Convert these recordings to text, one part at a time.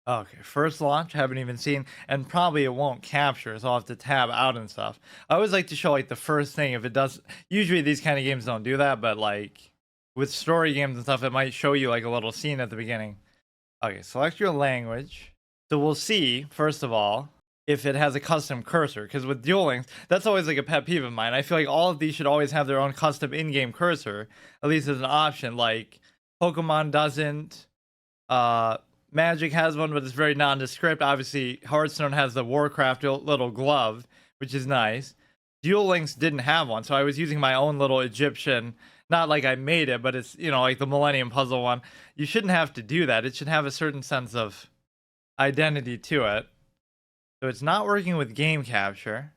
Okay, first launch, haven't even seen, and probably it won't capture, so I'll have to tab out and stuff. I always like to show like the first thing if it does. Usually these kind of games don't do that, but like with story games and stuff, it might show you like a little scene at the beginning. Okay, select your language. So we'll see, first of all, if it has a custom cursor, because with Duel Links, that's always like a pet peeve of mine. I feel like all of these should always have their own custom in-game cursor, at least as an option. Like Pokemon doesn't. Magic has one, but it's very nondescript. Obviously, Hearthstone has the Warcraft little glove, which is nice. Duel Links didn't have one, so I was using my own little Egyptian. Not like I made it, but it's, like the Millennium Puzzle one. You shouldn't have to do that. It should have a certain sense of identity to it. So it's not working with game capture.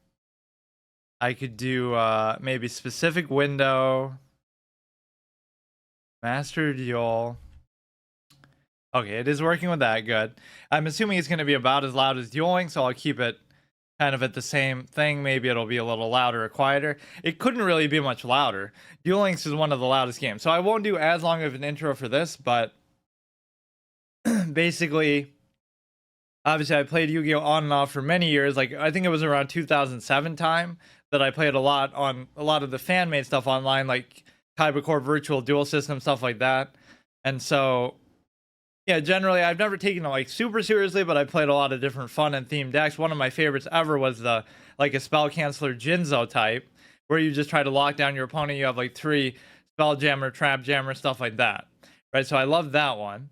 I could do maybe specific window, master duel. Okay, it is working with that. Good. I'm assuming it's going to be about as loud as Duel Links, so I'll keep it kind of at the same thing. Maybe it'll be a little louder or quieter. It couldn't really be much louder. Duel Links is one of the loudest games, so I won't do as long of an intro for this, but basically, obviously I played Yu-Gi-Oh on and off for many years. Like, I think it was around 2007 time that I played a lot on a lot of the fan-made stuff online, like Kaiba Core Virtual Duel System, stuff like that. And so, yeah, generally I've never taken it like super seriously, but I played a lot of different fun and themed decks. One of my favorites ever was the like a spell canceller Jinzo type, where you just try to lock down your opponent. You have like 3 spell jammer, trap jammer, stuff like that, right? So I love that one.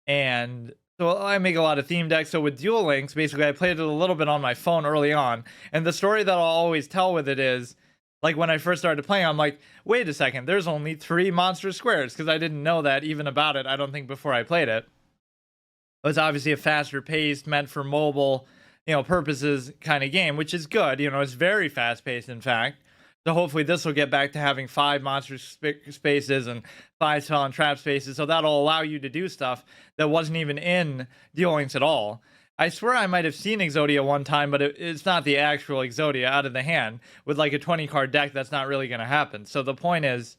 And so I make a lot of theme decks. So with Duel Links, basically I played it a little bit on my phone early on, and the story that I'll always tell with it is, like, when I first started playing, I'm like, wait a second, there's only 3 monster squares, because I didn't know that even about it, I don't think, before I played it. It's obviously a faster paced, meant for mobile, purposes kind of game, which is good. It's very fast paced, in fact. So hopefully this will get back to having 5 monster spaces and 5 spell and trap spaces. So that'll allow you to do stuff that wasn't even in Duel Links at all. I swear I might have seen Exodia one time, but it's not the actual Exodia out of the hand. With like a 20 card deck, that's not really going to happen. So the point is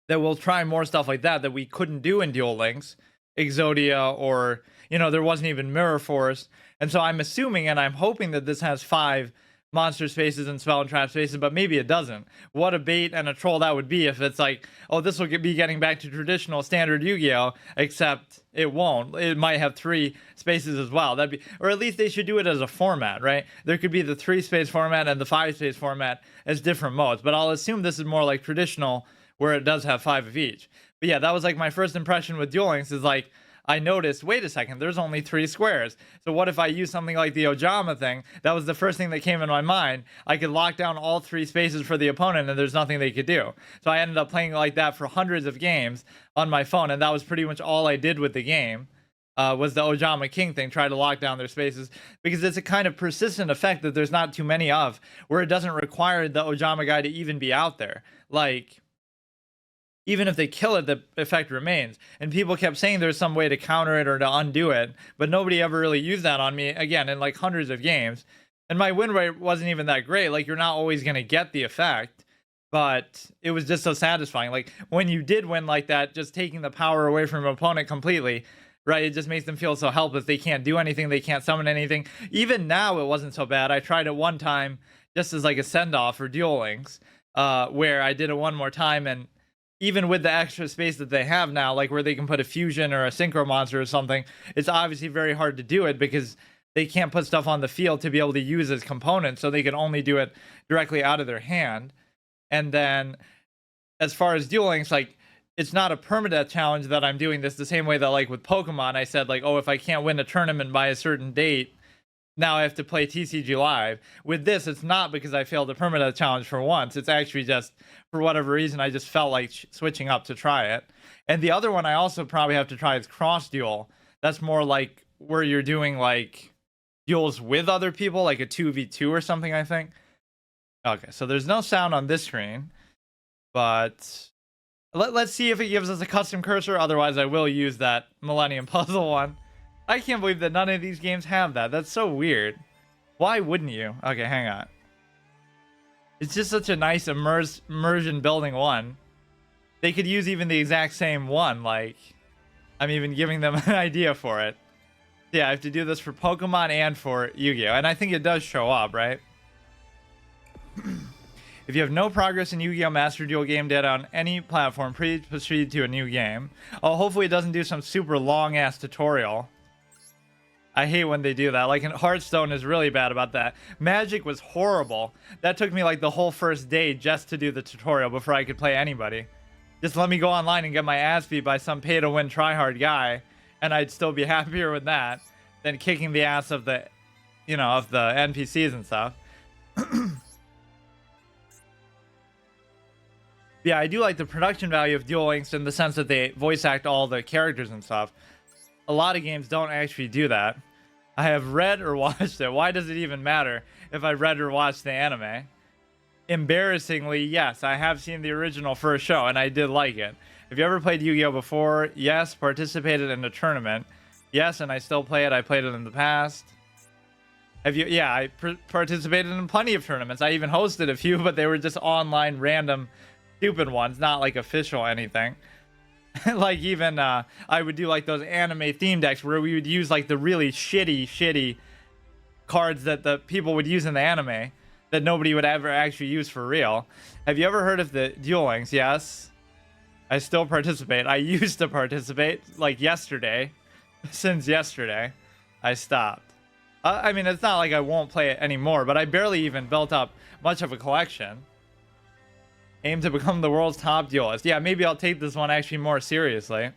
that we'll try more stuff like that we couldn't do in Duel Links. Exodia, or there wasn't even Mirror Force. And so I'm assuming and I'm hoping that this has 5 monster spaces and spell and trap spaces, but maybe it doesn't. What a bait and a troll that would be if it's like, oh, this will be getting back to traditional standard Yu-Gi-Oh, except it won't. It might have 3 spaces as well. That'd be, or at least they should do it as a format, right? There could be the 3 space format and the 5 space format as different modes, but I'll assume this is more like traditional, where it does have 5 of each. But yeah, that was like my first impression with Duel Links, is like, I noticed, wait a second, there's only 3 squares. So what if I use something like the Ojama thing? That was the first thing that came in my mind. I could lock down all 3 spaces for the opponent and there's nothing they could do. So I ended up playing like that for hundreds of games on my phone, and that was pretty much all I did with the game. Was the Ojama King thing, try to lock down their spaces, because it's a kind of persistent effect that there's not too many of, where it doesn't require the Ojama guy to even be out there. Like, even if they kill it, the effect remains. And people kept saying there's some way to counter it or to undo it, but nobody ever really used that on me, again, in like hundreds of games. And my win rate wasn't even that great. Like, you're not always going to get the effect, but it was just so satisfying. Like, when you did win like that, just taking the power away from your opponent completely, right? It just makes them feel so helpless. They can't do anything. They can't summon anything. Even now, it wasn't so bad. I tried it one time just as like a send-off for Duel Links, where I did it one more time, and even with the extra space that they have now, like where they can put a fusion or a synchro monster or something, it's obviously very hard to do it because they can't put stuff on the field to be able to use as components, so they can only do it directly out of their hand. And then as far as Duel Links, like, it's not a permadeath challenge that I'm doing this the same way that, like, with Pokemon, I said, like, oh, if I can't win a tournament by a certain date, now I have to play TCG Live. With this, it's not because I failed the permadeath challenge for once. It's actually just, for whatever reason, I just felt like switching up to try it. And the other one I also probably have to try is Cross Duel. That's more like where you're doing, like, duels with other people, like a 2v2 or something, I think. Okay, so there's no sound on this screen, but let's see if it gives us a custom cursor. Otherwise, I will use that Millennium Puzzle one. I can't believe that none of these games have that. That's so weird. Why wouldn't you? Okay, hang on. It's just such a nice immersion building one. They could use even the exact same one. Like, I'm even giving them an idea for it. Yeah, I have to do this for Pokemon and for Yu-Gi-Oh! And I think it does show up, right? If you have no progress in Yu-Gi-Oh! Master Duel game data on any platform, please proceed to a new game. Oh, hopefully it doesn't do some super long-ass tutorial. I hate when they do that. Like, in Hearthstone is really bad about that. Magic was horrible. That took me like the whole first day just to do the tutorial before I could play anybody. Just let me go online and get my ass beat by some pay-to-win tryhard guy, and I'd still be happier with that than kicking the ass of the, you know, of the NPCs and stuff. Yeah, I do like the production value of Duel Links in the sense that they voice act all the characters and stuff. A lot of games don't actually do that. I have read or watched it. Why does it even matter if I read or watched the anime? Embarrassingly, yes, I have seen the original first show, and I did like it. Have you ever played Yu-Gi-Oh! Before? Yes. Participated in a tournament? Yes, and I still play it. I played it in the past. Have you? Yeah, I participated in plenty of tournaments. I even hosted a few, but they were just online random stupid ones, not like official anything. Like even I would do like those anime theme decks where we would use like the really shitty cards that the people would use in the anime that nobody would ever actually use for real. Have you ever heard of the Duel Links? Yes. I still participate. I used to participate like yesterday. Since yesterday, I stopped. I mean, it's not like I won't play it anymore, but I barely even built up much of a collection. Aim to become the world's top duelist. Yeah, maybe I'll take this one actually more seriously.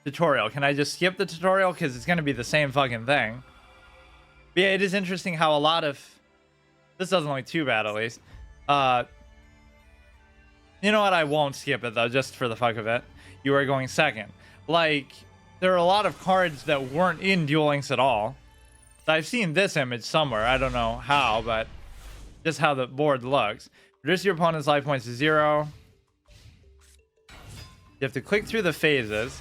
Tutorial. Can I just skip the tutorial? Because it's going to be the same fucking thing. But yeah, it is interesting how a lot of... This doesn't look too bad, at least. You know what? I won't skip it, though, just for the fuck of it. You are going second. Like, there are a lot of cards that weren't in Duel Links at all. I've seen this image somewhere. I don't know how, but just how the board looks. Reduce your opponent's life points to 0. You have to click through the phases.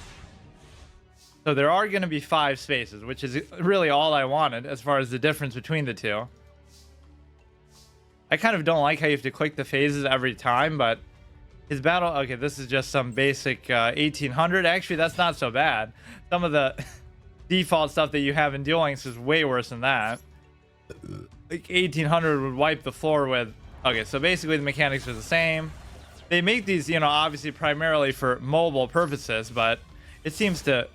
So there are going to be 5 spaces, which is really all I wanted as far as the difference between the two. I kind of don't like how you have to click the phases every time, but his battle... Okay, this is just some basic 1800. Actually, that's not so bad. Some of the default stuff that you have in Duel Links is way worse than that. Like 1800 would wipe the floor with... Okay, so basically the mechanics are the same. They make these, you know, obviously primarily for mobile purposes, but it seems to...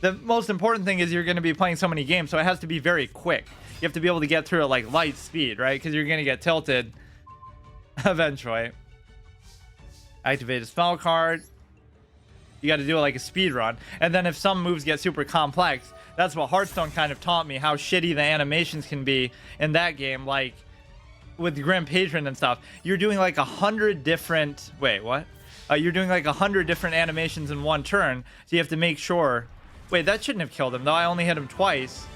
The most important thing is you're going to be playing so many games, so it has to be very quick. You have to be able to get through at, like, light speed, right? Because you're going to get tilted eventually. Activate a spell card. You got to do it like a speed run. And then if some moves get super complex, that's what Hearthstone kind of taught me, how shitty the animations can be in that game, like... with the Grim Patron and stuff, you're doing like 100 different... Wait, what? You're doing like 100 different animations in one turn, so you have to make sure... Wait, that shouldn't have killed him, though. I only hit him twice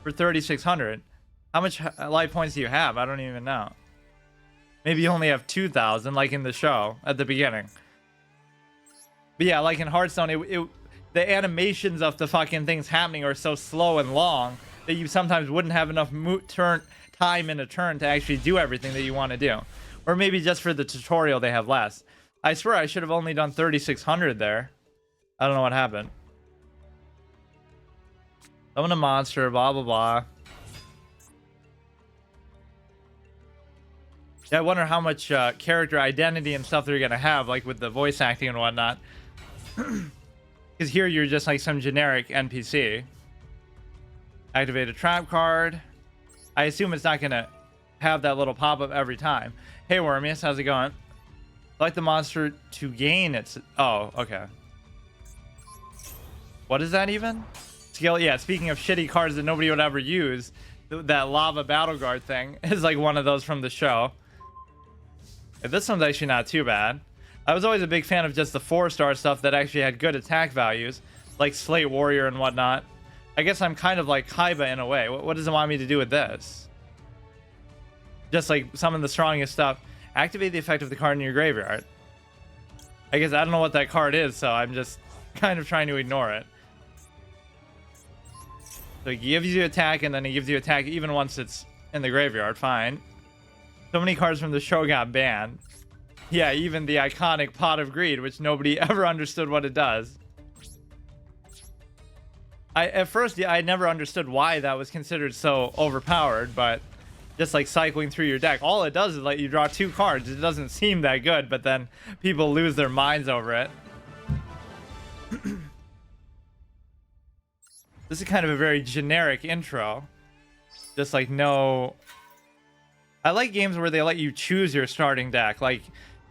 for 3,600. How much life points do you have? I don't even know. Maybe you only have 2,000, like in the show at the beginning. But yeah, like in Hearthstone, the animations of the fucking things happening are so slow and long that you sometimes wouldn't have enough time in a turn to actually do everything that you want to do. Or maybe just for the tutorial they have less. I swear I should have only done 3,600 there. I don't know what happened. Summon a monster, blah blah blah. Yeah, I wonder how much character identity and stuff they're gonna have, like with the voice acting and whatnot. Because here you're just like some generic NPC. Activate a trap card. I assume it's not gonna have that little pop-up every time. Hey Wormius, how's it going? Select the monster to gain its... Oh, okay. What is that even? Skill, yeah, speaking of shitty cards that nobody would ever use, that lava battle guard thing is like one of those from the show. This one's actually not too bad. I was always a big fan of just the 4-star stuff that actually had good attack values, like Slate Warrior and whatnot. I guess I'm kind of like Kaiba in a way. What does it want me to do with this? Just like summon the strongest stuff. Activate the effect of the card in your graveyard. I guess I don't know what that card is, so I'm just kind of trying to ignore it. So he gives you attack, and then he gives you attack even once it's in the graveyard. Fine. So many cards from the show got banned. Yeah, even the iconic Pot of Greed, which nobody ever understood what it does. At first, yeah, I never understood why that was considered so overpowered, but just like cycling through your deck, all it does is let you draw 2 cards. It doesn't seem that good, but then people lose their minds over it. This is kind of a very generic intro. Just like no... I like games where they let you choose your starting deck. Like,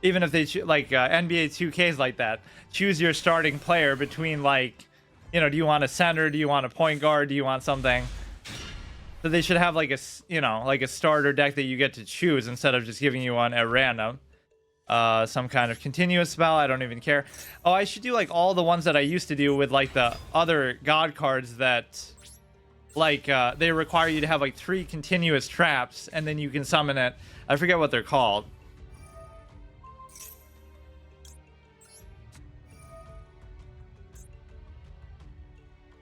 even if they like NBA 2Ks like that. Choose your starting player between like, you know, do you want a center? Do you want a point guard? Do you want something? So they should have like a, you know, like a starter deck that you get to choose instead of just giving you one at random. Some kind of continuous spell. I don't even care. Oh, I should do like all the ones that I used to do with like the other god cards that like they require you to have like 3 continuous traps and then you can summon it. I forget what they're called.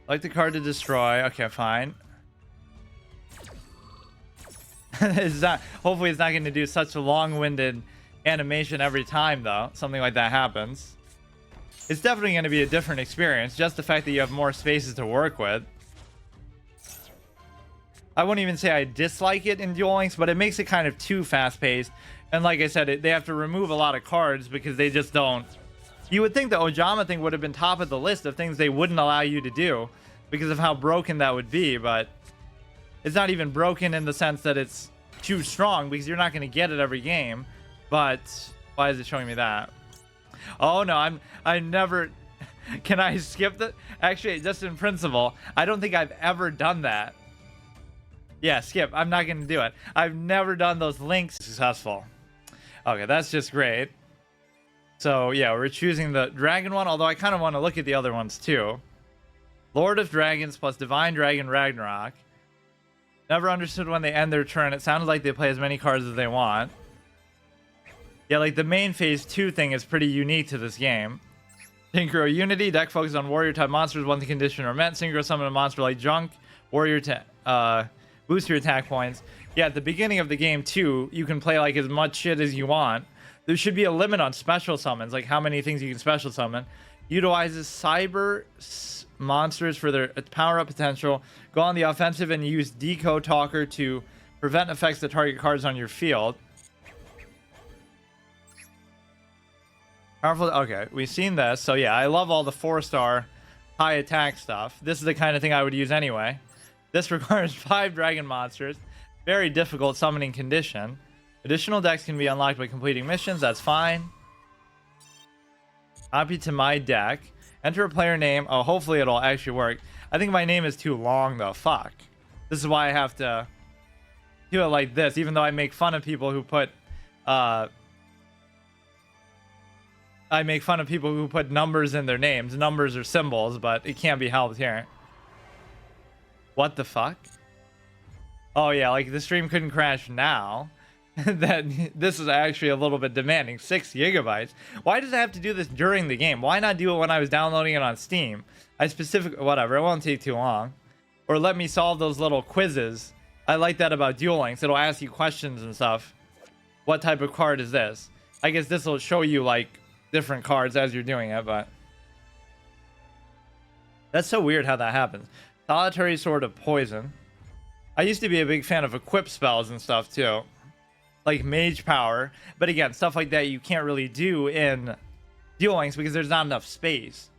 Like the card to destroy. Okay, fine. It's not, hopefully it's not going to do such a long-winded animation every time though. Something like that happens. It's definitely going to be a different experience. Just the fact that you have more spaces to work with. I wouldn't even say I dislike it in Duel Links, but it makes it kind of too fast-paced. And like I said, they have to remove a lot of cards because they just don't. You would think the Ojama thing would have been top of the list of things they wouldn't allow you to do because of how broken that would be, but it's not even broken in the sense that it's too strong because you're not going to get it every game. But why is it showing me that? Oh no, I never... Can I skip that? Actually, just in principle, I don't think I've ever done that. Yeah, skip. I'm not going to do it. I've never done those links successful. Okay, that's just great. So, yeah, we're choosing the dragon one, although I kind of want to look at the other ones, too. Lord of Dragons plus Divine Dragon Ragnarok. Never understood when they end their turn. It sounded like they play as many cards as they want. Yeah, like, the main Phase 2 thing is pretty unique to this game. Synchro Unity. Deck focused on warrior-type monsters. One condition are met. Synchro summon a monster like Junk. Warrior to... boost your attack points. Yeah, at the beginning of the game, too, you can play, like, as much shit as you want. There should be a limit on special summons, like how many things you can special summon. Utilizes cyber monsters for their power-up potential. Go on the offensive and use Decode Talker to prevent effects that target cards on your field. Powerful. Okay, we've seen this. So, yeah, I love all the 4-star high attack stuff. This is the kind of thing I would use anyway. This requires 5 dragon monsters. Very difficult summoning condition. Additional decks can be unlocked by completing missions. That's fine. Copy to my deck. Enter a player name. Oh, hopefully it'll actually work. I think my name is too long, though. Fuck. This is why I have to do it like this, even though I make fun of people who put... I make fun of people who put numbers in their names. Numbers are symbols, but it can't be helped here. What the fuck? Oh yeah, like the stream couldn't crash now. That this is actually a little bit demanding. 6 gigabytes. Why does it have to do this during the game? Why not do it when I was downloading it on Steam? Whatever, it won't take too long. Or let me solve those little quizzes. I like that about Duel Links. It'll ask you questions and stuff. What type of card is this? I guess this will show you like different cards as you're doing it, but that's so weird how that happens. Solitary Sword of Poison. I used to be a big fan of equip spells and stuff too. Like Mage Power. But again, stuff like that you can't really do in Duel Links because there's not enough space.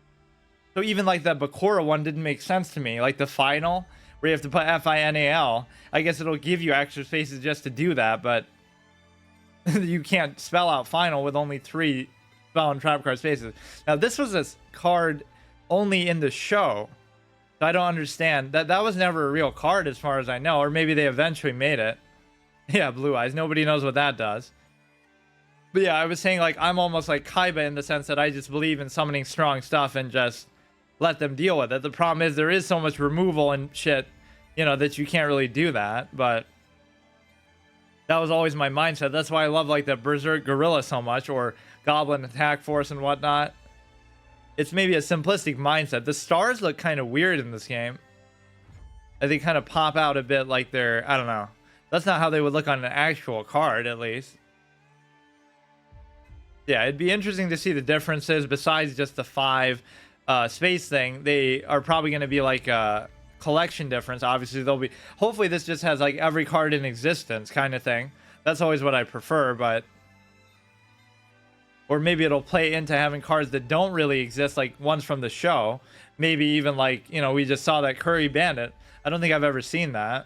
So even like the Bakura one didn't make sense to me. Like the final, where you have to put Final. I guess it'll give you extra spaces just to do that, but you can't spell out final with only 3 spell and trap card spaces. Now this was a card only in the show. I don't understand. That was never a real card as far as I know. Or maybe they eventually made it. Yeah, Blue Eyes. Nobody knows what that does. But yeah, I was saying like I'm almost like Kaiba in the sense that I just believe in summoning strong stuff and just let them deal with it. The problem is there is so much removal and shit, you know, that you can't really do that. But that was always my mindset. That's why I love like the Berserk Gorilla so much, or Goblin Attack Force and whatnot. It's maybe a simplistic mindset. The stars look kind of weird in this game. They kind of pop out a bit like they're, I don't know. That's not how they would look on an actual card, at least. Yeah, it'd be interesting to see the differences besides just the 5 space thing, they are probably going to be like a collection difference. Obviously, they'll be. Hopefully, this just has like every card in existence kind of thing. That's always what I prefer, but. Or maybe it'll play into having cards that don't really exist, like ones from the show. Maybe even like, you know, we just saw that Curry Bandit. I don't think I've ever seen that.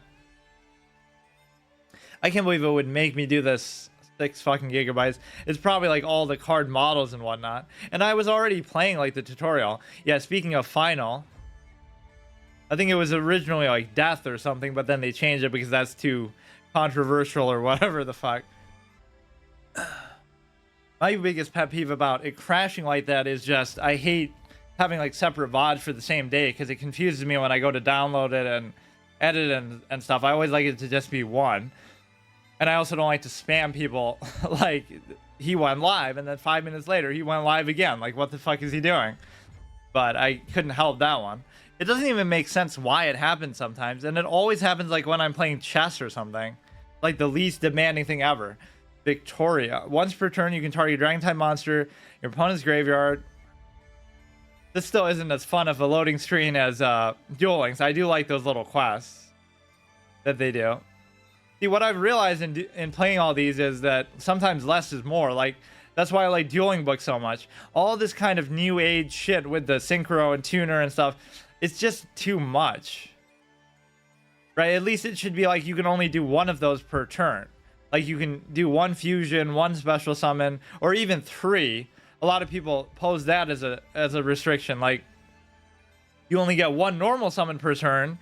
I can't believe it would make me do this 6 fucking gigabytes. It's probably like all the card models and whatnot. And I was already playing like the tutorial. Yeah, speaking of final, I think it was originally like death or something, but then they changed it because that's too controversial or whatever the fuck. My biggest pet peeve about it crashing like that is just I hate having like separate VODs for the same day because it confuses me when I go to download it and edit and stuff. I always like it to just be one. And I also don't like to spam people like he went live and then 5 minutes later he went live again. Like, what the fuck is he doing? But I couldn't help that one. It doesn't even make sense why it happens sometimes. And it always happens like when I'm playing chess or something. Like the least demanding thing ever. Victoria. Once per turn, you can target a dragon type monster, your opponent's graveyard. This still isn't as fun of a loading screen as Duel Links. I do like those little quests that they do. See, what I've realized in playing all these is that sometimes less is more. Like, that's why I like dueling books so much. All this kind of new age shit with the synchro and tuner and stuff, it's just too much. Right? At least it should be like you can only do one of those per turn. Like you can do 1 fusion, 1 special summon, or even 3. A lot of people pose that as a restriction. Like you only get 1 normal summon per turn,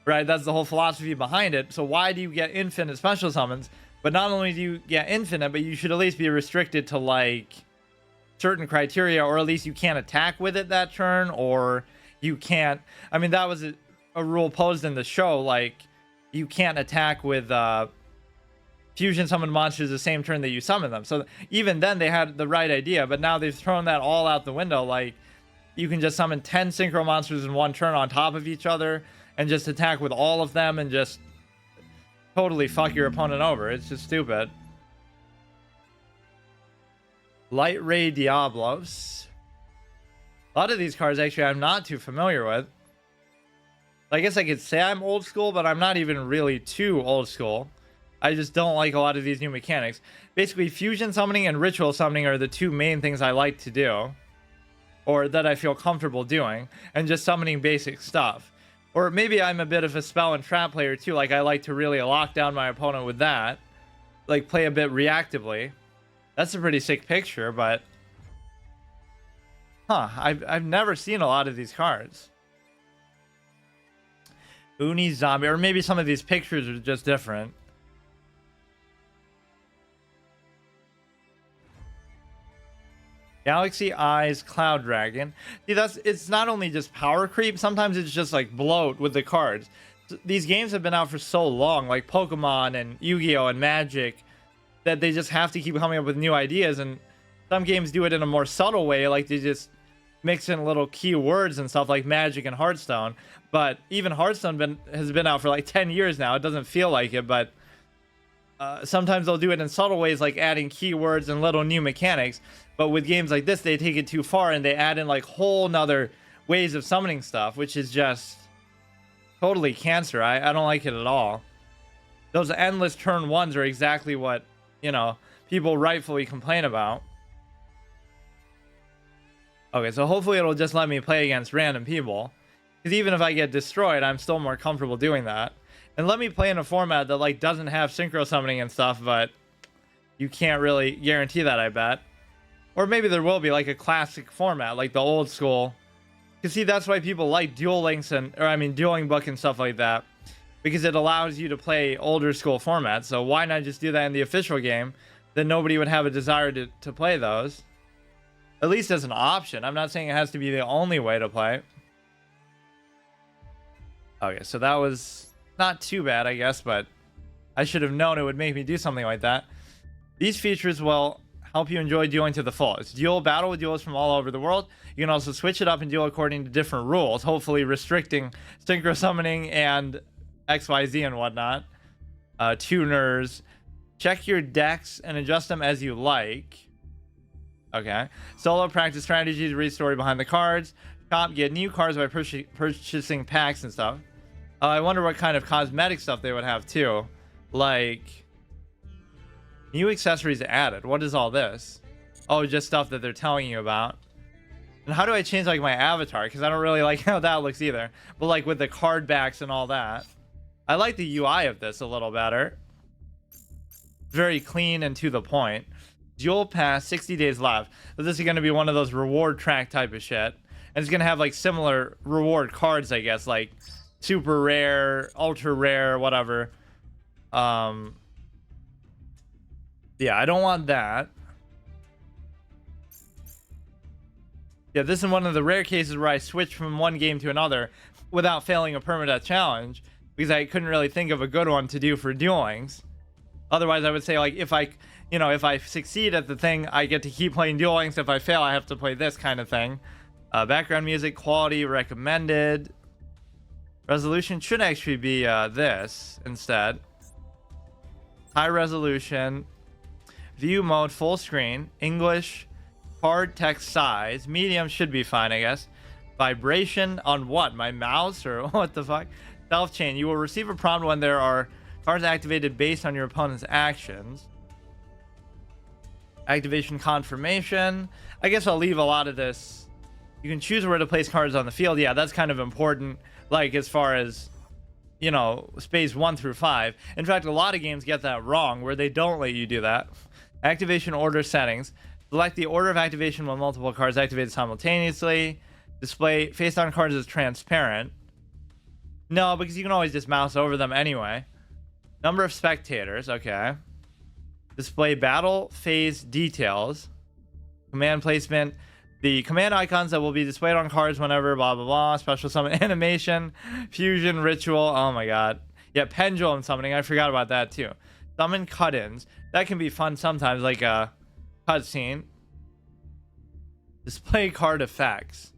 right? That's the whole philosophy behind it. So why do you get infinite special summons? But not only do you get infinite, but you should at least be restricted to like certain criteria, or at least you can't attack with it that turn, or you can't. I mean, that was a rule posed in the show. Like you can't attack with fusion summon monsters the same turn that you summon them. So even then they had the right idea, but now they've thrown that all out the window. Like you can just summon 10 synchro monsters in 1 turn on top of each other and just attack with all of them and just totally fuck your opponent over. It's just stupid. Light Ray Diablos. A lot of these cards actually I'm not too familiar with. I guess I could say I'm old school, but I'm not even really too old school. I just don't like a lot of these new mechanics. Basically, fusion summoning and ritual summoning are the 2 main things I like to do. Or that I feel comfortable doing. And just summoning basic stuff. Or maybe I'm a bit of a spell and trap player too. Like I like to really lock down my opponent with that. Like play a bit reactively. That's a pretty sick picture, but... Huh, I've never seen a lot of these cards. Uni Zombie. Or maybe some of these pictures are just different. Galaxy Eyes Cloud Dragon. See, it's not only just power creep, sometimes it's just like bloat with the cards. These games have been out for so long, like Pokemon and Yu-Gi-Oh! And Magic, that they just have to keep coming up with new ideas. And some games do it in a more subtle way, like they just mix in little keywords and stuff like Magic and Hearthstone. But even Hearthstone has been out for like 10 years now. It doesn't feel like it, but sometimes they'll do it in subtle ways, like adding keywords and little new mechanics. But with games like this, they take it too far and they add in like whole nother ways of summoning stuff, which is just totally cancer. I don't like it at all. Those endless turn 1s are exactly what, you know, people rightfully complain about. Okay, so hopefully it'll just let me play against random people. Because even if I get destroyed, I'm still more comfortable doing that. And let me play in a format that like doesn't have synchro summoning and stuff, but you can't really guarantee that, I bet. Or maybe there will be like a classic format, like the old school. Because see, that's why people like Duel Links Dueling Book and stuff like that. Because it allows you to play older school formats. So why not just do that in the official game? Then nobody would have a desire to play those. At least as an option. I'm not saying it has to be the only way to play. Okay, so that was not too bad, I guess, but I should have known it would make me do something like that. These features will help you enjoy dueling to the full. It's duel battle with duelists from all over the world. You can also switch it up and duel according to different rules, hopefully restricting synchro summoning and XYZ and whatnot. Tuners. Check your decks and adjust them as you like. Okay. Solo practice strategies, read story behind the cards. shop, get new cards by purchasing packs and stuff. I wonder what kind of cosmetic stuff they would have too. Like, new accessories added. What is all this? Oh, just stuff that they're telling you about. And how do I change like my avatar? Because I don't really like how that looks either. But like with the card backs and all that. I like the UI of this a little better. Very clean and to the point. Duel Pass, 60 days left. So this is going to be one of those reward track type of shit. And it's going to have like similar reward cards, I guess. Like super rare, ultra rare, whatever. Yeah, I don't want that. Yeah, this is one of the rare cases where I switched from one game to another without failing a permadeath challenge, because I couldn't really think of a good one to do for duelings. Otherwise, I would say, like, if I succeed at the thing, I get to keep playing Duel Links. If I fail, I have to play this kind of thing. Background music, quality, recommended. Resolution should actually be this instead. High resolution. View mode, full screen. English. Hard text size. Medium should be fine, I guess. Vibration on what? My mouse or what the fuck? Self chain. You will receive a prompt when there are cards activated based on your opponent's actions. Activation confirmation. I guess I'll leave a lot of this. You can choose where to place cards on the field. Yeah, that's kind of important. Like as far as, you know, space 1 through 5. In fact, a lot of games get that wrong where they don't let you do that. Activation order settings. Select the order of activation when multiple cards activated simultaneously. Display face on cards is transparent. No, because you can always just mouse over them anyway. Number of spectators. Okay. Display battle phase details. Command placement. The command icons that will be displayed on cards whenever blah blah blah. Special summon animation. Fusion ritual. Oh my god. Yeah, pendulum summoning. I forgot about that too. Summon cut-ins. That can be fun sometimes, like a cutscene. Display card effects.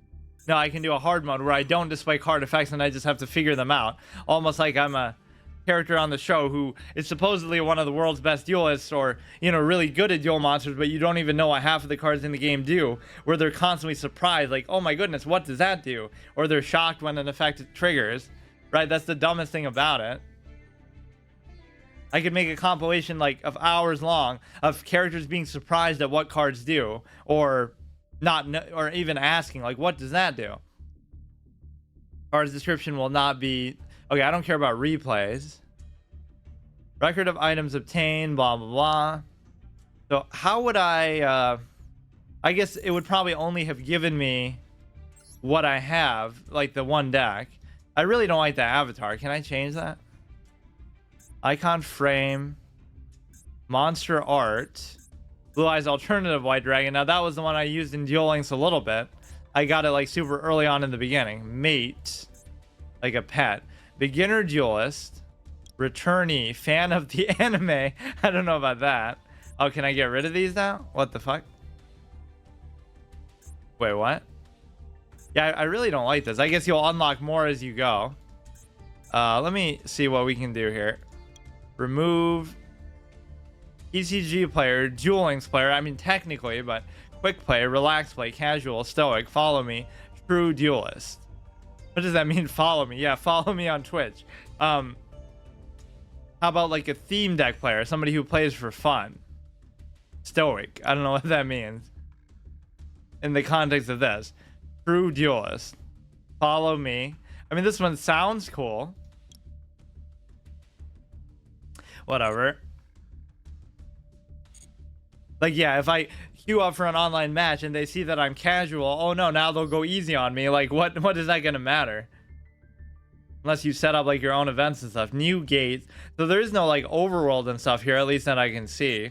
No, I can do a hard mode where I don't display card effects and I just have to figure them out. Almost like I'm a character on the show who is supposedly one of the world's best duelists, or, you know, really good at duel monsters, but you don't even know what half of the cards in the game do, where they're constantly surprised, like, oh my goodness, what does that do? Or they're shocked when an effect triggers, right? That's the dumbest thing about it. I could make a compilation like of hours long of characters being surprised at what cards do, or not, or even asking like, what does that do? Card's description will not be okay. I don't care about replays. Record of items obtained, blah blah blah. So how would I guess it would probably only have given me what I have, like the one deck. I really don't like the avatar. Can I change that? Icon frame, monster art, Blue Eyes alternative white dragon. Now that was the one I used in Duel Links a little bit. I got it like super early on in the beginning. Mate, like a pet. Beginner duelist, returnee, fan of the anime. I don't know about that. Oh, can I get rid of these now? What the fuck? Wait, what? Yeah, I really don't like this. I guess you'll unlock more as you go. Let me see what we can do here. Remove ECG player, Duel Links player. I mean, technically, but quick play, relax play, casual, stoic, follow me, true duelist. What does that mean? Follow me? Yeah, follow me on Twitch. How about like a theme deck player, somebody who plays for fun? Stoic. I don't know what that means in the context of this. True duelist. Follow me. I mean, this one sounds cool. Whatever. Like, yeah, if I queue up for an online match and they see that I'm casual, oh no, now they'll go easy on me. Like, what is that gonna matter? Unless you set up like your own events and stuff. New gates. So there is no like overworld and stuff here, at least that I can see.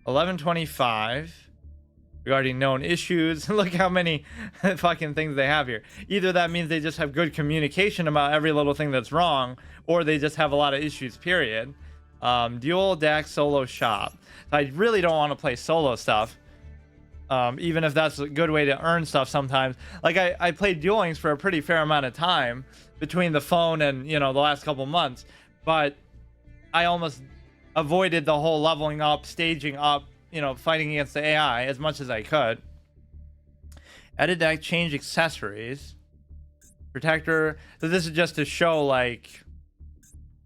1125. Regarding known issues. Look how many fucking things they have here. Either that means they just have good communication about every little thing that's wrong, or they just have a lot of issues, period. Duel deck solo shop. I really don't want to play solo stuff, even if that's a good way to earn stuff sometimes. Like I played Duel Links for a pretty fair amount of time between the phone and, you know, the last couple months, but I almost avoided the whole leveling up, staging up, you know, fighting against the AI as much as I could. Edit deck, change accessories. Protector. So this is just to show like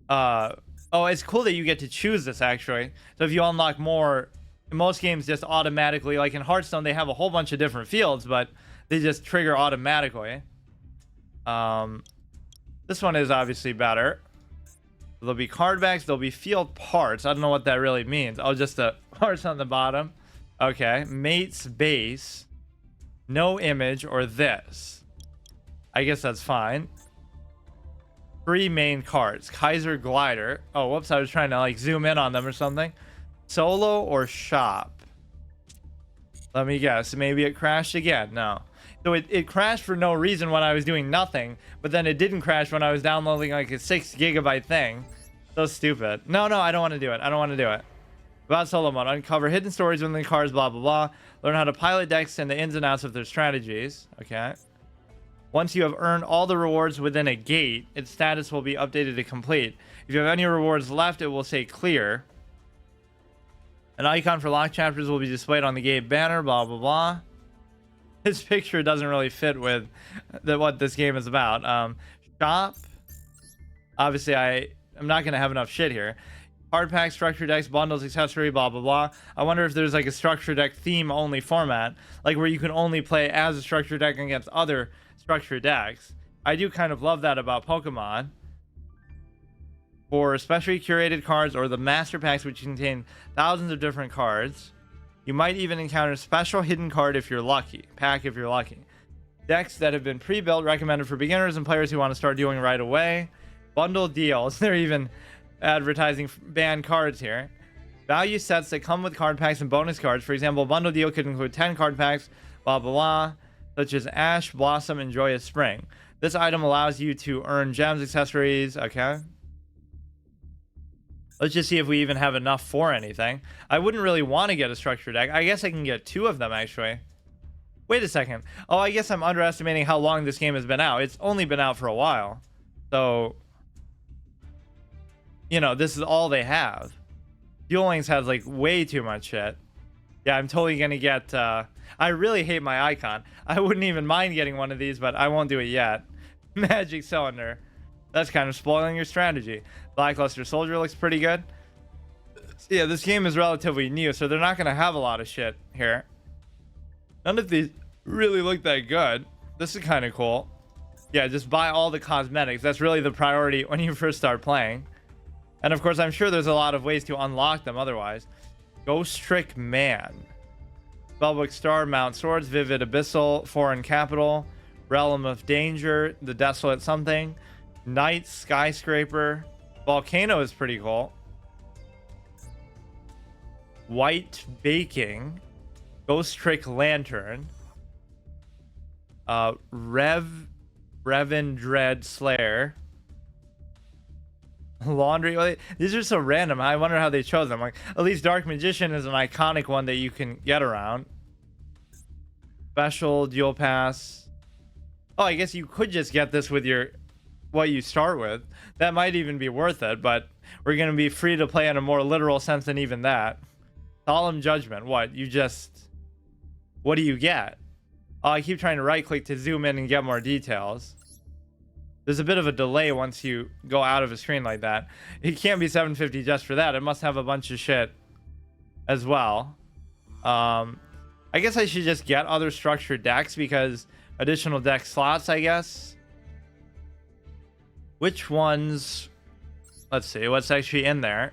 oh, it's cool that you get to choose this actually. So if you unlock more, in most games just automatically, like in Hearthstone they have a whole bunch of different fields, but they just trigger automatically. This one is obviously better. There'll be card backs, there'll be field parts. I don't know what that really means. Oh, just the parts on the bottom. Okay, mate's base, no image, or this. I guess that's fine. 3 main cards. Kaiser Glider. Oh, whoops, I was trying to like zoom in on them or something. Solo or shop? Let me guess. Maybe it crashed again. No. So it crashed for no reason when I was doing nothing, but then it didn't crash when I was downloading like a 6 GB thing. So stupid. No, I don't want to do it. I don't want to do it. About solo mode. Uncover hidden stories within the cards, blah, blah, blah. Learn how to pilot decks and the ins and outs of their strategies. Okay. Once you have earned all the rewards within a gate, its status will be updated to complete. If you have any rewards left, it will say clear. An icon for locked chapters will be displayed on the gate banner, blah, blah, blah. This picture doesn't really fit with what this game is about. Shop. Obviously, I'm not going to have enough shit here. Card pack, structure decks, bundles, accessory, blah, blah, blah. I wonder if there's like a structure deck theme only format, like where you can only play as a structure deck against other structure decks. I do kind of love that about Pokemon. For specially curated cards or the master packs, which contain thousands of different cards, you might even encounter a special hidden card if you're lucky. Pack if you're lucky. Decks that have been pre-built, recommended for beginners and players who want to start doing right away. Bundle deals. They're even advertising banned cards here. Value sets that come with card packs and bonus cards. For example, a bundle deal could include 10 card packs, blah, blah, blah, such as Ash, Blossom, and Joyous Spring. This item allows you to earn gems, accessories. Okay. Let's just see if we even have enough for anything. I wouldn't really want to get a structure deck. I guess I can get 2 of them, actually. Wait a second. Oh, I guess I'm underestimating how long this game has been out. It's only been out for a while. So, you know, this is all they have. Duel Links has, like, way too much shit. Yeah, I'm totally going to get... I really hate my icon. I wouldn't even mind getting one of these, but I won't do it yet. Magic Cylinder. That's kind of spoiling your strategy. Blackluster Soldier looks pretty good. Yeah, this game is relatively new, so they're not going to have a lot of shit here. None of these really look that good. This is kind of cool. Yeah, just buy all the cosmetics. That's really the priority when you first start playing. And of course, I'm sure there's a lot of ways to unlock them otherwise. Ghost Trick Man. Spellbook Star, Mount Swords, Vivid Abyssal, Foreign Capital, Realm of Danger, The Desolate Something, Night Skyscraper. Volcano is pretty cool. White Baking. Ghost Trick Lantern. Revan Dread Slayer. Laundry. These are so random. I wonder how they chose them. Like, at least Dark Magician is an iconic one that you can get around. Special Duel Pass. Oh, I guess you could just get this with your what you start with. That might even be worth it, but we're going to be free to play in a more literal sense than even that. Solemn Judgment. What do you get? Oh, I keep trying to right click to zoom in and get more details. There's a bit of a delay once you go out of a screen like that. It can't be 750 just for that. It must have a bunch of shit as well. I guess I should just get other structured decks because additional deck slots, I guess. Which ones? Let's see what's actually in there.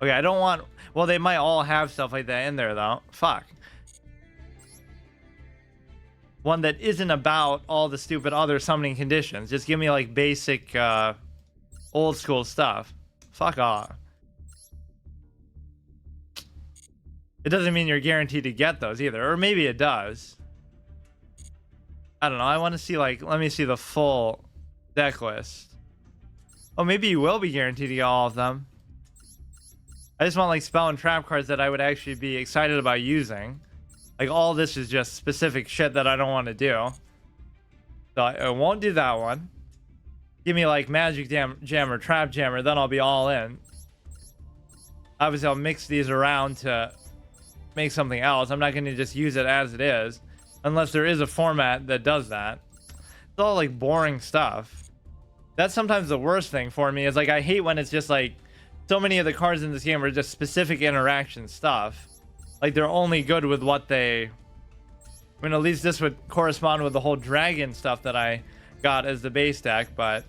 Okay, I don't want... Well, they might all have stuff like that in there, though. Fuck. One that isn't about all the stupid other summoning conditions. Just give me, like, basic, old school stuff. Fuck off. It doesn't mean you're guaranteed to get those either. Or maybe it does. I don't know. I want to see, like... Let me see the full deck list. Oh, maybe you will be guaranteed to get all of them. I just want like spell and trap cards that I would actually be excited about using. Like all this is just specific shit that I don't want to do. So I won't do that one. Give me like Magic Jam or Trap Jammer, then I'll be all in. Obviously I'll mix these around to make something else. I'm not going to just use it as it is. Unless there is a format that does that. It's all like boring stuff. That's sometimes the worst thing for me, is like I hate when it's just like so many of the cards in this game are just specific interaction stuff. Like they're only good with what they, I mean, at least this would correspond with the whole dragon stuff that I got as the base deck, but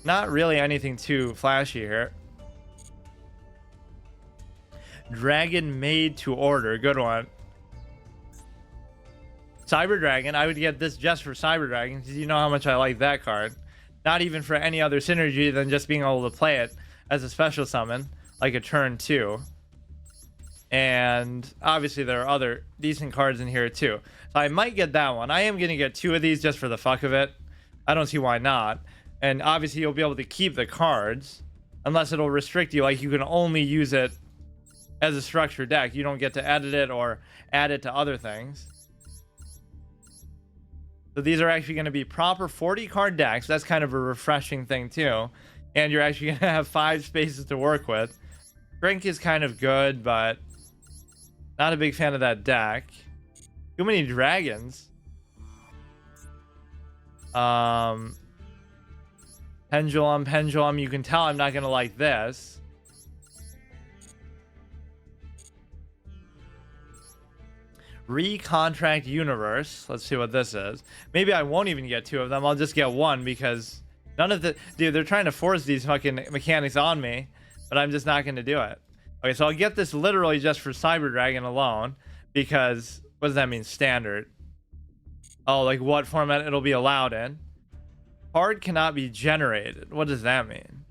not really anything too flashy here. Dragon made to order, good one. Cyber Dragon, I would get this just for Cyber Dragon, because you know how much I like that card. Not even for any other synergy than just being able to play it as a special summon, like a turn 2. And obviously there are other decent cards in here too. So I might get that one. I am going to get 2 of these just for the fuck of it. I don't see why not. And obviously you'll be able to keep the cards, unless it'll restrict you, like you can only use it as a structured deck. You don't get to edit it or add it to other things. So these are actually going to be proper 40 card decks. That's kind of a refreshing thing too. And you're actually going to have 5 spaces to work with. Drink is kind of good, but not a big fan of that deck. Too many dragons. Pendulum. You can tell I'm not going to like this. Recontract Universe. Let's see what this is. Maybe I won't even get 2 of them. I'll just get 1, because none of the... Dude, they're trying to force these fucking mechanics on me, but I'm just not going to do it. Okay, so I'll get this literally just for Cyber Dragon alone, because... What does that mean? Standard. Oh, like what format it'll be allowed in. Card cannot be generated. What does that mean?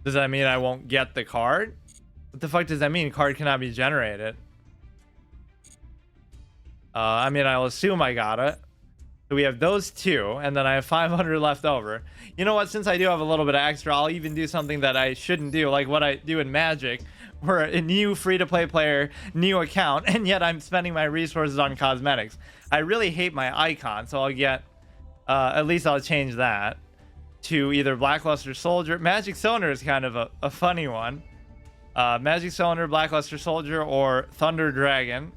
Does that mean I won't get the card? What the fuck does that mean? Card cannot be generated. I mean, I'll assume I got it. So we have those 2, and then I have 500 left over. You know what? Since I do have a little bit of extra, I'll even do something that I shouldn't do, like what I do in Magic, where a new free-to-play player, new account, and yet I'm spending my resources on cosmetics. I really hate my icon, so I'll get... at least I'll change that to either Blackluster Soldier. Magic Cylinder is kind of a funny one. Magic Cylinder, Blackluster Soldier, or Thunder Dragon.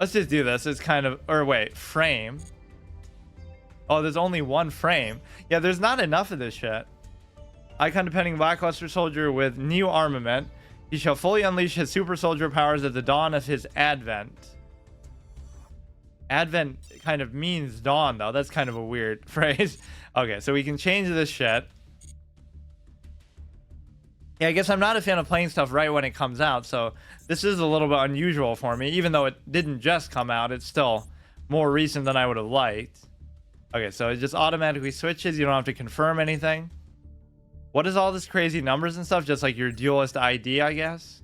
Let's just do this. It's kind of... Or wait, Frame. Oh, there's only 1 frame. Yeah, there's not enough of this shit. Icon depending Blackluster Soldier with new armament. He shall fully unleash his super soldier powers at the dawn of his advent. Advent kind of means dawn, though. That's kind of a weird phrase. Okay, so we can change this shit. Yeah, I guess I'm not a fan of playing stuff right when it comes out, so this is a little bit unusual for me. Even though it didn't just come out, it's still more recent than I would have liked. Okay, so it just automatically switches. You don't have to confirm anything. What is all this crazy numbers and stuff? Just like your duelist ID, I guess?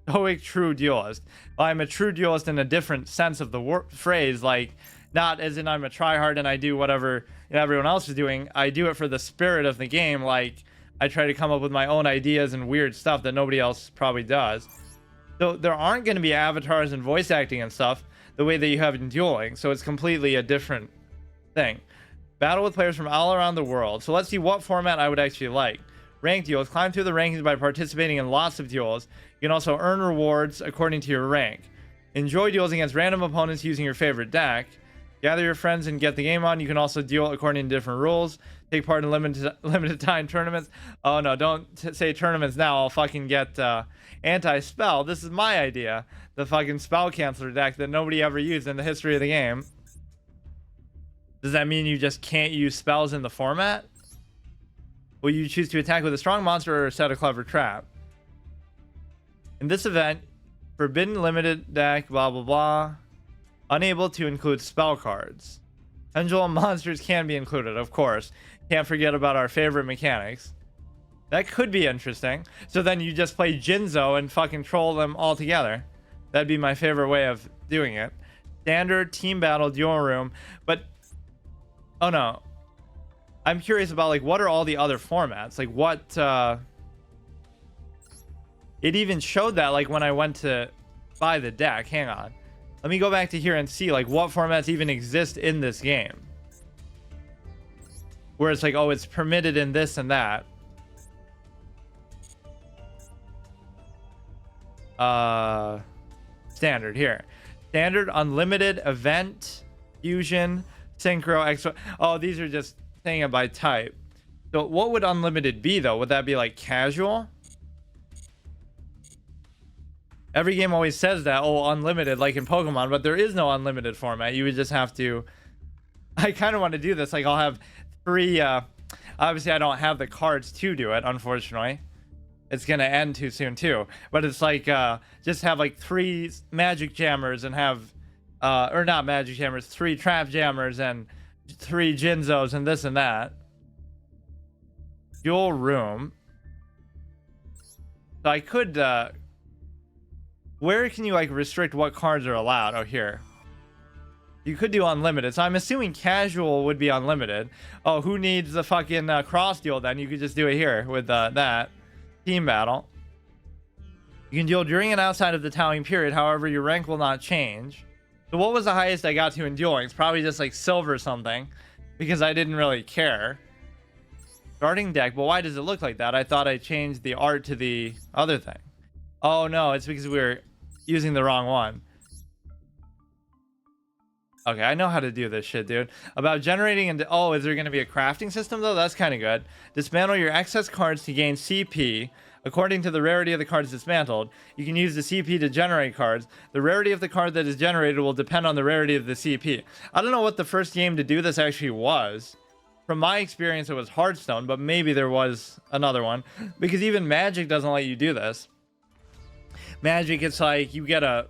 Stoic true duelist. Well, I'm a true duelist in a different sense of the phrase, like not as in I'm a tryhard and I do whatever everyone else is doing. I do it for the spirit of the game. Like I try to come up with my own ideas and weird stuff that nobody else probably does. So there aren't going to be avatars and voice acting and stuff the way that you have in dueling. So it's completely a different thing. Battle with players from all around the world. So let's see what format I would actually like. Ranked duels. Climb through the rankings by participating in lots of duels. You can also earn rewards according to your rank. Enjoy duels against random opponents using your favorite deck. Gather your friends and get the game on. You can also duel according to different rules. Take part in limited time tournaments. Oh no, don't say tournaments now. I'll fucking get anti-spell. This is my idea. The fucking spell canceller deck that nobody ever used in the history of the game. Does that mean you just can't use spells in the format? Will you choose to attack with a strong monster or set a clever trap? In this event, forbidden limited deck, blah blah blah. Unable to include spell cards. Pendulum monsters can be included, of course. Can't forget about our favorite mechanics. That could be interesting. So then you just play Jinzo and fucking troll them all together. That'd be my favorite way of doing it. Standard, team battle, duel room. But, oh no. I'm curious about, like, what are all the other formats? Like, what, it even showed that, like, when I went to buy the deck. Hang on. Let me go back to here and see, like, what formats even exist in this game. Where it's like, oh, it's permitted in this and that. Standard here. Standard, unlimited, event, fusion, synchro, extra. Oh, these are just saying it by type. So what would unlimited be though? Would that be like casual? Every game always says that, oh, unlimited, like in Pokemon, but there is no unlimited format. You would just have to. I kind of want to do this. Like, I'll have 3. Obviously, I don't have the cards to do it, unfortunately. It's going to end too soon, too. But it's like, just have like 3 magic jammers and have, or not magic jammers, 3 trap jammers and 3 Jinzos and this and that. Dual room. So I could, where can you like restrict what cards are allowed? Oh, here. You could do unlimited. So I'm assuming casual would be unlimited. Oh, who needs the fucking cross duel then? You could just do it here with that. Team battle. You can duel during and outside of the tallying period. However, your rank will not change. So what was the highest I got to in dueling? It's probably just like silver something. Because I didn't really care. Starting deck. But why does it look like that? I thought I changed the art to the other thing. Oh no, it's because we were using the wrong one. Okay, I know how to do this shit, dude. About generating and oh, is there going to be a crafting system though? That's kind of good. Dismantle your excess cards to gain CP. According to the rarity of the cards dismantled, you can use the CP to generate cards. The rarity of the card that is generated will depend on the rarity of the CP. I don't know what the first game to do this actually was. From my experience, it was Hearthstone, but maybe there was another one. Because even Magic doesn't let you do this. Magic, it's like you get a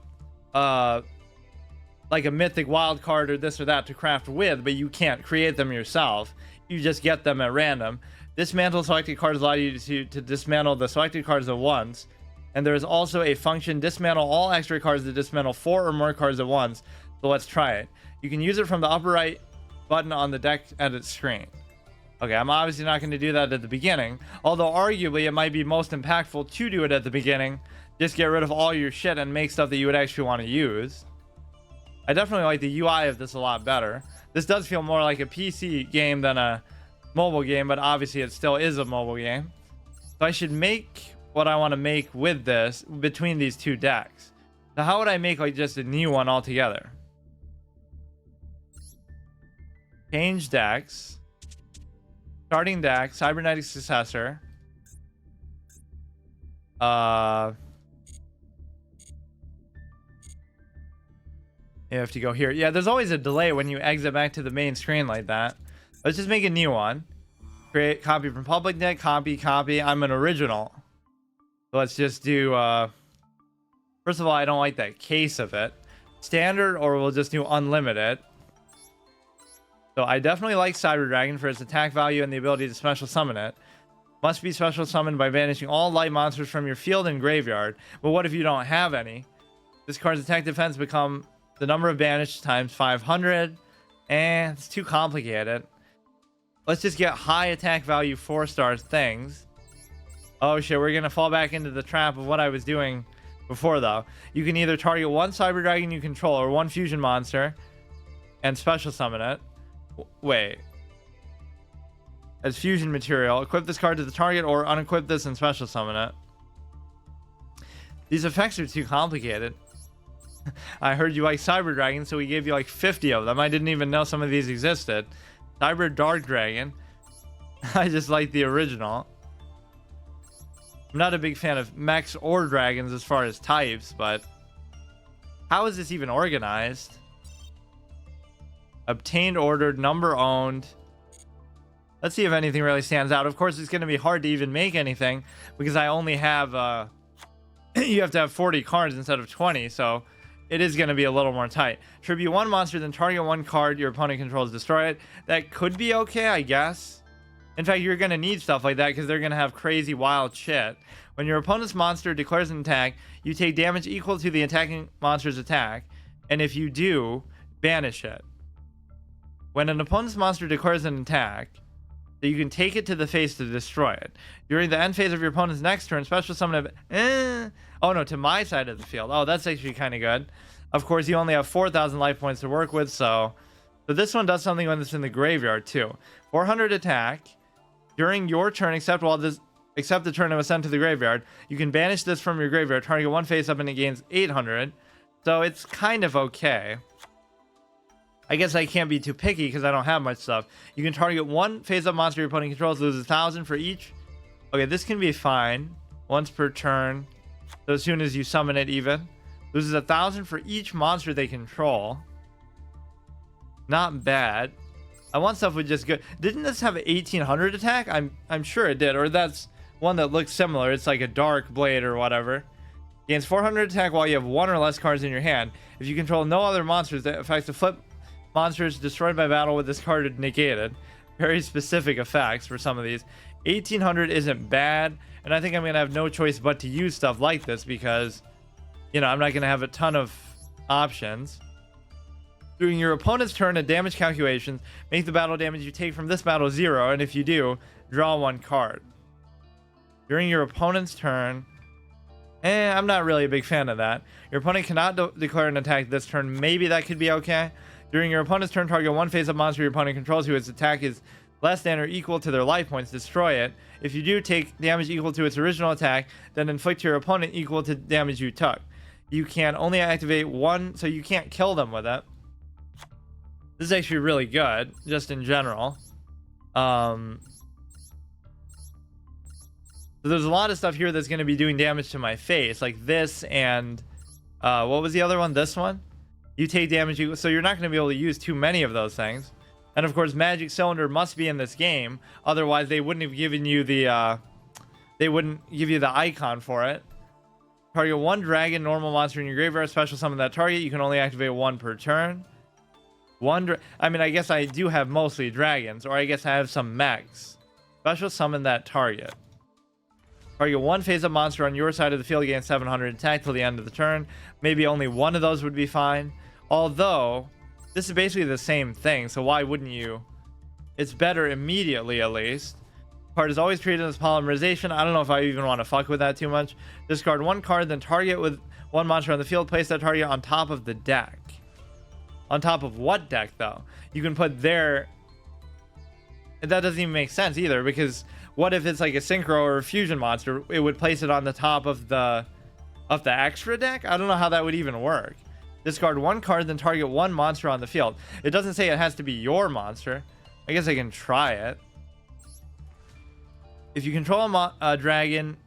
like a mythic wild card or this or that to craft with, but you can't create them yourself. You just get them at random. Dismantle selected cards allow you to dismantle the selected cards at once. And there is also a function dismantle all extra cards to dismantle 4 or more cards at once. So let's try it. You can use it from the upper right button on the deck edit screen. Okay, I'm obviously not going to do that at the beginning, although arguably it might be most impactful to do it at the beginning. Just get rid of all your shit and make stuff that you would actually want to use. I definitely like the UI of this a lot better. This does feel more like a PC game than a mobile game, but obviously it still is a mobile game. So I should make what I want to make with this between these 2 decks. So how would I make like just a new one altogether? Change decks. Starting deck, Cybernetic Successor. You have to go here. Yeah, there's always a delay when you exit back to the main screen like that. Let's just make a new one. Create copy from public deck, copy. I'm an original. So let's just do, first of all, I don't like that case of it. Standard, or we'll just do unlimited. So I definitely like Cyber Dragon for its attack value and the ability to special summon it. Must be special summoned by banishing all light monsters from your field and graveyard. But what if you don't have any? This card's attack defense become the number of banished times 500. It's too complicated. Let's just get high attack value 4-star things. Oh shit, we're gonna fall back into the trap of what I was doing before though. You can either target 1 Cyber Dragon you control or 1 fusion monster and special summon it. Wait. As fusion material, equip this card to the target or unequip this and special summon it. These effects are too complicated. I heard you like Cyber Dragon, so we gave you like 50 of them. I didn't even know some of these existed. Cyber Dark Dragon. I just like the original. I'm not a big fan of mechs or dragons as far as types, but how is this even organized? Obtained, ordered, number owned. Let's see if anything really stands out. Of course, it's going to be hard to even make anything because I only have, you have to have 40 cards instead of 20, so it is going to be a little more tight. Tribute 1 monster, then target 1 card your opponent controls, destroy it. That could be okay, I guess. In fact, you're going to need stuff like that because they're going to have crazy wild shit. When your opponent's monster declares an attack, you take damage equal to the attacking monster's attack, and if you do, banish it. When an opponent's monster declares an attack, so you can take it to the face to destroy it. During the end phase of your opponent's next turn, special summon a... Oh no, to my side of the field. Oh, that's actually kind of good. Of course, you only have 4,000 life points to work with, so this one does something when it's in the graveyard too. 400 attack. During your turn, except while except the turn it was sent to the graveyard. You can banish this from your graveyard, target one face up, and it gains 800. So it's kind of okay. I guess I can't be too picky because I don't have much stuff. You can target one face-up monster your opponent controls, loses 1,000 for each. Okay, this can be fine. Once per turn. So as soon as you summon it even. Loses 1,000 for each monster they control. Not bad. I want stuff with just good. Didn't this have 1,800 attack? I'm sure it did. Or that's one that looks similar. It's like a dark blade or whatever. Gains 400 attack while you have one or less cards in your hand. If you control no other monsters, that affects the flip monsters destroyed by battle with this card negated. Very specific effects for some of these. 1,800 isn't bad, and I think I'm gonna have no choice but to use stuff like this because, you know, I'm not gonna have a ton of options. During your opponent's turn, at damage calculations, make the battle damage you take from this battle 0, and if you do, draw one card. During your opponent's turn, I'm not really a big fan of that. Your opponent cannot declare an attack this turn. Maybe that could be okay. During your opponent's turn, target one face-up monster your opponent controls whose attack is less than or equal to their life points. Destroy it. If you do, take damage equal to its original attack, then inflict your opponent equal to damage you took. You can only activate one, so you can't kill them with it. This is actually really good, just in general. So there's a lot of stuff here that's going to be doing damage to my face, like this and what was the other one? This one? You take damage, so you're not going to be able to use too many of those things. And of course, Magic Cylinder must be in this game, otherwise they wouldn't have given you the they wouldn't give you the icon for it. Target one dragon normal monster in your graveyard, special summon that target. You can only activate one per turn. I mean, I guess I do have mostly dragons, or I guess I have some mechs. Special summon that target. Target one face-up monster on your side of the field, gains 700 attack till the end of the turn. Maybe only one of those would be fine. Although, this is basically the same thing, so why wouldn't you? It's better immediately, at least. Card is always treated as polymerization. I don't know if I even want to fuck with that too much. Discard one card, then target with one monster on the field. Place that target on top of the deck. On top of what deck, though? You can put there... That doesn't even make sense either, because what if it's like a synchro or a fusion monster? It would place it on the top of the extra deck? I don't know how that would even work. Discard one card, then target one monster on the field. It doesn't say it has to be your monster. I guess I can try it. If you control a dragon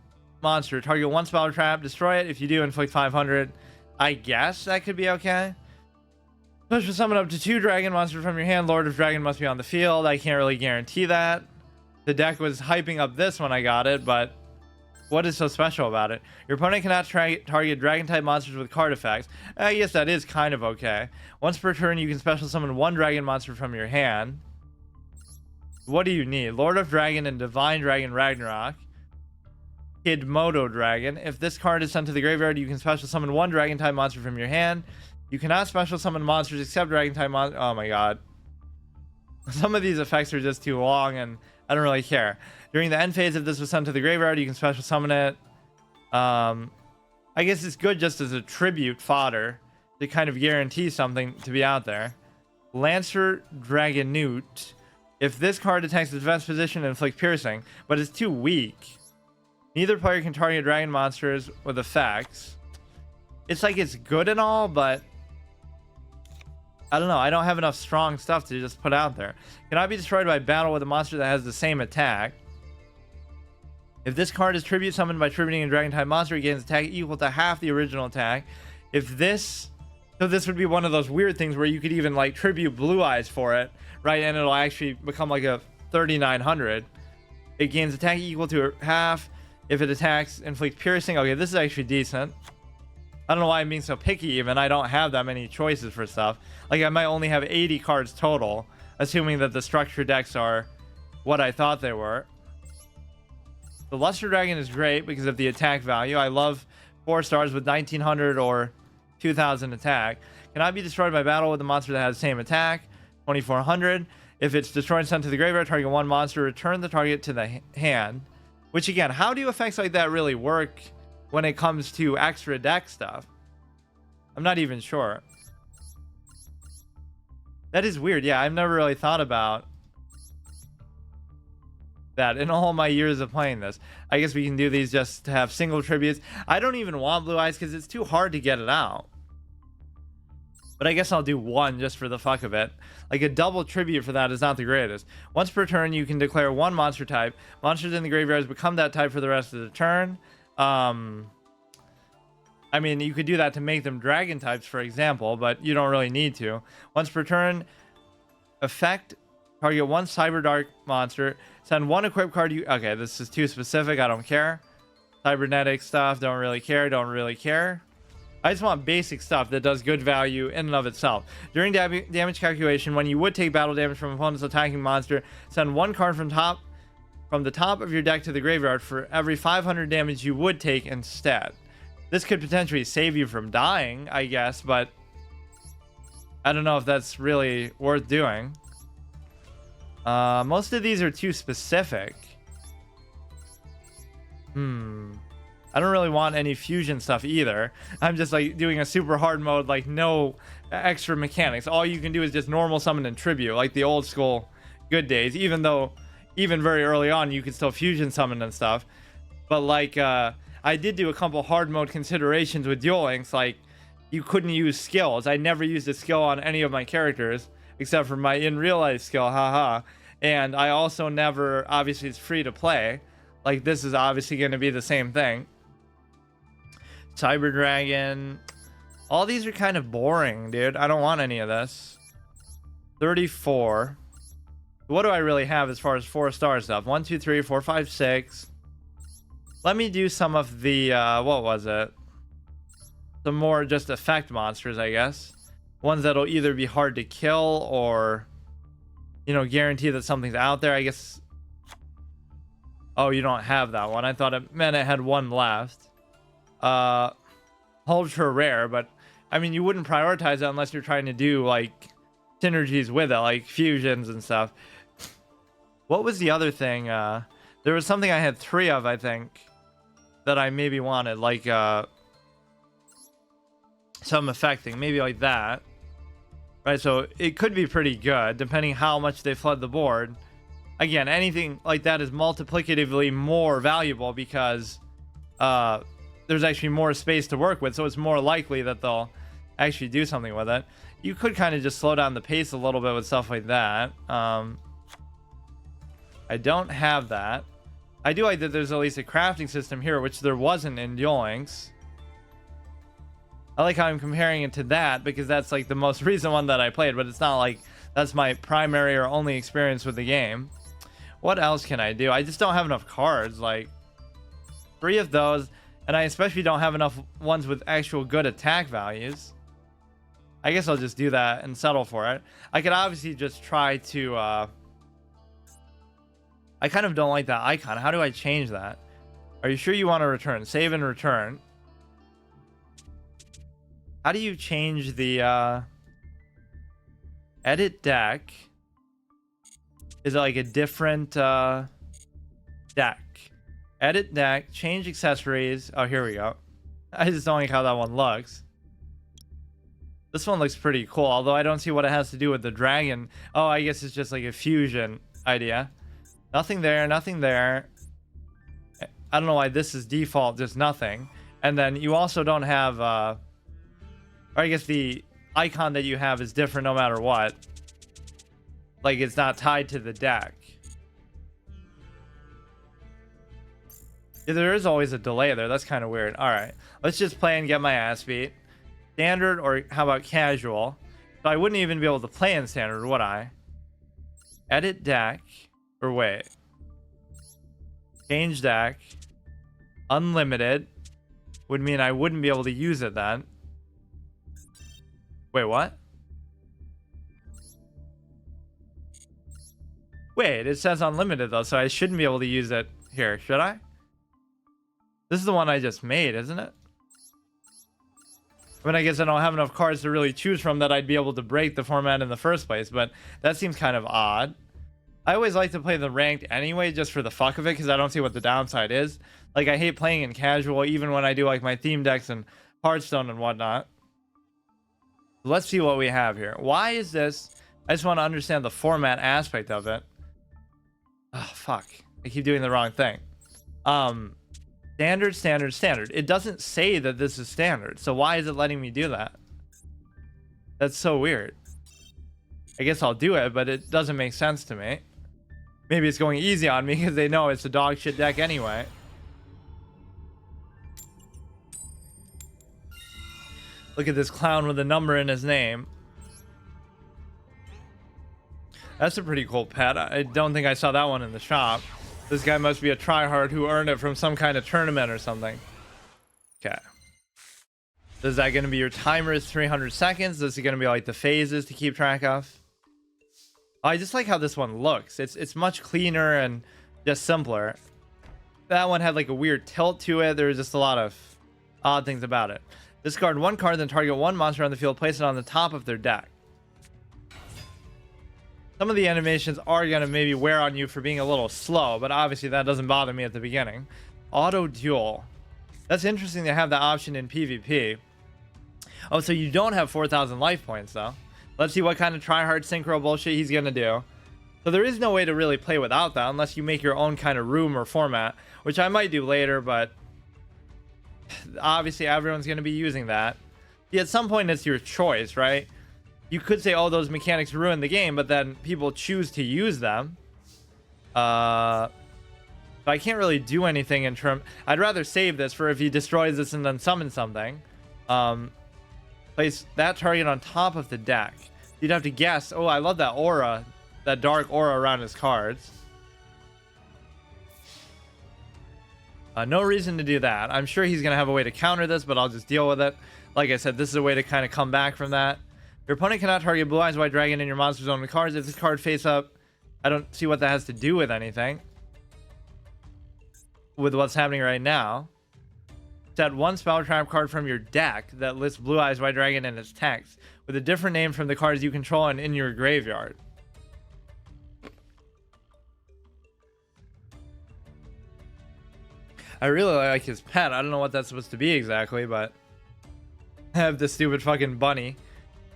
monster, target one spell trap, destroy it. If you do, inflict 500. I guess that could be okay. Special summon up to 2 dragon monsters from your hand. Lord of Dragon must be on the field. I can't really guarantee that. The deck was hyping up this when I got it, but what is so special about it? Your opponent cannot target dragon-type monsters with card effects. I guess that is kind of okay. Once per turn, you can special summon one dragon monster from your hand. What do you need? Lord of Dragon and Divine Dragon Ragnarok. Kidmodo Dragon. If this card is sent to the graveyard, you can special summon one dragon-type monster from your hand. You cannot special summon monsters except dragon-type monsters. Oh my god. Some of these effects are just too long, and I don't really care. During the end phase, if this was sent to the graveyard, you can special summon it. I guess it's good just as a tribute fodder to kind of guarantee something to be out there. Lancer Dragonute. If this card attacks the defense position, inflict piercing, but it's too weak. Neither player can target dragon monsters with effects. It's like it's good and all, but I don't know. I don't have enough strong stuff to just put out there. Cannot be destroyed by battle with a monster that has the same attack. If this card is tribute summoned by tributing a dragon-type monster, it gains attack equal to half the original attack. If this... So this would be one of those weird things where you could even like tribute Blue Eyes for it, right? And it'll actually become like a 3900. It gains attack equal to half. If it attacks, inflict piercing. Okay, this is actually decent. I don't know why I'm being so picky even. I don't have that many choices for stuff. Like I might only have 80 cards total, assuming that the structure decks are what I thought they were. The Luster Dragon is great because of the attack value. I love 4 stars with 1900 or 2000 attack. Cannot be destroyed by battle with a monster that has the same attack. 2400. If it's destroyed and sent to the graveyard, target one monster, return the target to the hand. Which again, how do effects like that really work when it comes to extra deck stuff? I'm not even sure. That is weird. Yeah, I've never really thought about that in all my years of playing this. I guess we can do these just to have single tributes. I don't even want blue eyes because it's too hard to get it out. But I guess I'll do one just for the fuck of it. Like a double tribute for that is not the greatest. Once per turn, you can declare one monster type. Monsters in the graveyards become that type for the rest of the turn. I mean, you could do that to make them dragon types, for example, but you don't really need to. Once per turn, effect, target one Cyber Dark monster. Send one equipped card you... Okay, this is too specific. I don't care. Cybernetic stuff, don't really care. Don't really care. I just want basic stuff that does good value in and of itself. During damage calculation, when you would take battle damage from opponent's attacking monster, send one card from the top of your deck to the graveyard for every 500 damage you would take instead. This could potentially save you from dying, I guess, but I don't know if that's really worth doing. Most of these are too specific. I don't really want any fusion stuff either. I'm just like doing a super hard mode, like no extra mechanics. All you can do is just normal summon and tribute, like the old school good days, even though even very early on you could still fusion summon and stuff. But like I did do a couple hard mode considerations with Duel Links, like you couldn't use skills. I never used a skill on any of my characters except for my in real life skill, haha. And I also never, obviously it's free to play, like this is obviously going to be the same thing. Cyber Dragon. All these are kind of boring, dude. I don't want any of this. 34. What do I really have as far as 4-star stuff? 1, 2, 3, 4, 5, 6. Let me do some of the, what was it? Some more just effect monsters, I guess. Ones that'll either be hard to kill or, you know, guarantee that something's out there, I guess. Oh, you don't have that one. I thought it meant it had one left. Ultra rare, but I mean you wouldn't prioritize that unless you're trying to do like synergies with it, like fusions and stuff. What was the other thing? There was something I had 3 of, I think, that I maybe wanted, like some affecting, maybe like that, right? So it could be pretty good depending how much they flood the board. Again, anything like that is multiplicatively more valuable because there's actually more space to work with, so it's more likely that they'll actually do something with it. You could kind of just slow down the pace a little bit with stuff like that. I don't have that. I do like that there's at least a crafting system here, which there wasn't in Duel Links. I like how I'm comparing it to that because that's like the most recent one that I played, but it's not like that's my primary or only experience with the game. What else can I do? I just don't have enough cards, like 3 of those. And I especially don't have enough ones with actual good attack values. I guess I'll just do that and settle for it. I could obviously just try to... I kind of don't like that icon. How do I change that? Are you sure you want to return? Save and return. How do you change the... edit deck? Is it like a different deck? Edit deck, change accessories. Oh, here we go. I just don't like how that one looks. This one looks pretty cool, although I don't see what it has to do with the dragon. Oh, I guess it's just like a fusion idea. Nothing there, nothing there. I don't know why this is default, just nothing. And then you also don't have, or I guess the icon that you have is different no matter what. Like it's not tied to the deck. There is always a delay there. That's kind of weird. All right, let's just play and get my ass beat. Standard, or how about casual? So I wouldn't even be able to play in standard, would I? Edit deck, or wait. Change deck. Unlimited would mean I wouldn't be able to use it then. Wait, what? Wait, it says unlimited though, so I shouldn't be able to use it here, should I? This is the one I just made, isn't it? I mean, I guess I don't have enough cards to really choose from that I'd be able to break the format in the first place, but that seems kind of odd. I always like to play the ranked anyway, just for the fuck of it, because I don't see what the downside is. Like, I hate playing in casual, even when I do, like, my theme decks and Hearthstone and whatnot. Let's see what we have here. Why is this? I just want to understand the format aspect of it. Oh, fuck. I keep doing the wrong thing. Standard, standard, standard. It doesn't say that this is standard, so why is it letting me do that? That's so weird. I guess I'll do it, but it doesn't make sense to me. Maybe it's going easy on me because they know it's a dog shit deck anyway. Look at this clown with a number in his name. That's a pretty cool pet. I don't think I saw that one in the shop. This guy must be a tryhard who earned it from some kind of tournament or something. Okay. Is that going to be your timer is 300 seconds? This is going to be like the phases to keep track of. I just like how this one looks. It's much cleaner and just simpler. That one had like a weird tilt to it. There was just a lot of odd things about it. Discard one card, then target one monster on the field, place it on the top of their deck. Some of the animations are going to maybe wear on you for being a little slow, but obviously that doesn't bother me at the beginning. Auto Duel. That's interesting to have that option in PvP. Oh, so you don't have 4,000 life points, though. Let's see what kind of tryhard synchro bullshit he's going to do. So there is no way to really play without that unless you make your own kind of room or format, which I might do later, but obviously everyone's going to be using that. Yeah, at some point it's your choice, right? You could say, oh, those mechanics ruin the game, but then people choose to use them. So I can't really do anything in terms... I'd rather save this for if he destroys this and then summons something. Place that target on top of the deck. You'd have to guess. Oh, I love that aura. That dark aura around his cards. No reason to do that. I'm sure he's going to have a way to counter this, but I'll just deal with it. Like I said, this is a way to kind of come back from that. Your opponent cannot target Blue Eyes White Dragon in your monster zone with cards. If this card face up, I don't see what that has to do with anything. With what's happening right now. Set one spell trap card from your deck that lists Blue Eyes White Dragon in its text with a different name from the cards you control and in your graveyard. I really like his pet. I don't know what that's supposed to be exactly, but I have this stupid fucking bunny.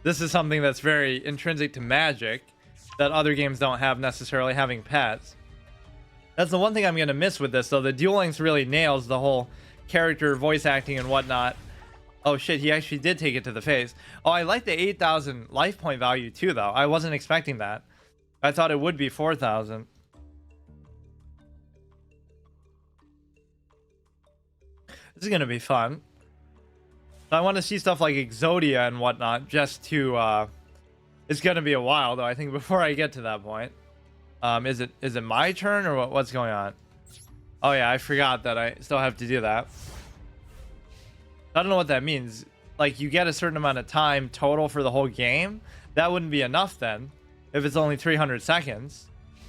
This is something that's very intrinsic to Magic that other games don't have necessarily, having pets. That's the one thing I'm going to miss with this, though. The Duel Links really nails the whole character voice acting and whatnot. Oh shit, he actually did take it to the face. Oh, I like the 8,000 life point value too, though. I wasn't expecting that. I thought it would be 4,000. This is going to be fun. I want to see stuff like Exodia and whatnot just to... it's going to be a while, though, I think, before I get to that point. Is it my turn or what's going on? Oh, yeah, I forgot that I still have to do that. I don't know what that means. Like, you get a certain amount of time total for the whole game? That wouldn't be enough, then. If it's only 300 seconds.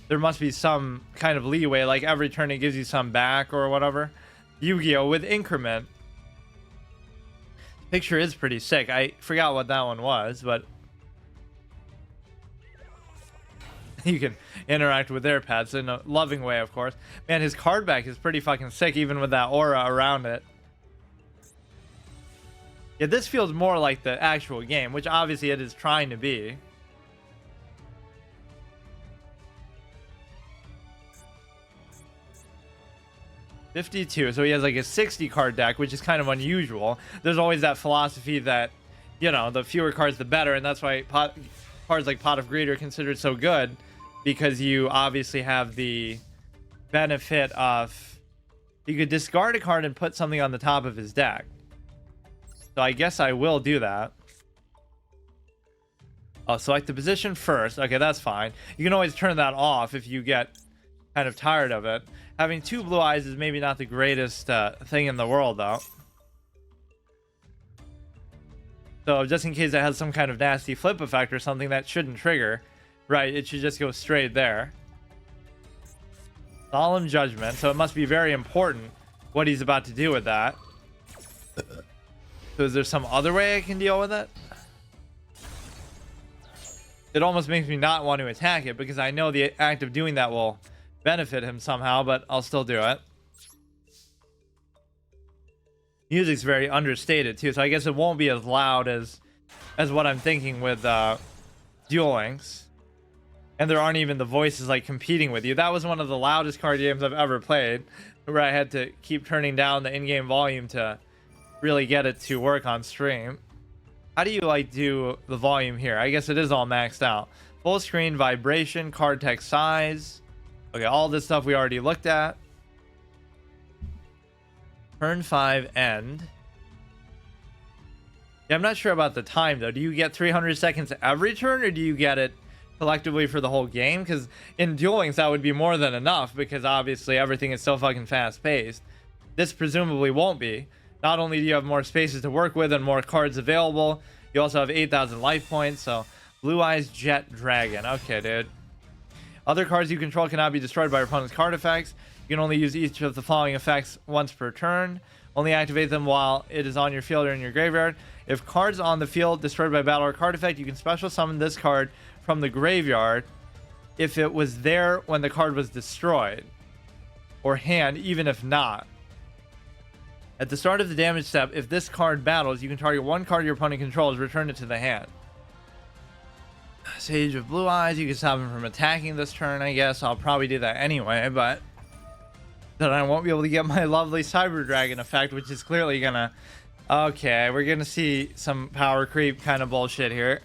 There must be some kind of leeway. Like, every turn it gives you some back or whatever. Yu-Gi-Oh! With increment. Picture is pretty sick. I forgot what that one was, but... you can interact with their pets in a loving way, of course. Man, his card back is pretty fucking sick, even with that aura around it. Yeah, this feels more like the actual game, which obviously it is trying to be. $52, so he has like a 60 card deck, which is kind of unusual. There's always that philosophy that, you know, the fewer cards the better, and that's why cards like Pot of Greed are considered so good, because you obviously have the benefit of, you could discard a card and put something on the top of his deck. So I guess I will do that. I'll select the position first. Okay, that's fine. You can always turn that off if you get kind of tired of it. Having two blue eyes is maybe not the greatest thing in the world, though. So just in case it has some kind of nasty flip effect or something, that shouldn't trigger. Right, it should just go straight there. Solemn Judgment. So it must be very important what he's about to do with that. So is there some other way I can deal with it? It almost makes me not want to attack it, because I know the act of doing that will benefit him somehow, but I'll still do it. Music's very understated too, so I guess it won't be as loud as what I'm thinking with Duel Links. And there aren't even the voices like competing with you. That was one of the loudest card games I've ever played, where I had to keep turning down the in-game volume to really get it to work on stream. How do you like do the volume here? I guess it is all maxed out. Full screen, vibration, card text size. Okay, all this stuff we already looked at. Turn 5 end. Yeah, I'm not sure about the time though. Do you get 300 seconds every turn, or do you get it collectively for the whole game? Because in Duel Links that would be more than enough, because obviously everything is so fucking fast paced. This presumably won't be. Not only do you have more spaces to work with and more cards available, you also have 8,000 life points. So Blue Eyes Jet Dragon. Okay, dude. Other cards you control cannot be destroyed by your opponent's card effects. You can only use each of the following effects once per turn. Only activate them while it is on your field or in your graveyard. If cards on the field destroyed by battle or card effect, you can special summon this card from the graveyard if it was there when the card was destroyed, or hand, even if not. At the start of the damage step, if this card battles, you can target one card your opponent controls, return it to the hand. Sage of Blue Eyes, you can stop him from attacking this turn, I guess. I'll probably do that anyway, but then I won't be able to get my lovely Cyber Dragon effect, which is clearly gonna... Okay, we're gonna see some power creep kind of bullshit here.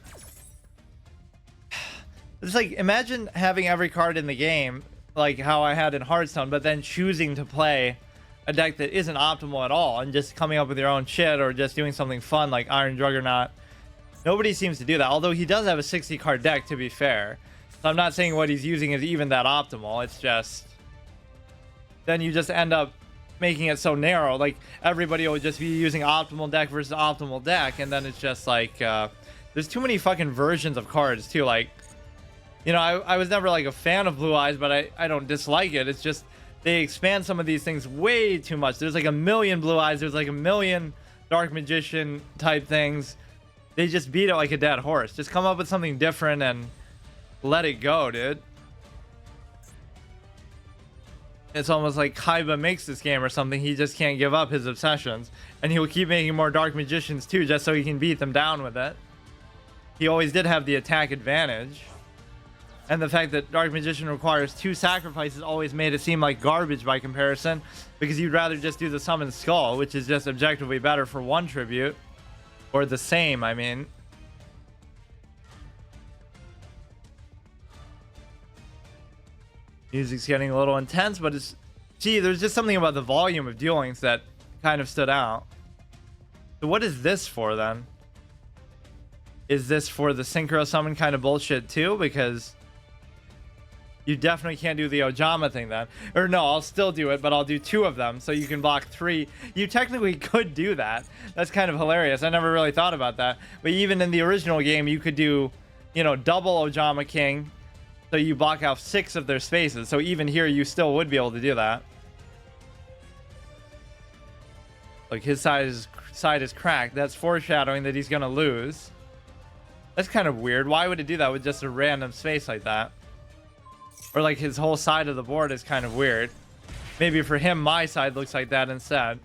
It's like, imagine having every card in the game, like how I had in Hearthstone, but then choosing to play a deck that isn't optimal at all and just coming up with your own shit, or just doing something fun like Iron Juggernaut. Nobody seems to do that, although he does have a 60 card deck, to be fair. So I'm not saying what he's using is even that optimal. It's just, then you just end up making it so narrow. Like, everybody will just be using optimal deck versus optimal deck, and then it's just like there's too many fucking versions of cards too. Like, you know, I was never like a fan of Blue Eyes, but I don't dislike it. It's just they expand some of these things way too much. There's like a million Blue Eyes. There's like a million Dark Magician type things. They just beat it like a dead horse. Just come up with something different and let it go, dude. It's almost like Kaiba makes this game or something. He just can't give up his obsessions. And he'll keep making more Dark Magicians too, just so he can beat them down with it. He always did have the attack advantage. And the fact that Dark Magician requires 2 sacrifices always made it seem like garbage by comparison, because you'd rather just do the Summon Skull, which is just objectively better for 1 tribute. Or the same, I mean. Music's getting a little intense, but it's... Gee, there's just something about the volume of Duel Links that kind of stood out. So what is this for, then? Is this for the Synchro Summon kind of bullshit, too? Because you definitely can't do the Ojama thing, then. Or no, I'll still do it, but I'll do 2 of them, so you can block 3. You technically could do that. That's kind of hilarious. I never really thought about that. But even in the original game, you could do, you know, double Ojama King, so you block out 6 of their spaces. So even here, you still would be able to do that. Like, his side is cracked. That's foreshadowing that he's gonna lose. That's kind of weird. Why would it do that with just a random space like that? Or like his whole side of the board is kind of weird. Maybe for him, my side looks like that instead.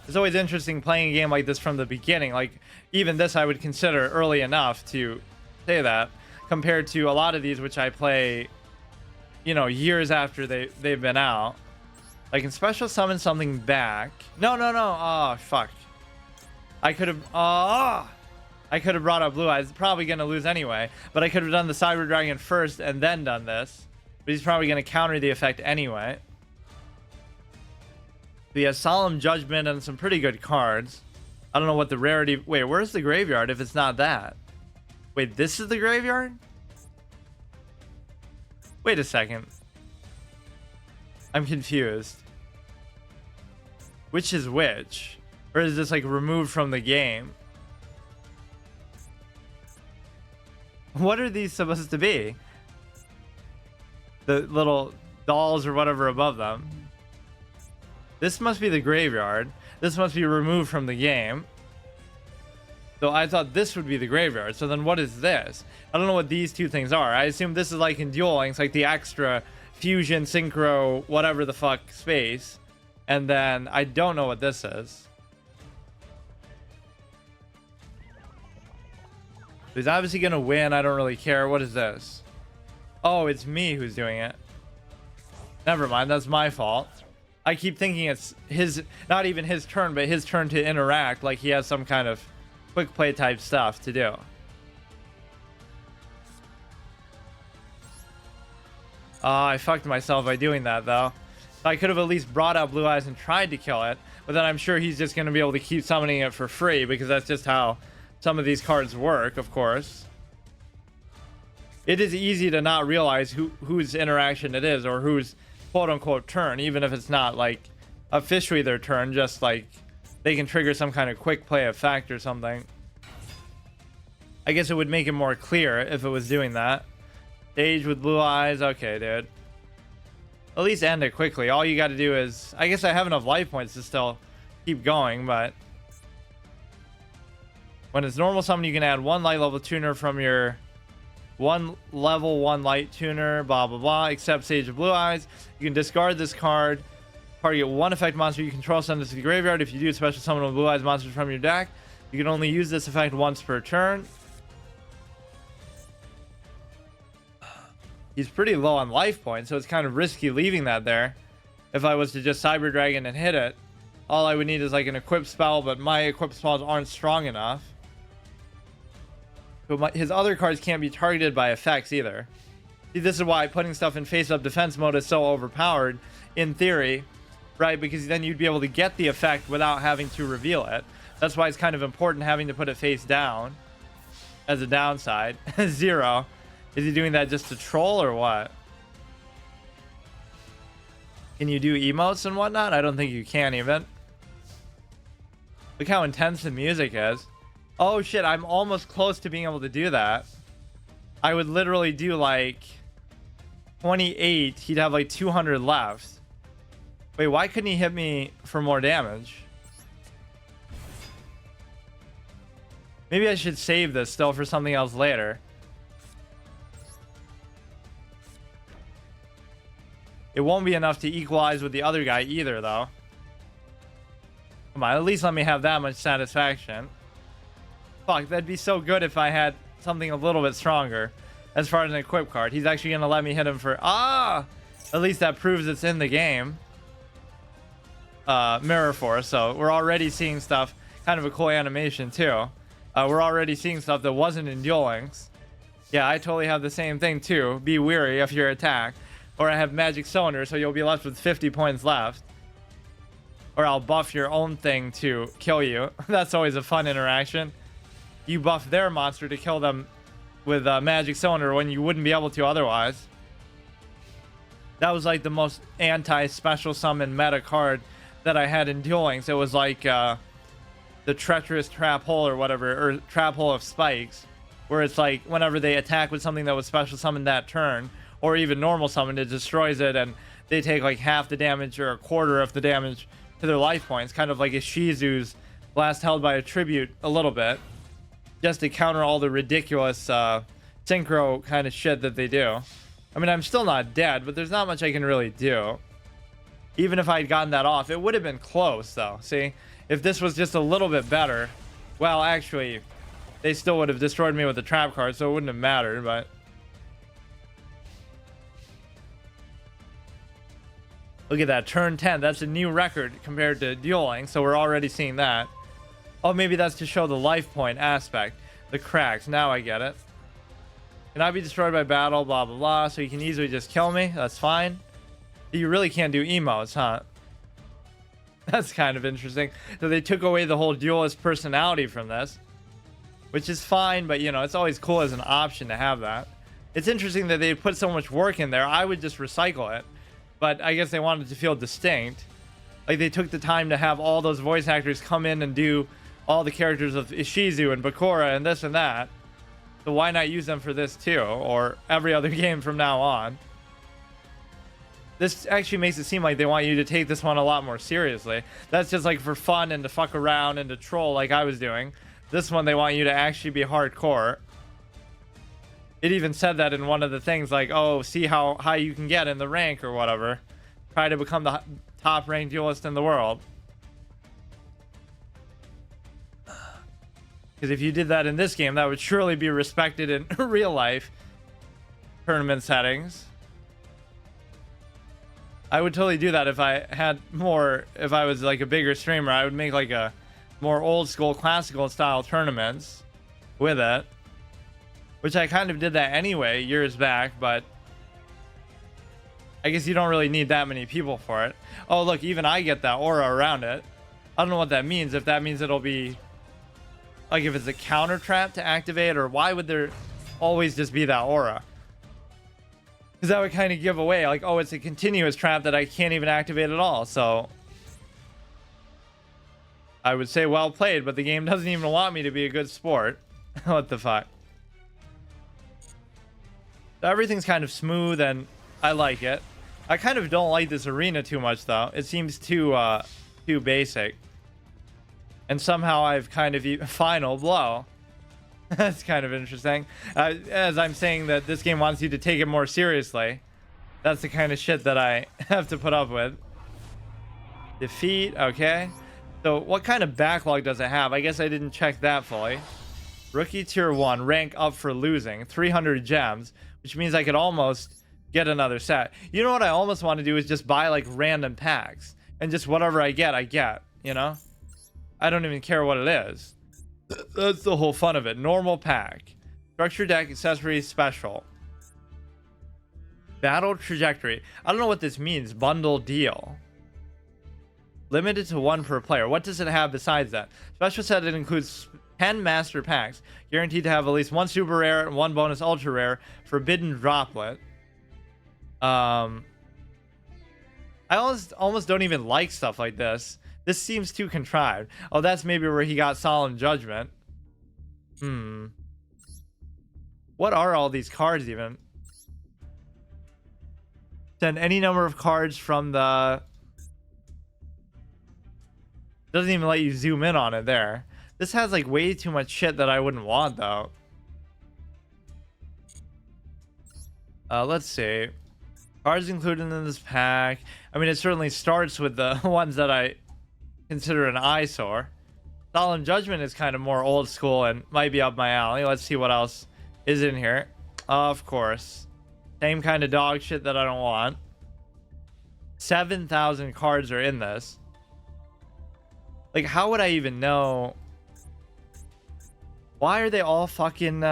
It's always interesting playing a game like this from the beginning. Like, even this I would consider early enough to say that, compared to a lot of these which I play, you know, years after they've been out. I can special summon something back. No. Oh, fuck. I could have brought up Blue Eyes. Probably going to lose anyway. But I could have done the Cyber Dragon first and then done this. But he's probably going to counter the effect anyway. He has Solemn Judgment and some pretty good cards. I don't know what the rarity... Wait, where's the graveyard if it's not that? Wait, this is the graveyard? Wait a second. I'm confused. Which is which? Or is this like removed from the game? What are these supposed to be? The little dolls or whatever above them. This must be the graveyard. This must be removed from the game. So I thought this would be the graveyard. So then what is this? I don't know what these 2 things are. I assume this is like in Duel Links, like the extra fusion, synchro, whatever the fuck space. And then I don't know what this is. He's obviously gonna win. I don't really care. What is this? Oh, it's me who's doing it. Never mind. That's my fault. I keep thinking it's his, not even his turn, but his turn to interact. Like he has some kind of quick play type stuff to do. I fucked myself by doing that though. I could have at least brought out Blue Eyes and tried to kill it, but then I'm sure he's just going to be able to keep summoning it for free because that's just how some of these cards work, of course. It is easy to not realize whose interaction it is or whose quote-unquote turn, even if it's not like officially their turn, just like they can trigger some kind of quick play effect or something. I guess it would make it more clear if it was doing that. Stage with Blue Eyes. Okay, dude. At least end it quickly. All you got to do is... I guess I have enough life points to still keep going, but... When it's normal summon, you can add one light level tuner from your... One level 1 light tuner, blah, blah, blah. Except Sage of Blue Eyes. You can discard this card. Target one effect monster you control, send it to the graveyard. If you do, special summon with Blue Eyes monsters from your deck. You can only use this effect once per turn. He's pretty low on life points, so it's kind of risky leaving that there. If I was to just Cyber Dragon and hit it, all I would need is like an equipped spell, but my equipped spells aren't strong enough. But his other cards can't be targeted by effects either. See, this is why putting stuff in face-up defense mode is so overpowered, in theory, right? Because then you'd be able to get the effect without having to reveal it. That's why it's kind of important having to put it face down as a downside. Zero. Is he doing that just to troll or what? Can you do emotes and whatnot? I don't think you can even. Look how intense the music is. Oh shit, I'm almost close to being able to do that. I would literally do like 28. He'd have like 200 left. Wait, why couldn't he hit me for more damage? Maybe I should save this still for something else later. It won't be enough to equalize with the other guy either, though. Come on, at least let me have that much satisfaction. Fuck, that'd be so good if I had something a little bit stronger as far as an equip card. He's actually going to let me hit him for... Ah! At least that proves it's in the game. Mirror Force, so we're already seeing stuff. Kind of a cool animation, too. We're already seeing stuff that wasn't in Duel Links. Yeah, I totally have the same thing, too. Be wary of your attack. Or I have Magic Cylinder, so you'll be left with 50 points left. Or I'll buff your own thing to kill you. That's always a fun interaction. You buff their monster to kill them with Magic Cylinder when you wouldn't be able to otherwise. That was like the most anti-special summon meta card that I had in Duel Links. It was like the Treacherous Trap Hole or whatever, or Trap Hole of Spikes, where it's like whenever they attack with something that was special summoned that turn, or even normal summon, it destroys it, and they take like half the damage or a quarter of the damage to their life points, kind of like a Shizu's Blast Held by a Tribute a little bit, just to counter all the ridiculous synchro kind of shit that they do. I mean, I'm still not dead, but there's not much I can really do. Even if I'd gotten that off, it would have been close, though. See, if this was just a little bit better, well, actually, they still would have destroyed me with the trap card, so it wouldn't have mattered, but... Look at that, turn 10. That's a new record compared to Duel Links, so we're already seeing that. Oh, maybe that's to show the life point aspect. The cracks. Now I get it. Cannot be destroyed by battle, blah, blah, blah. So you can easily just kill me. That's fine. You really can't do emotes, huh? That's kind of interesting. So they took away the whole duelist personality from this. Which is fine, but, you know, it's always cool as an option to have that. It's interesting that they put so much work in there. I would just recycle it. But I guess they wanted to feel distinct. Like, they took the time to have all those voice actors come in and do all the characters of Ishizu and Bakura and this and that. So why not use them for this too? Or every other game from now on. This actually makes it seem like they want you to take this one a lot more seriously. That's just like for fun and to fuck around and to troll like I was doing. This one, they want you to actually be hardcore. It even said that in one of the things, like, oh, see how high you can get in the rank or whatever. Try to become the top ranked duelist in the world. Because if you did that in this game, that would surely be respected in real life tournament settings. I would totally do that if I had more, if I was like a bigger streamer. I would make like a more old school classical style tournaments with it, which I kind of did that anyway years back, but I guess you don't really need that many people for it. Oh, look, even I get that aura around it. I don't know what that means. If that means it'll be like, if it's a counter trap to activate, or why would there always just be that aura? Because that would kind of give away, like, oh, it's a continuous trap that I can't even activate at all. So I would say well played, but the game doesn't even want me to be a good sport. What the fuck? So everything's kind of smooth and I like it. I kind of don't like this arena too much though. It seems too basic. And somehow I've kind of final blow. That's kind of interesting. As I'm saying that this game wants you to take it more seriously. That's the kind of shit that I have to put up with. Defeat, okay. So what kind of backlog does it have? I guess I didn't check that fully. Rookie tier 1, rank up for losing, 300 gems, which means I could almost get another set. You know what I almost want to do is just buy like random packs. And just whatever I get, you know? I don't even care what it is. That's the whole fun of it. Normal pack. Structure deck, accessories, special. Battle trajectory. I don't know what this means. Bundle deal. Limited to 1 per player. What does it have besides that? Special set, it includes 10 master packs. Guaranteed to have at least 1 super rare and 1 bonus ultra rare. Forbidden droplet. I almost don't even like stuff like this. This seems too contrived. Oh, that's maybe where he got Solemn Judgment. What are all these cards even? Send any number of cards from the... Doesn't even let you zoom in on it there. This has like way too much shit that I wouldn't want though. Let's see. Cards included in this pack. I mean, it certainly starts with the ones that I consider an eyesore. Solemn Judgment is kind of more old school and might be up my alley. Let's see what else is in here. Of course. Same kind of dog shit that I don't want. 7,000 cards are in this. Like, how would I even know? Why are they all fucking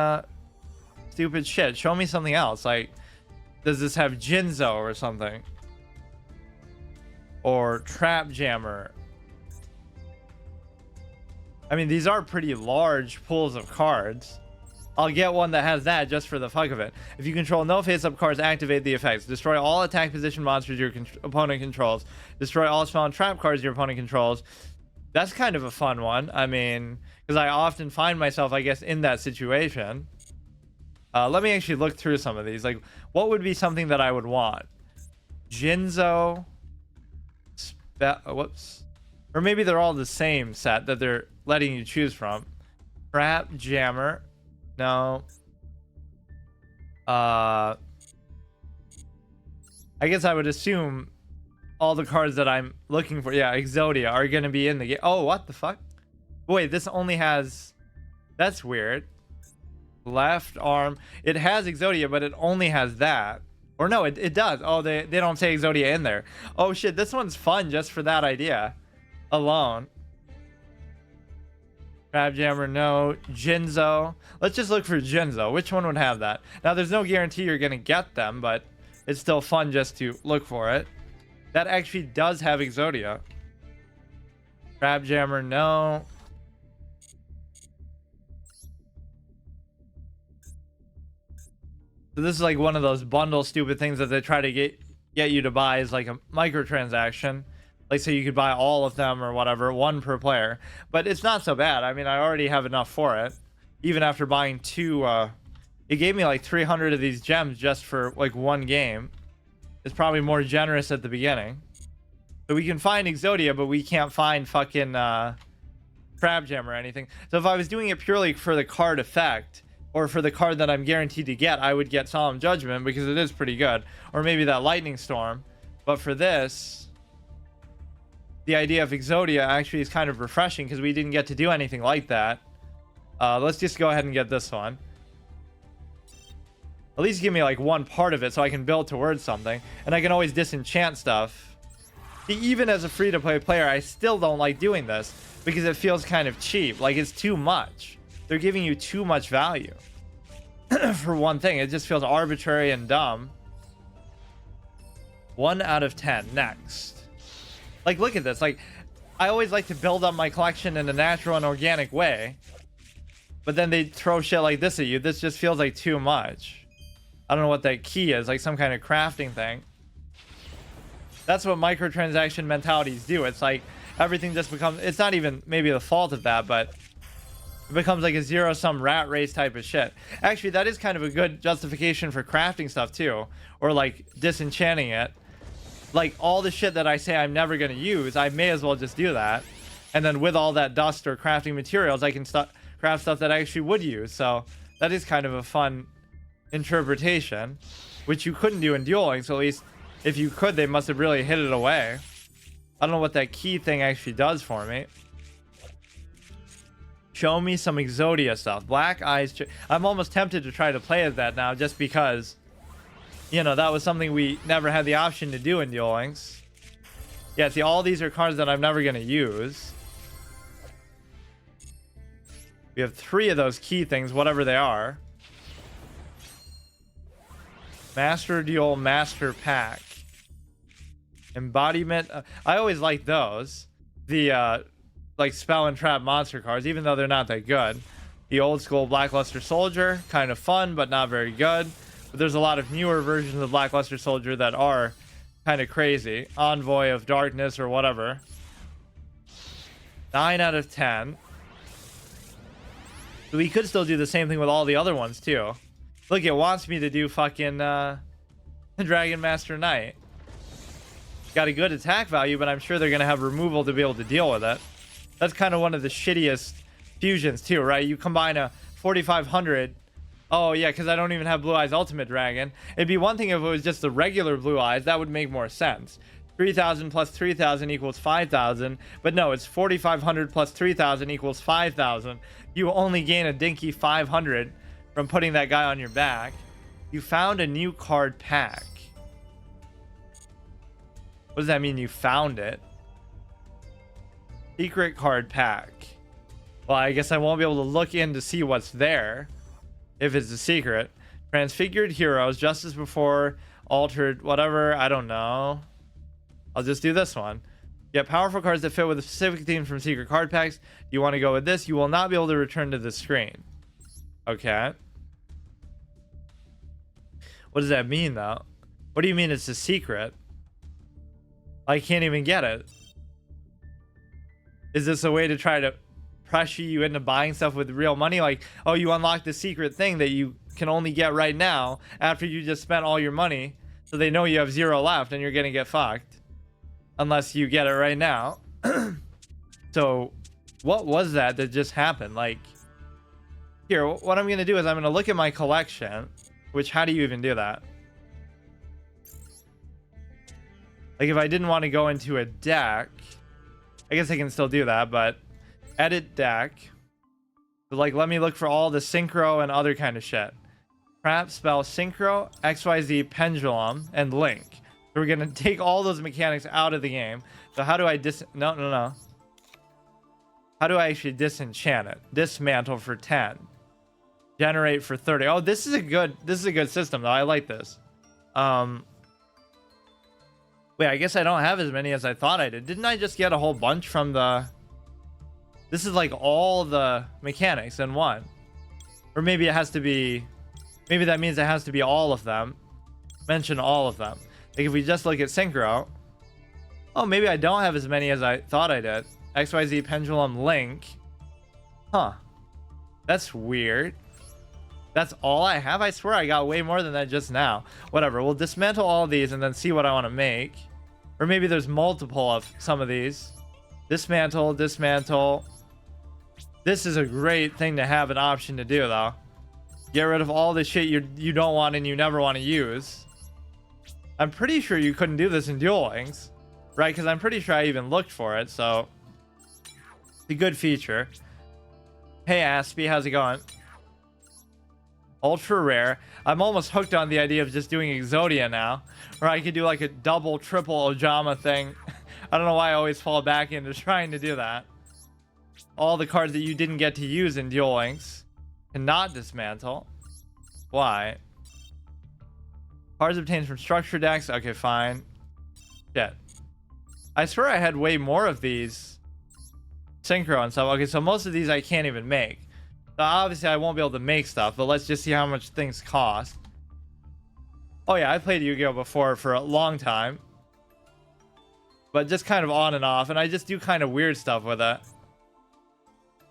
stupid shit? Show me something else. Like, does this have Jinzo or something? Or Trap Jammer? I mean, these are pretty large pools of cards. I'll get one that has that just for the fuck of it. If you control no face-up cards, activate the effects. Destroy all attack position monsters your opponent controls. Destroy all spell and trap cards your opponent controls. That's kind of a fun one. I mean, because I often find myself, I guess, in that situation. Let me actually look through some of these. Like, what would be something that I would want? Jinzo. Whoops. Or maybe they're all the same set that they're letting you choose from. Trap Jammer. No. I guess I would assume all the cards that I'm looking for, yeah, Exodia, are going to be in the game. Oh, what the fuck? Wait, this only has... That's weird. Left arm. It has Exodia, but it only has that. Or no, it does. Oh, they don't say Exodia in there. Oh, shit, this one's fun just for that idea alone. Trap Jammer, no. Jinzo. Let's just look for Jinzo. Which one would have that? Now, there's no guarantee you're going to get them, but it's still fun just to look for it. That actually does have Exodia. Trap Jammer, no. So this is like one of those bundle stupid things that they try to get you to buy as like a microtransaction. Like, so you could buy all of them or whatever, 1 per player. But it's not so bad. I mean, I already have enough for it. Even after buying 2, it gave me like 300 of these gems just for like 1 game. It's probably more generous at the beginning. So we can find Exodia, but we can't find fucking Trap Jam or anything. So if I was doing it purely for the card effect, or for the card that I'm guaranteed to get, I would get Solemn Judgment because it is pretty good. Or maybe that Lightning Storm. But for this, the idea of Exodia actually is kind of refreshing because we didn't get to do anything like that Let's just go ahead and get this one. At least give me like one part of it so I can build towards something. And I can always disenchant stuff. See, even as a free-to-play player, I still don't like doing this because it feels kind of cheap. Like, it's too much. They're giving you too much value for one thing. It just feels arbitrary and dumb. 1 out of 10. Next. Like, look at this. Like, I always like to build up my collection in a natural and organic way. But then they throw shit like this at you. This just feels like too much. I don't know what that key is. Like some kind of crafting thing. That's what microtransaction mentalities do. It's like everything just becomes... It's not even maybe the fault of that, but... It becomes like a zero-sum rat race type of shit. Actually, that is kind of a good justification for crafting stuff too. Or like disenchanting it. Like all the shit that I say I'm never going to use, I may as well just do that. And then with all that dust or crafting materials, I can craft stuff that I actually would use. So that is kind of a fun interpretation, which you couldn't do in dueling. So at least if you could, they must have really hid it away. I don't know what that key thing actually does for me. Show me some Exodia stuff. Black Eyes. I'm almost tempted to try to play as that now just because, you know, that was something we never had the option to do in duelings. Yeah, see, all these are cards that I'm never going to use. We have 3 of those key things, whatever they are. Master Duel, Master Pack. Embodiment. I always like those. The, like spell and trap monster cards, even though they're not that good. The old school Blackluster Soldier, kind of fun, but not very good. But there's a lot of newer versions of Blackluster Soldier that are kind of crazy. Envoy of Darkness or whatever. 9 out of 10. We could still do the same thing with all the other ones too. Look, it wants me to do fucking Dragon Master Knight. Got a good attack value, but I'm sure they're gonna have removal to be able to deal with it. That's kind of one of the shittiest fusions too, right? You combine a 4500. Oh yeah, because I don't even have Blue Eyes Ultimate Dragon. It'd be one thing if it was just the regular Blue Eyes. That would make more sense. 3000 plus 3000 equals 5000. But no, it's 4500 plus 3000 equals 5000. You only gain a dinky 500 from putting that guy on your back. You found a new card pack. What does that mean, you found it? Secret card pack. Well, I guess I won't be able to look in to see what's there if it's a secret. Transfigured heroes, just as before, altered, whatever, I don't know. I'll just do this one. Get powerful cards that fit with a specific theme from secret card packs. You want to go with this? You will not be able to return to the screen. Okay. What does that mean, though? What do you mean it's a secret? I can't even get it. Is this a way to try to pressure you into buying stuff with real money? Like, oh, you unlocked the secret thing that you can only get right now after you just spent all your money. So they know you have 0 left and you're going to get fucked. Unless you get it right now. So, what was that just happened? Like, here, what I'm going to do is I'm going to look at my collection. Which, how do you even do that? Like, if I didn't want to go into a deck... I guess I can still do that, but edit deck. But like, let me look for all the synchro and other kind of shit. Trap, spell, synchro, XYZ, pendulum, and link. So we're gonna take all those mechanics out of the game. So how do I no. How do I actually disenchant it? Dismantle for 10. Generate for 30. Oh, this is a good system though. I like this. Wait, I guess I don't have as many as I thought I did. Didn't I just get a whole bunch from the... This is like all the mechanics in one. Or maybe it has to be... Maybe that means it has to be all of them. Mention all of them. Like if we just look at Synchro... Oh, maybe I don't have as many as I thought I did. XYZ, Pendulum, Link. Huh. That's weird. That's all I have? I swear I got way more than that just now. Whatever, we'll dismantle all of these and then see what I want to make. Or maybe there's multiple of some of these. Dismantle, dismantle. This is a great thing to have an option to do, though. Get rid of all the shit you don't want and you never want to use. I'm pretty sure you couldn't do this in Duel Links, right? Because I'm pretty sure I even looked for it, so... It's a good feature. Hey Aspie, how's it going? Ultra rare. I'm almost hooked on the idea of just doing Exodia now, where I could do like a double, triple Ojama thing. I don't know why I always fall back into trying to do that. All the cards that you didn't get to use in Duel Links cannot dismantle. Why? Cards obtained from structure decks. Okay, fine. Shit. I swear I had way more of these synchro and stuff. Okay, so most of these I can't even make. So obviously I won't be able to make stuff, but let's just see how much things cost. Oh yeah, I played Yu-Gi-Oh before for a long time, but just kind of on and off, and I just do kind of weird stuff with it.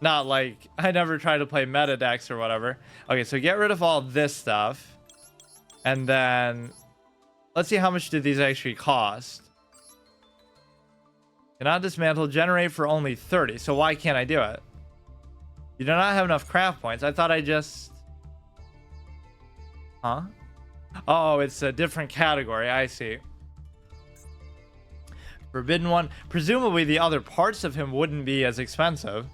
Not like, I never try to play meta decks or whatever. Okay, so get rid of all this stuff, and then let's see how much do these actually cost. Cannot dismantle, generate for only 30. So why can't I do it? You do not have enough craft points. I thought I just... Huh? Oh, it's a different category. I see. Forbidden one. Presumably the other parts of him wouldn't be as expensive.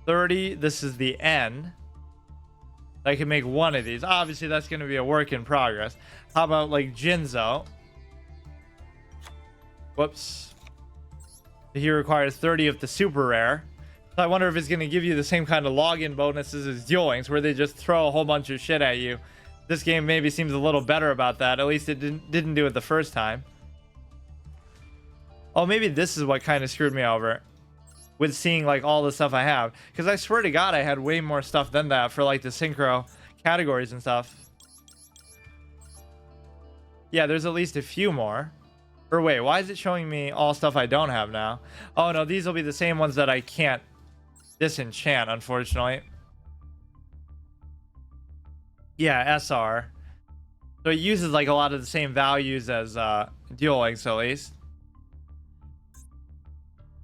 30. This is the N. I can make one of these. Obviously, that's going to be a work in progress. How about like Jinzo? Whoops. He requires 30 of the super rare. So I wonder if it's going to give you the same kind of login bonuses as Duel Links, where they just throw a whole bunch of shit at you. This game maybe seems a little better about that. At least it didn't do it the first time. Oh, maybe this is what kind of screwed me over with seeing like all the stuff I have. Because I swear to God, I had way more stuff than that for like the synchro categories and stuff. Yeah, there's at least a few more. Or wait, why is it showing me all stuff I don't have now? Oh no, these will be the same ones that I can't disenchant, unfortunately. Yeah, SR. So it uses like a lot of the same values as Duel Links, at least.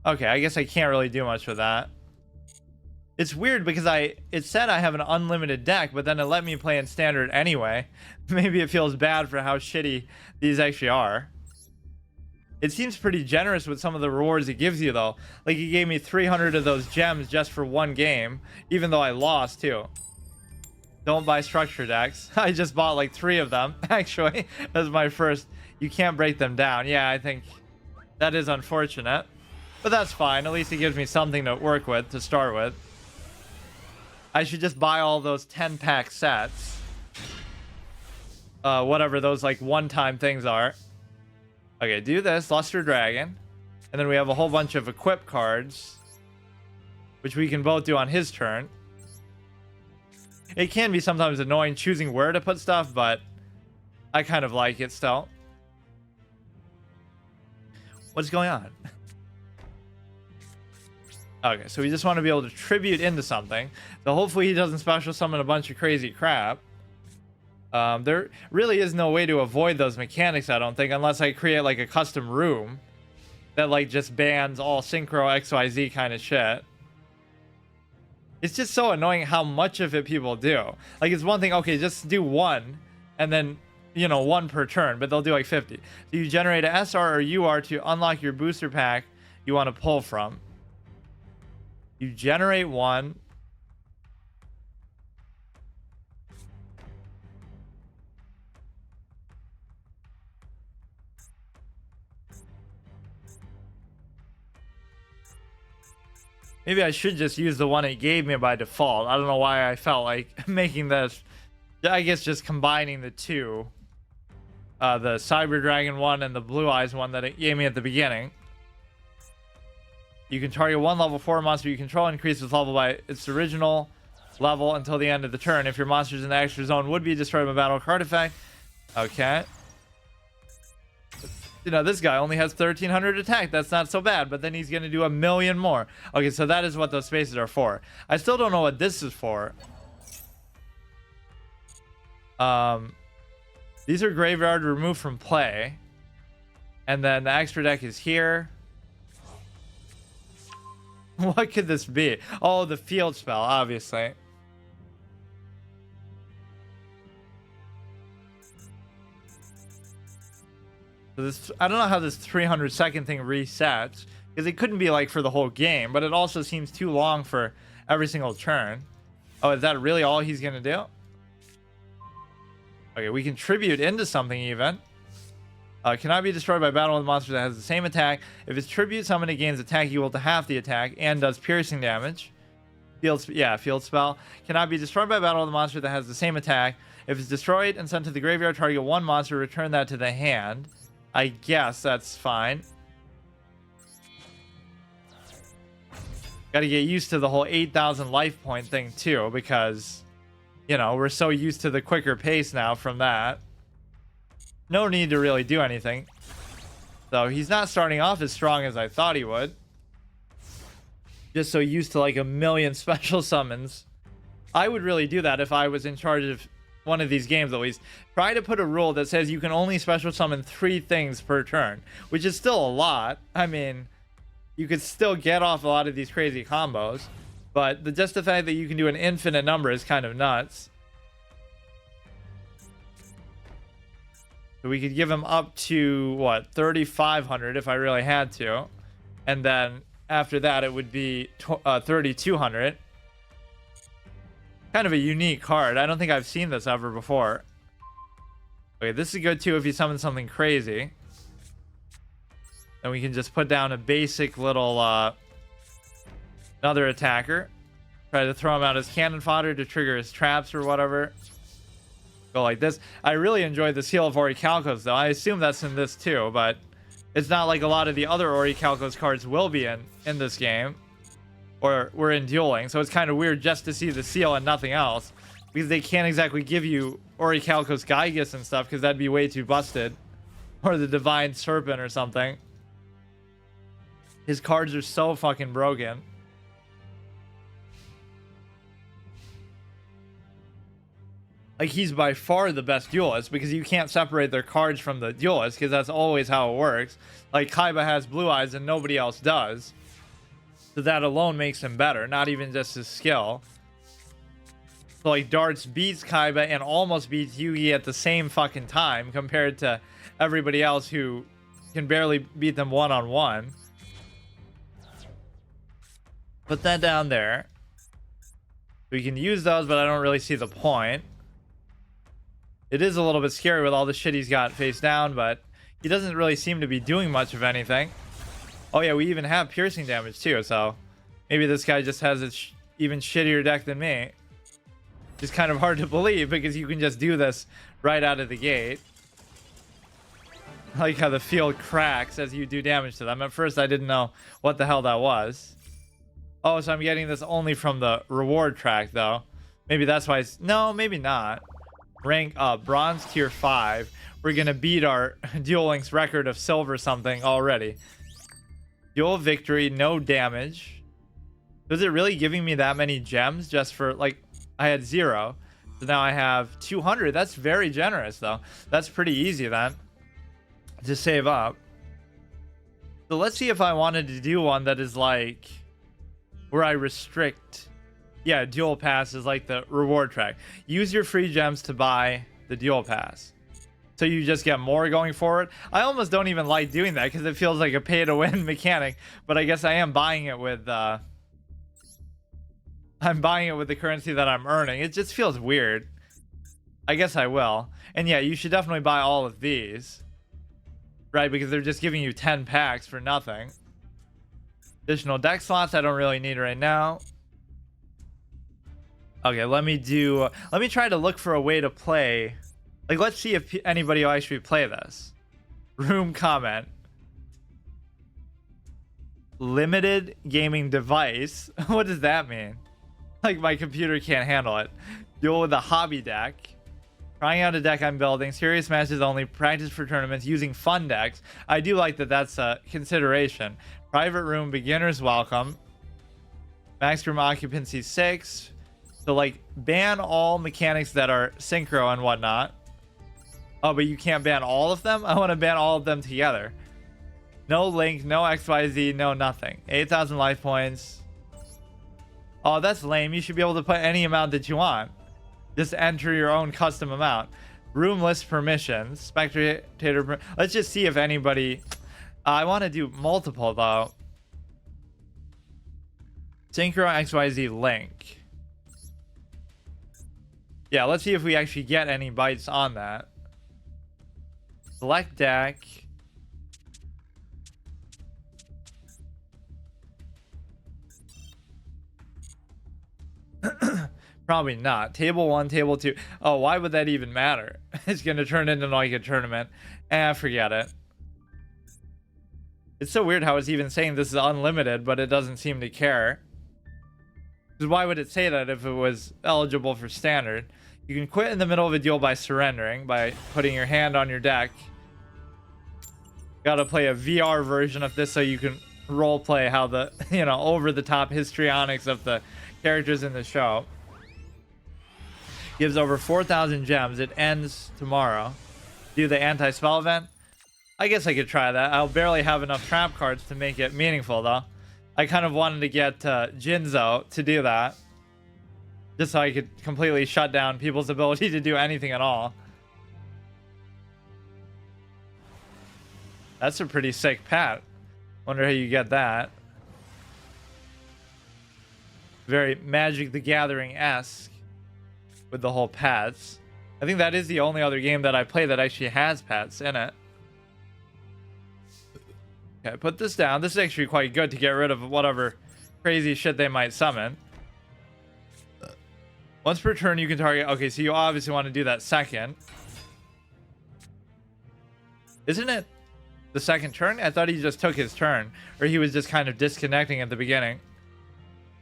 Okay, I guess I can't really do much with that. It's weird because it said I have an unlimited deck, but then it let me play in standard anyway. Maybe it feels bad for how shitty these actually are. It seems pretty generous with some of the rewards it gives you, though. Like, it gave me 300 of those gems just for one game, even though I lost, too. Don't buy structure decks. I just bought, like, 3 of them, actually. That's my first. You can't break them down. Yeah, I think that is unfortunate. But that's fine. At least it gives me something to work with, to start with. I should just buy all those 10-pack sets. Whatever those, like, one-time things are. Okay, do this, Luster Dragon. And then we have a whole bunch of equip cards, which we can both do on his turn. It can be sometimes annoying choosing where to put stuff, but I kind of like it still. What's going on? Okay, so we just want to be able to tribute into something. So hopefully he doesn't special summon a bunch of crazy crap. There really is no way to avoid those mechanics, I don't think, unless I create like a custom room that like just bans all synchro XYZ kind of shit. It's just so annoying how much of it people do. Like, it's one thing, okay, just do one and then, you know, one per turn, but they'll do like 50. So you generate a SR or UR to unlock your booster pack you want to pull from. You generate one. Maybe I should just use the one it gave me by default. I don't know why I felt like making this. I guess just combining the two. The Cyber Dragon one and the Blue Eyes one that it gave me at the beginning. You can target one level 4 monster you control, increase its level by its original level until the end of the turn. If your monsters in the extra zone would be destroyed by battle card effect. Okay. You know, this guy only has 1300 attack. That's not so bad, but then he's going to do 1,000,000 more. Okay, so that is what those spaces are for. I still don't know what this is for. These are graveyard removed from play. And then the extra deck is here. What could this be? Oh, the field spell, obviously. So this, I don't know how this 300-second thing resets, because it couldn't be like for the whole game, but it also seems too long for every single turn. Oh, is that really all he's gonna do? Okay, we can tribute into something even. Cannot be destroyed by battle with a monster that has the same attack. If its tribute summon, it gains attack equal to half the attack and does piercing damage. Field spell. Cannot be destroyed by battle with a monster that has the same attack. If it's destroyed and sent to the graveyard, target one monster, return that to the hand. I guess that's fine. Gotta get used to the whole 8,000 life point thing too, because, you know, we're so used to the quicker pace now from that. No need to really do anything. So he's not starting off as strong as I thought he would. Just so used to like a million special summons. I would really do that if I was in charge of one of these games at least. Try to put a rule that says you can only special summon 3 things per turn, which is still a lot. I mean, you could still get off a lot of these crazy combos, but just the fact that you can do an infinite number is kind of nuts. So we could give him up to, what, 3,500 if I really had to. And then after that, it would be 3,200. Kind of a unique card. I don't think I've seen this ever before. Okay, this is good too if you summon something crazy. Then we can just put down a basic little, another attacker. Try to throw him out as cannon fodder to trigger his traps or whatever. Go like this. I really enjoyed the Seal of Orichalcos though. I assume that's in this too, but it's not like a lot of the other Orichalcos cards will be in this game. Or we're in dueling, so it's kind of weird just to see the seal and nothing else. Because they can't exactly give you Orichalcos Gygus and stuff, because that'd be way too busted. Or the Divine Serpent or something. His cards are so fucking broken. Like, he's by far the best duelist, because you can't separate their cards from the duelist, because that's always how it works. Like, Kaiba has blue eyes and nobody else does. So that alone makes him better, not even just his skill. So, like, Darts beats Kaiba and almost beats Yugi at the same fucking time, compared to everybody else who can barely beat them one-on-one. Put that down there. We can use those, but I don't really see the point. It is a little bit scary with all the shit he's got face down, but he doesn't really seem to be doing much of anything. Oh yeah, we even have piercing damage too, so maybe this guy just has an even shittier deck than me. It's kind of hard to believe because you can just do this right out of the gate. I like how the field cracks as you do damage to them. At first I didn't know what the hell that was. Oh, so I'm getting this only from the reward track though. Maybe that's why no, maybe not. Rank up, bronze tier 5. We're gonna beat our Duel Links record of silver something already. Duel victory, no damage. Was it really giving me that many gems just for, like, I had 0. So now I have 200. That's very generous though. That's pretty easy then to save up. So let's see if I wanted to do one that is like where I restrict. Yeah, duel pass is like the reward track. Use your free gems to buy the duel pass. So you just get more going forward. I almost don't even like doing that because it feels like a pay to win mechanic, but I guess I am buying it with I'm buying it with the currency that I'm earning. It just feels weird. I guess I will. And yeah, you should definitely buy all of these. Right, because they're just giving you 10 packs for nothing. Additional deck slots I don't really need right now. Okay, let me try to look for a way to play. Like, let's see if anybody will actually play this. Room comment. Limited gaming device. What does that mean? Like, my computer can't handle it. Duel with a hobby deck. Trying out a deck I'm building. Serious matches only. Practice for tournaments. Using fun decks. I do like that that's a consideration. Private room. Beginners welcome. Max room occupancy 6. So, like, ban all mechanics that are synchro and whatnot. Oh, but you can't ban all of them? I want to ban all of them together. No link, no XYZ, no nothing. 8,000 life points. Oh, that's lame. You should be able to put any amount that you want. Just enter your own custom amount. Room list permissions. Spectator. Let's just see if anybody... I want to do multiple, though. Synchro XYZ link. Yeah, let's see if we actually get any bites on that. Select deck. Probably not. Table 1, table 2. Oh, why would that even matter? It's gonna turn into like a tournament. Forget it. It's so weird how it's even saying this is unlimited, but it doesn't seem to care. Because why would it say that if it was eligible for standard? You can quit in the middle of a duel by surrendering, by putting your hand on your deck. Gotta play a VR version of this so you can role play how the, over the top histrionics of the characters in the show. Gives over 4,000 gems. It ends tomorrow. Do the anti-spell event. I guess I could try that. I'll barely have enough trap cards to make it meaningful, though. I kind of wanted to get Jinzo to do that. Just so I could completely shut down people's ability to do anything at all. That's a pretty sick pet. Wonder how you get that. Very Magic the Gathering-esque with the whole pets. I think that is the only other game that I play that actually has pets in it. Okay, put this down. This is actually quite good to get rid of whatever crazy shit they might summon. Once per turn, you can target... Okay, so you obviously want to do that second. Isn't it the second turn? I thought he just took his turn. Or he was just kind of disconnecting at the beginning.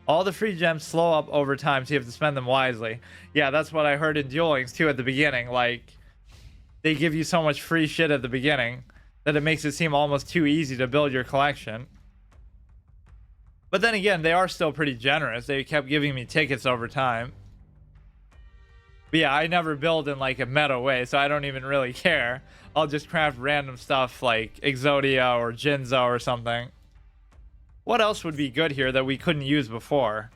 All the free gems slow up over time, so you have to spend them wisely. Yeah, that's what I heard in Duel Links, too, at the beginning. Like, they give you so much free shit at the beginning that it makes it seem almost too easy to build your collection. But then again, they are still pretty generous. They kept giving me tickets over time. But yeah, I never build in like a meta way, so I don't even really care. I'll just craft random stuff like Exodia or Jinzo or something. What else would be good here that we couldn't use before?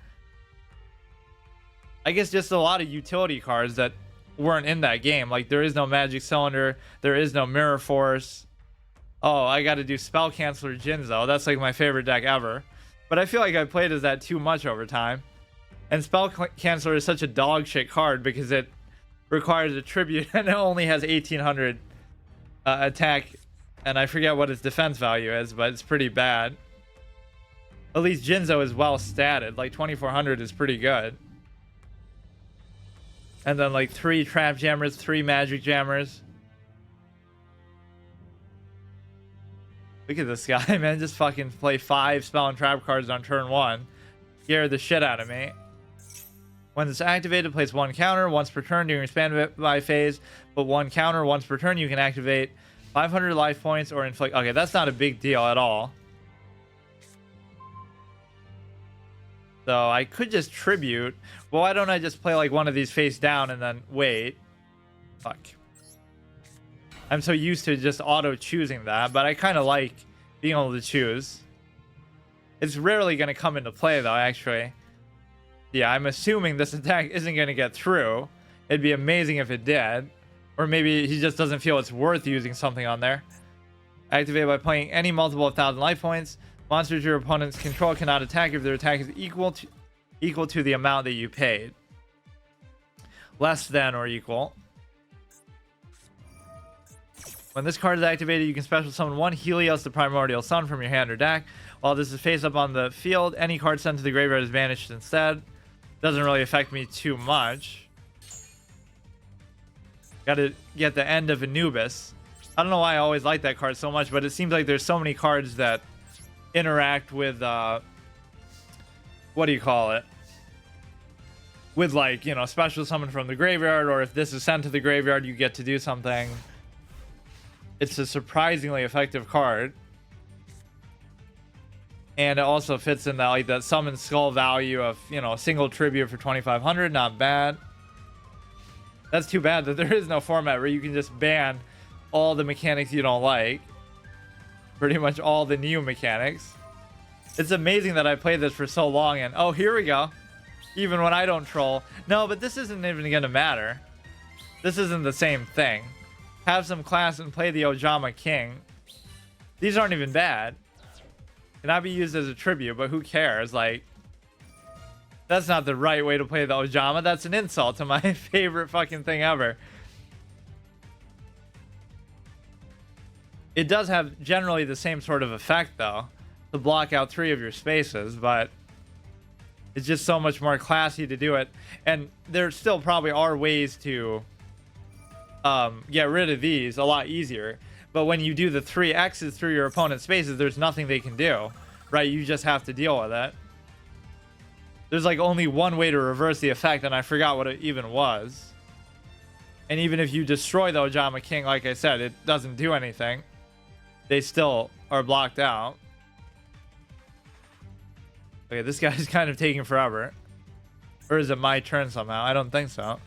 I guess just a lot of utility cards that weren't in that game. Like there is no Magic Cylinder, there is no Mirror Force. Oh, I got to do Spell Canceller Jinzo. That's like my favorite deck ever. But I feel like I played as that too much over time. And Spell Canceller is such a dog shit card because it requires a tribute and it only has 1800 attack. And I forget what its defense value is, but it's pretty bad. At least Jinzo is well statted. Like 2400 is pretty good. And then like 3 Trap Jammers, 3 Magic Jammers. Look at this guy, man. Just fucking play 5 spell and trap cards on turn 1. Scare the shit out of me. When it's activated, place 1 counter once per turn during standby phase. But 1 counter once per turn, you can activate 500 life points or inflict... Okay, that's not a big deal at all. So I could just tribute. Well, why don't I just play like one of these face down and then wait? Fuck. I'm so used to just auto choosing that, but I kind of like being able to choose. It's rarely going to come into play though, actually. Yeah, I'm assuming this attack isn't going to get through. It'd be amazing if it did. Or maybe he just doesn't feel it's worth using something on there. Activate by playing any multiple of 1000 life points. Monsters your opponent's control cannot attack if their attack is equal to the amount that you paid. Less than or equal. When this card is activated, you can special summon 1 Helios, the Primordial Sun, from your hand or deck. While this is face up on the field, any card sent to the graveyard is banished instead. Doesn't really affect me too much. Gotta get the end of Anubis. I don't know why I always like that card so much, but it seems like there's so many cards that interact with, what do you call it? With like, special summon from the graveyard, or if this is sent to the graveyard, you get to do something. It's a surprisingly effective card. And it also fits in that like that summon skull value of, a single tribute for 2500, not bad. That's too bad that there is no format where you can just ban all the mechanics you don't like. Pretty much all the new mechanics. It's amazing that I played this for so long and oh, here we go. Even when I don't troll. No, but this isn't even gonna matter. This isn't the same thing. Have some class and play the Ojama King. These aren't even bad. Cannot be used as a tribute, but who cares? Like, That's not the right way to play the Ojama. That's an insult to my favorite fucking thing ever. It does have generally the same sort of effect, though, to block out 3 of your spaces, but it's just so much more classy to do it. And there still probably are ways to get rid of these a lot easier. But when you do the 3 X's through your opponent's spaces, there's nothing they can do, right? You just have to deal with it. There's like only one way to reverse the effect, and I forgot what it even was. And even if you destroy the Ojama King, like I said, it doesn't do anything. They still are blocked out. Okay, this guy's kind of taking forever. Or is it my turn somehow? I don't think so.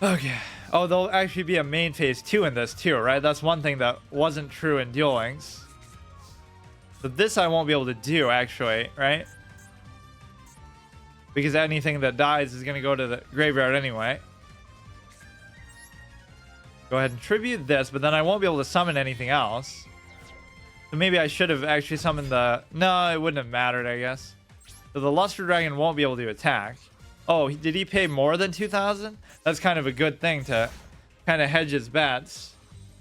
Okay. Oh, there'll actually be a main phase 2 in this too, right? That's one thing that wasn't true in Duel Links. So this I won't be able to do, actually, right? Because anything that dies is going to go to the graveyard anyway. Go ahead and tribute this, but then I won't be able to summon anything else. So maybe I should have actually summoned the... No, it wouldn't have mattered, I guess. So the Luster Dragon won't be able to attack. Oh, did he pay more than 2,000? That's kind of a good thing to kind of hedge his bets.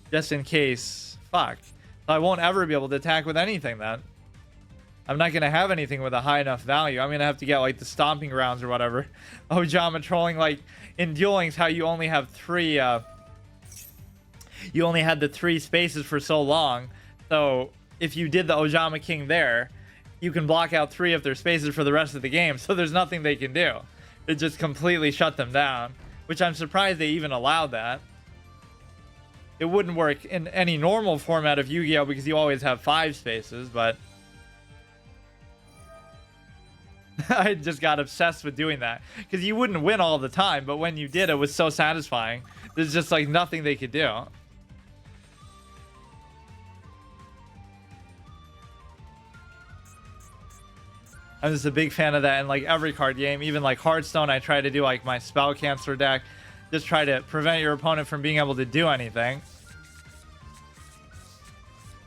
Just in case. Fuck. So I won't ever be able to attack with anything then. I'm not going to have anything with a high enough value. I'm going to have to get like the stomping grounds or whatever. Ojama trolling, like in Duel Links, how you only have 3... you only had the 3 spaces for so long. So if you did the Ojama King there, you can block out 3 of their spaces for the rest of the game. So there's nothing they can do. It just completely shut them down, which I'm surprised they even allowed that. It wouldn't work in any normal format of Yu-Gi-Oh! Because you always have 5 spaces, but I just got obsessed with doing that because you wouldn't win all the time, but when you did, it was so satisfying. There's just like nothing they could do. I'm just a big fan of that in like every card game. Even like Hearthstone, I try to do like my spell canceller deck. Just try to prevent your opponent from being able to do anything.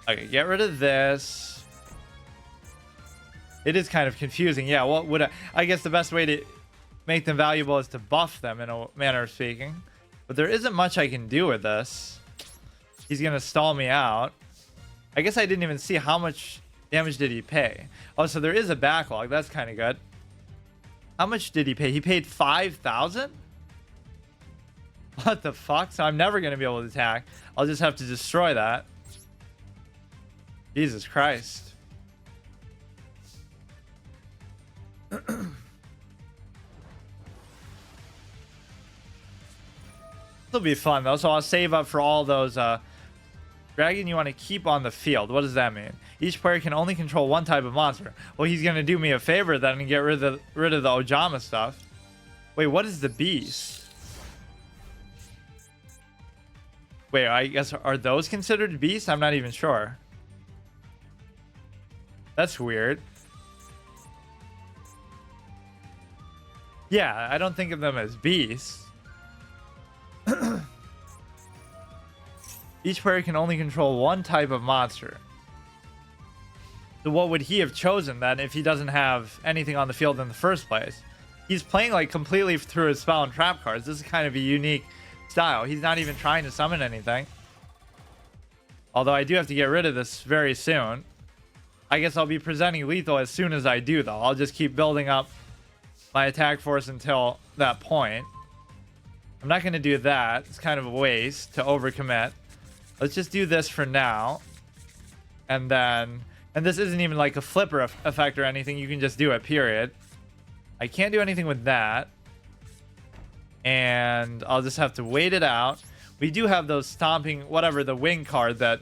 Okay, get rid of this. It is kind of confusing. Yeah, what would I guess the best way to make them valuable is to buff them in a manner of speaking. But there isn't much I can do with this. He's going to stall me out. I guess I didn't even see how much damage did he pay. Oh, so there is a backlog. That's kind of good. How much did he pay? He paid 5,000? What the fuck? So I'm never going to be able to attack. I'll just have to destroy that. Jesus Christ. This'll be fun though. So I'll save up for all those dragon you want to keep on the field. What does that mean? Each player can only control 1 type of monster. Well, he's going to do me a favor then and get rid of the Ojama stuff. Wait, what is the beast? Wait, I guess are those considered beasts? I'm not even sure. That's weird. Yeah, I don't think of them as beasts. Each player can only control 1 type of monster. So what would he have chosen then if he doesn't have anything on the field in the first place? He's playing like completely through his spell and trap cards. This is kind of a unique style. He's not even trying to summon anything. Although I do have to get rid of this very soon. I guess I'll be presenting lethal as soon as I do though. I'll just keep building up my attack force until that point. I'm not going to do that. It's kind of a waste to overcommit. Let's just do this for now. And then... And this isn't even like a flipper effect or anything. You can just do it, period. I can't do anything with that. And I'll just have to wait it out. We do have those stomping, whatever, the wing card that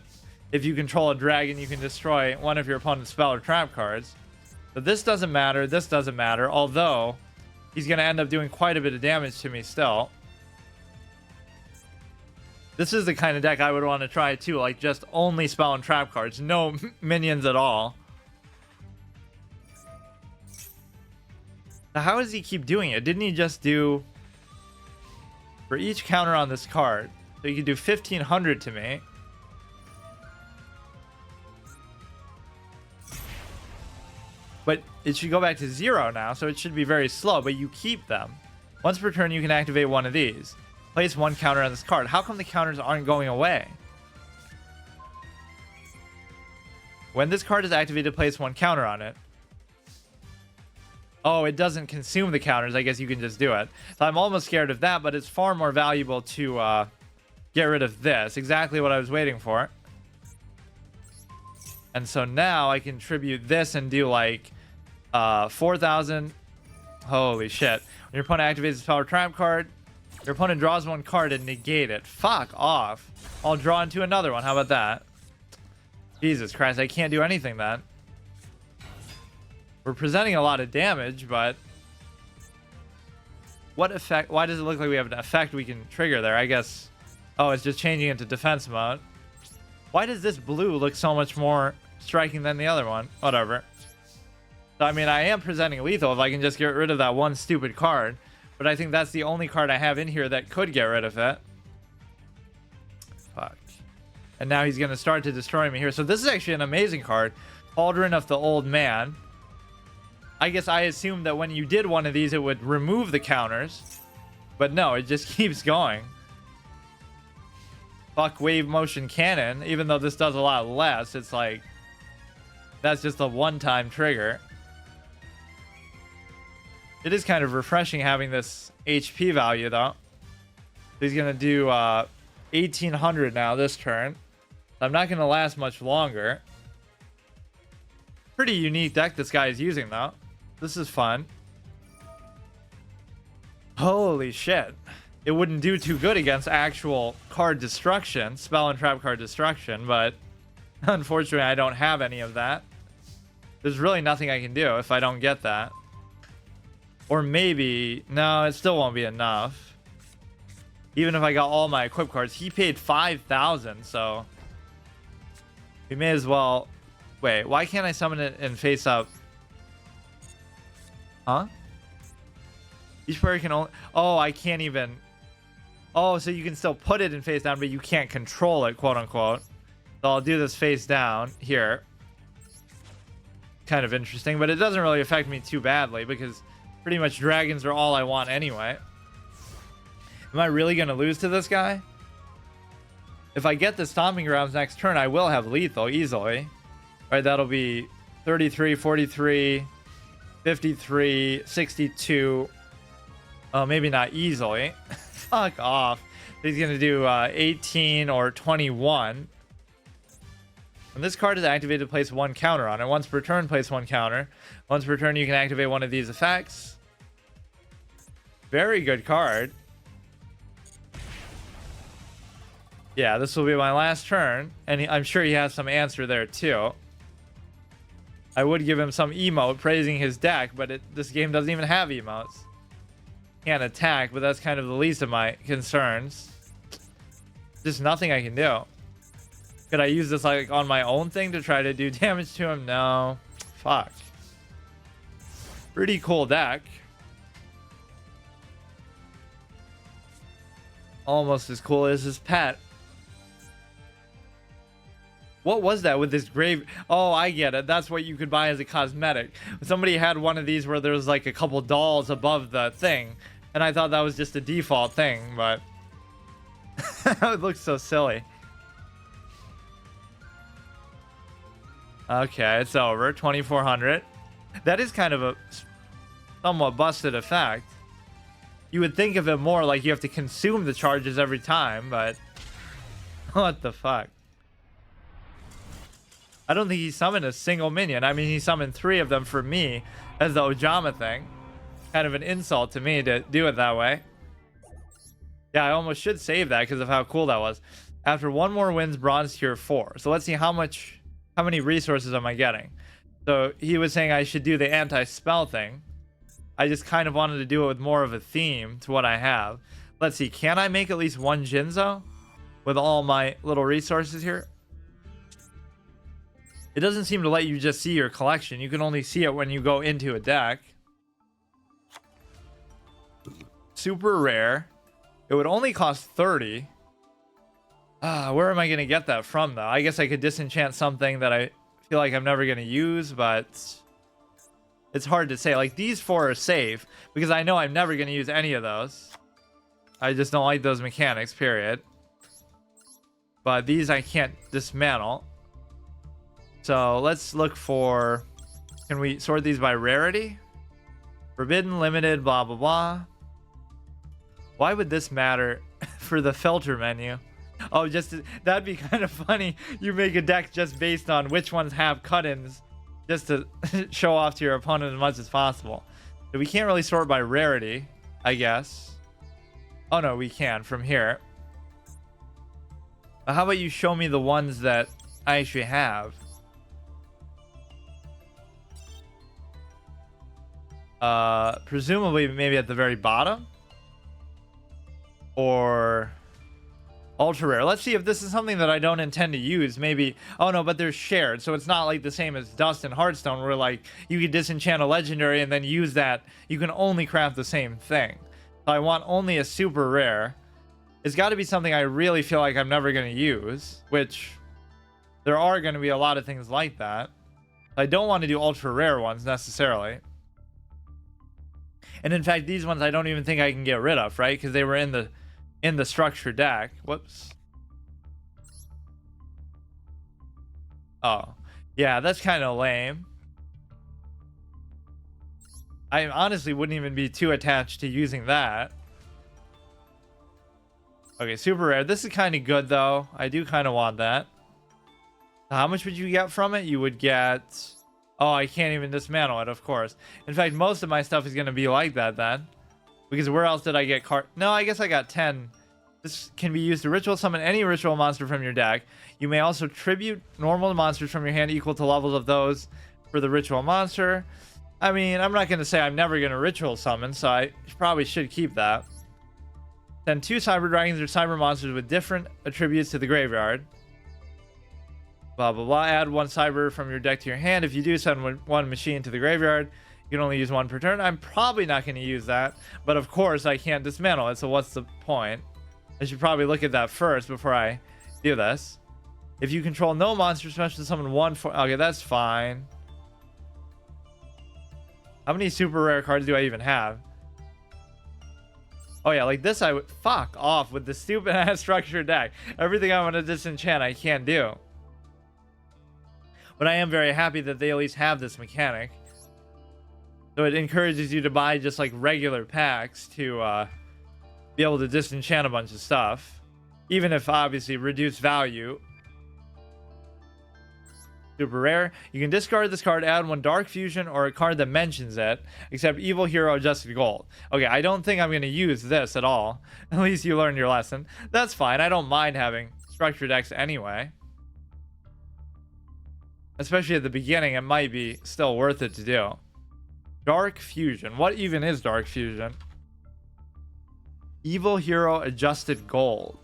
if you control a dragon, you can destroy one of your opponent's spell or trap cards. But this doesn't matter. This doesn't matter. Although, he's going to end up doing quite a bit of damage to me still. This is the kind of deck I would want to try too, like just only spell and trap cards, no minions at all. Now, how does he keep doing it? Didn't he just do for each counter on this card? So he could do 1,500 to me. But it should go back to 0 now, so it should be very slow, but you keep them. Once per turn, you can activate one of these. Place one counter on this card. How come the counters aren't going away? When this card is activated, place one counter on it. Oh, it doesn't consume the counters. I guess you can just do it. So I'm almost scared of that, but it's far more valuable to get rid of this. Exactly what I was waiting for. And so now I can tribute this and do like 4,000. Holy shit. When your opponent activates this power trap card, your opponent draws one card and negate it. Fuck off. I'll draw into another one. How about that? Jesus Christ, I can't do anything then. We're presenting a lot of damage, but what effect? Why does it look like we have an effect we can trigger there? I guess. Oh, it's just changing into defense mode. Why does this blue look so much more striking than the other one? Whatever. So, I mean, I am presenting lethal if I can just get rid of that one stupid card. But I think that's the only card I have in here that could get rid of it. Fuck. And now he's going to start to destroy me here. So this is actually an amazing card. Cauldron of the Old Man. I guess I assumed that when you did one of these, it would remove the counters. But no, it just keeps going. Fuck Wave Motion Cannon. Even though this does a lot less, it's like... that's just a one-time trigger. It is kind of refreshing having this HP value, though. He's going to do 1,800 now this turn. I'm not going to last much longer. Pretty unique deck this guy is using, though. This is fun. Holy shit. It wouldn't do too good against actual card destruction, spell and trap card destruction, but unfortunately I don't have any of that. There's really nothing I can do if I don't get that. Or maybe... no, it still won't be enough. Even if I got all my equip cards. He paid 5,000, so... we may as well... wait, why can't I summon it and face up? Huh? Each player can only... oh, I can't even... oh, so you can still put it in face down, but you can't control it, quote unquote. So I'll do this face down here. Kind of interesting, but it doesn't really affect me too badly because pretty much dragons are all I want anyway. Am I really going to lose to this guy? If I get the Stomping Grounds next turn, I will have lethal easily. All right, that'll be 33, 43, 53, 62. Oh, maybe not easily. Fuck off. He's going to do 18 or 21. When this card is activated, place one counter on it. Once per turn, place one counter. Once per turn, you can activate one of these effects. Very good card. Yeah, this will be my last turn. And I'm sure he has some answer there, too. I would give him some emote praising his deck, but this game doesn't even have emotes. Can't attack, but that's kind of the least of my concerns. Just nothing I can do. Could I use this like on my own thing to try to do damage to him? No. Fuck. Pretty cool deck. Almost as cool as his pet. What was that with this grave? Oh, I get it. That's what you could buy as a cosmetic. Somebody had one of these where there was like a couple dolls above the thing. And I thought that was just a default thing, but... it looks so silly. Okay, it's over. 2,400. That is kind of a somewhat busted effect. You would think of it more like you have to consume the charges every time, but... what the fuck? I don't think he summoned a single minion. I mean, he summoned 3 of them for me as the Ojama thing. Kind of an insult to me to do it that way. Yeah, I almost should save that because of how cool that was. After one more wins, bronze tier 4. So let's see how many resources am I getting. So he was saying I should do the anti-spell thing. I just kind of wanted to do it with more of a theme to what I have. Let's see, can I make at least one Jinzo with all my little resources here? It doesn't seem to let you just see your collection. You can only see it when you go into a deck. Super rare. It would only cost 30. Where am I going to get that from, though? I guess I could disenchant something that I feel like I'm never going to use, but it's hard to say. Like, these 4 are safe because I know I'm never going to use any of those. I just don't like those mechanics, period. But these I can't dismantle. So let's look for... Can we sort these by rarity? Forbidden, limited, blah, blah, blah. Why would this matter for the filter menu? Oh, that'd be kind of funny. You make a deck just based on which ones have cut-ins, just to show off to your opponent as much as possible. So we can't really sort by rarity, I guess. Oh no, we can from here. How about you show me the ones that I actually have? Presumably maybe at the very bottom, or ultra rare. Let's see if this is something that I don't intend to use. Maybe. Oh no, but they're shared, so it's not like the same as Dust and Hearthstone, where like you can disenchant a legendary and then use that. You can only craft the same thing. So I want only a super rare. It's got to be something I really feel like I'm never going to use, which there are going to be a lot of things like that. I don't want to do ultra rare ones necessarily. And in fact, these ones I don't even think I can get rid of, right? Because they were in the structure deck. Whoops. Oh, yeah, that's kind of lame. I honestly wouldn't even be too attached to using that. Okay, super rare. This is kind of good, though. I do kind of want that. How much would you get from it? You would get... Oh, I can't even dismantle it, of course. In fact, most of my stuff is going to be like that, then. Because where else did I get card... No, I guess I got 10. This can be used to ritual summon any ritual monster from your deck. You may also tribute normal monsters from your hand equal to levels of those for the ritual monster. I mean, I'm not going to say I'm never going to ritual summon, so I probably should keep that. Send 2 cyber dragons or cyber monsters with different attributes to the graveyard. Blah, blah, blah. Add 1 cyber from your deck to your hand. If you do send 1 machine to the graveyard, you can only use 1 per turn. I'm probably not going to use that, but of course I can't dismantle it, so what's the point? I should probably look at that first before I do this. If you control no monster, special summon 1 for... Okay, that's fine. How many super rare cards do I even have? Oh yeah, like this I would... Fuck off with the stupid ass structure deck. Everything I want to disenchant I can't do. But I am very happy that they at least have this mechanic. So it encourages you to buy just like regular packs to be able to disenchant a bunch of stuff. Even if obviously reduced value. Super rare. You can discard this card, add 1 Dark Fusion or a card that mentions it, except Evil Hero Adjusted Gold. Okay, I don't think I'm going to use this at all. At least you learned your lesson. That's fine. I don't mind having structure decks anyway. Especially at the beginning, it might be still worth it to do. Dark Fusion. What even is Dark Fusion? Evil Hero Adjusted Gold.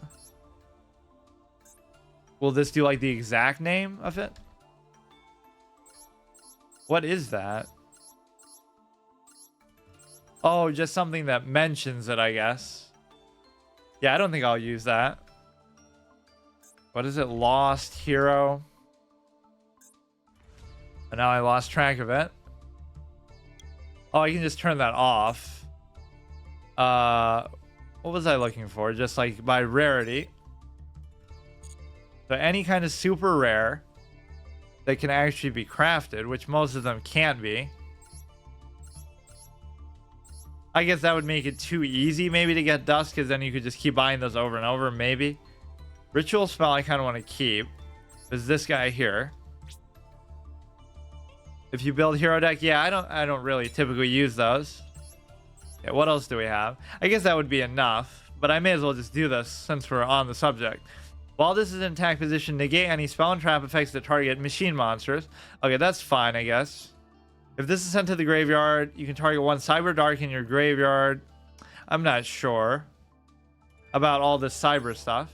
Will this do like the exact name of it? What is that? Oh, just something that mentions it, I guess. Yeah, I don't think I'll use that. What is it? Lost Hero. And now I lost track of it. Oh, I can just turn that off. What was I looking for? Just like by rarity. So any kind of super rare that can actually be crafted, which most of them can't be. I guess that would make it too easy maybe to get dust, because then you could just keep buying those over and over, maybe. Ritual spell I kind of want to keep. Is this guy here. If you build hero deck, yeah, I don't really typically use those. Yeah, what else do we have? I guess that would be enough, but I may as well just do this since we're on the subject. While this is in attack position, negate any spell and trap effects that target machine monsters. Okay, that's fine, I guess. If this is sent to the graveyard, you can target 1 Cyber Dark in your graveyard. I'm not sure about all this cyber stuff.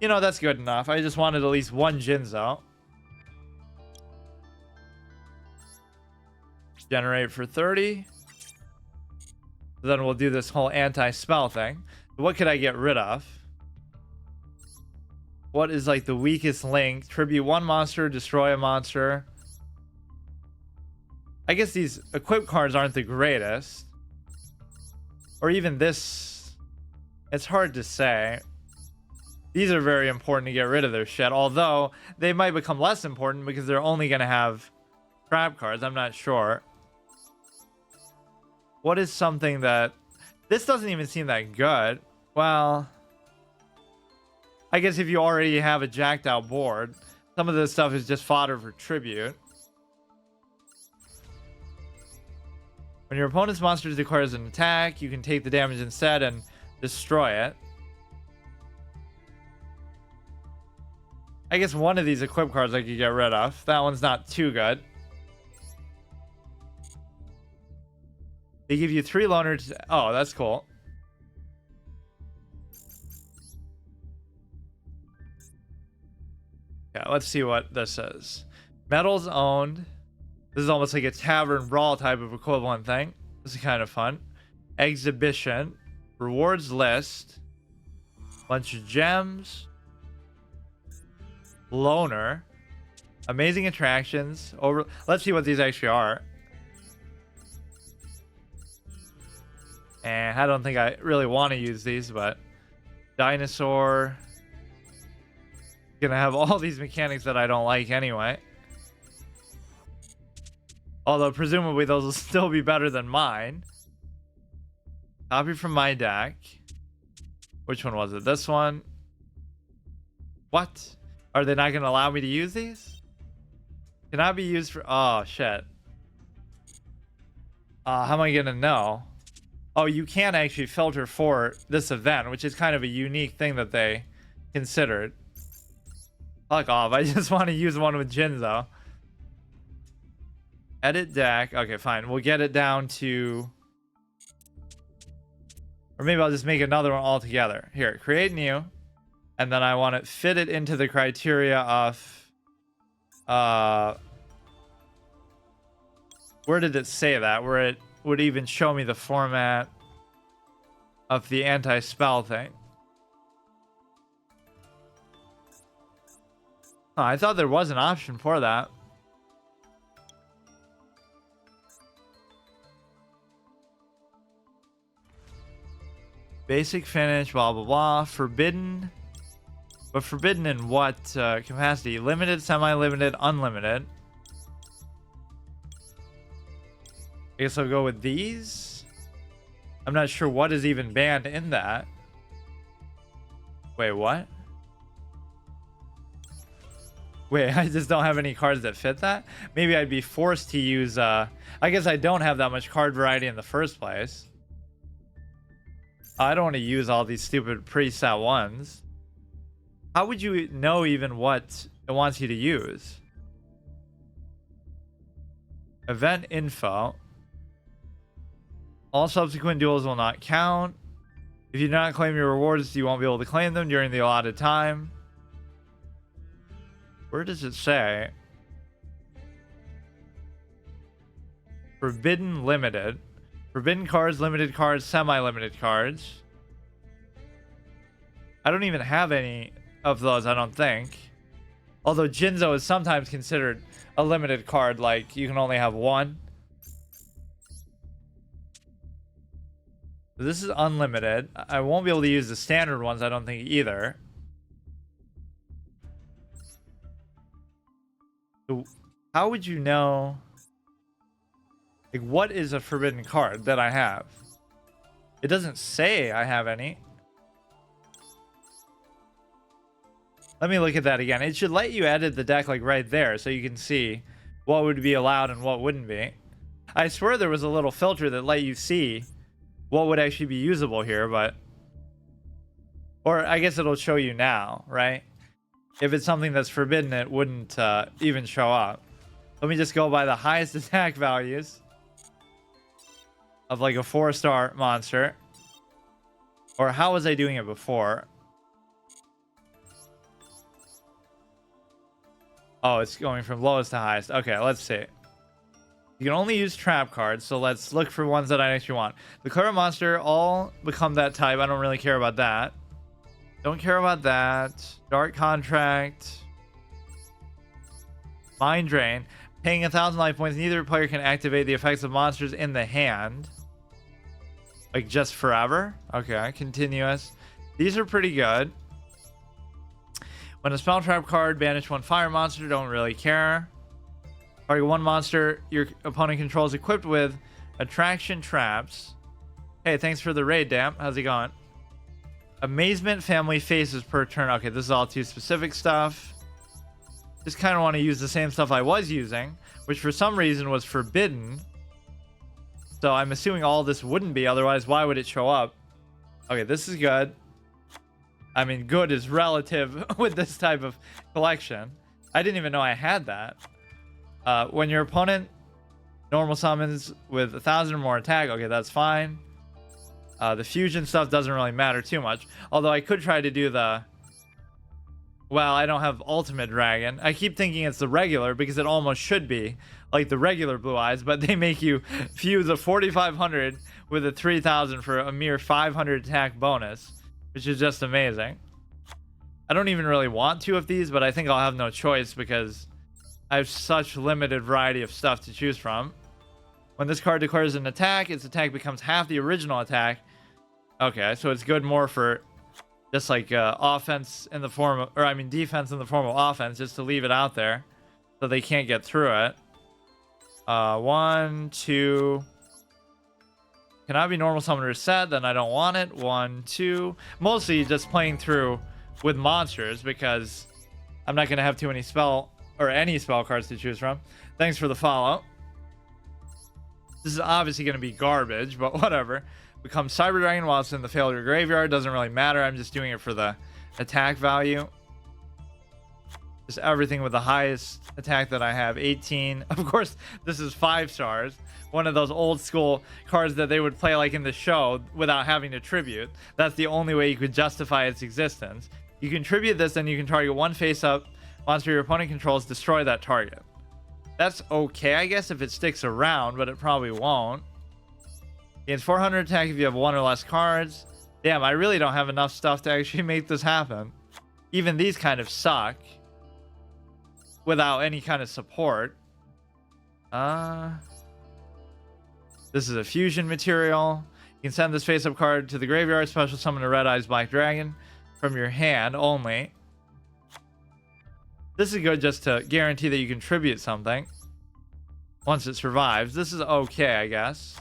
You know, that's good enough. I just wanted at least 1 Jinzo. Generate for 30. Then we'll do this whole anti-spell thing. What could I get rid of? What is like the weakest link? Tribute 1 monster, destroy a monster. I guess these equip cards aren't the greatest. Or even this. It's hard to say. These are very important to get rid of their shit. Although, they might become less important because they're only going to have trap cards. I'm not sure. What is something that... This doesn't even seem that good. Well... I guess if you already have a jacked out board, some of this stuff is just fodder for tribute. When your opponent's monster declares an attack, you can take the damage instead and destroy it. I guess one of these equip cards I could get rid of. That one's not too good. They give you 3 loners. Oh, that's cool. Yeah, let's see what this is. Medals owned. This is almost like a tavern brawl type of equivalent thing. This is kind of fun. Exhibition. Rewards list. Bunch of gems. Loner. Amazing attractions. Let's see what these actually are. And I don't think I really want to use these, but dinosaur. Gonna have all these mechanics that I don't like anyway. Although presumably those will still be better than mine. Copy from my deck. Which one was it? This one. What? Are they not gonna allow me to use these? Cannot be used for... Oh, shit. How am I gonna know? Oh, you can actually filter for this event, which is kind of a unique thing that they considered. Fuck off. I just want to use one with Jinzo. Edit deck. Okay, fine. We'll get it down to... Or maybe I'll just make another one altogether. Here, create new. And then I want to fit it into the criteria of... Where did it say that? Where it would even show me the format of the anti-spell thing. Oh, I thought there was an option for that. Basic finish, blah, blah, blah. Forbidden. But forbidden in what capacity? Limited, semi-limited, unlimited. I guess I'll go with these. I'm not sure what is even banned in that. Wait, what? Wait, I just don't have any cards that fit that? Maybe I'd be forced to use... I guess I don't have that much card variety in the first place. I don't want to use all these stupid preset ones. How would you know even what it wants you to use? Event info. All subsequent duels will not count. If you do not claim your rewards, you won't be able to claim them during the allotted time. Where does it say? Forbidden limited. Forbidden cards, limited cards, semi-limited cards. I don't even have any of those, I don't think. Although Jinzo is sometimes considered a limited card, like you can only have one. This is unlimited. I won't be able to use the standard ones, I don't think, either. So how would you know? Like, what is a forbidden card that I have? It doesn't say I have any. Let me look at that again. It should let you edit the deck like right there so you can see what would be allowed and what wouldn't be. I swear there was a little filter that let you see what would actually be usable here, but... Or I guess it'll show you now, right? If it's something that's forbidden, it wouldn't even show up. Let me just go by the highest attack values of like a 4-star monster. Or how was I doing it before? Oh, it's going from lowest to highest. Okay, let's see. You can only use trap cards, so let's look for ones that I actually want. The current monster all become that type. I don't really care about that. Don't care about that. Dark Contract. Mind Drain. Paying 1,000 life points, neither player can activate the effects of monsters in the hand. Like just forever? Okay, continuous. These are pretty good. When a spell trap card, banish one fire monster, don't really care. Target one monster your opponent controls equipped with attraction traps. Hey, thanks for the raid, Damp. How's it going? Amazement family faces per turn. Okay, this is all too specific stuff. Just kind of want to use the same stuff I was using, which for some reason was forbidden. So I'm assuming all this wouldn't be, otherwise why would it show up? Okay, this is good. I mean, good is relative with this type of collection. I didn't even know I had that. When your opponent normal summons with 1,000 or more attack, okay, that's fine. The fusion stuff doesn't really matter too much. Although I could try to do the... Well, I don't have Ultimate Dragon. I keep thinking it's the regular because it almost should be like the regular Blue Eyes, but they make you fuse a 4,500 with a 3,000 for a mere 500 attack bonus, which is just amazing. I don't even really want two of these, but I think I'll have no choice because I have such limited variety of stuff to choose from. When this card declares an attack, its attack becomes half the original attack. Okay, so it's good more for just like offense in the form of, or I mean defense in the form of offense, just to leave it out there so they can't get through it. 1, 2. Cannot be normal summoner set, then I don't want it. 1, 2. Mostly just playing through with monsters because I'm not going to have too many spell or any spell cards to choose from. Thanks for the follow. This is obviously going to be garbage, but whatever. Become Cyber Dragon while it's in the failure graveyard. Doesn't really matter. I'm just doing it for the attack value. Just everything with the highest attack that I have. 18. Of course, this is 5 stars. One of those old school cards that they would play like in the show without having to tribute. That's the only way you could justify its existence. You can tribute this and you can target one face-up monster your opponent controls, destroy that target. That's okay, I guess, if it sticks around, but it probably won't. Gains 400 attack if you have 1 or less cards. Damn, I really don't have enough stuff to actually make this happen. Even these kind of suck without any kind of support. This is a fusion material. You can send this face-up card to the graveyard, special summon a Red Eyes Black Dragon from your hand only. This is good just to guarantee that you can tribute something once it survives. This is okay, I guess.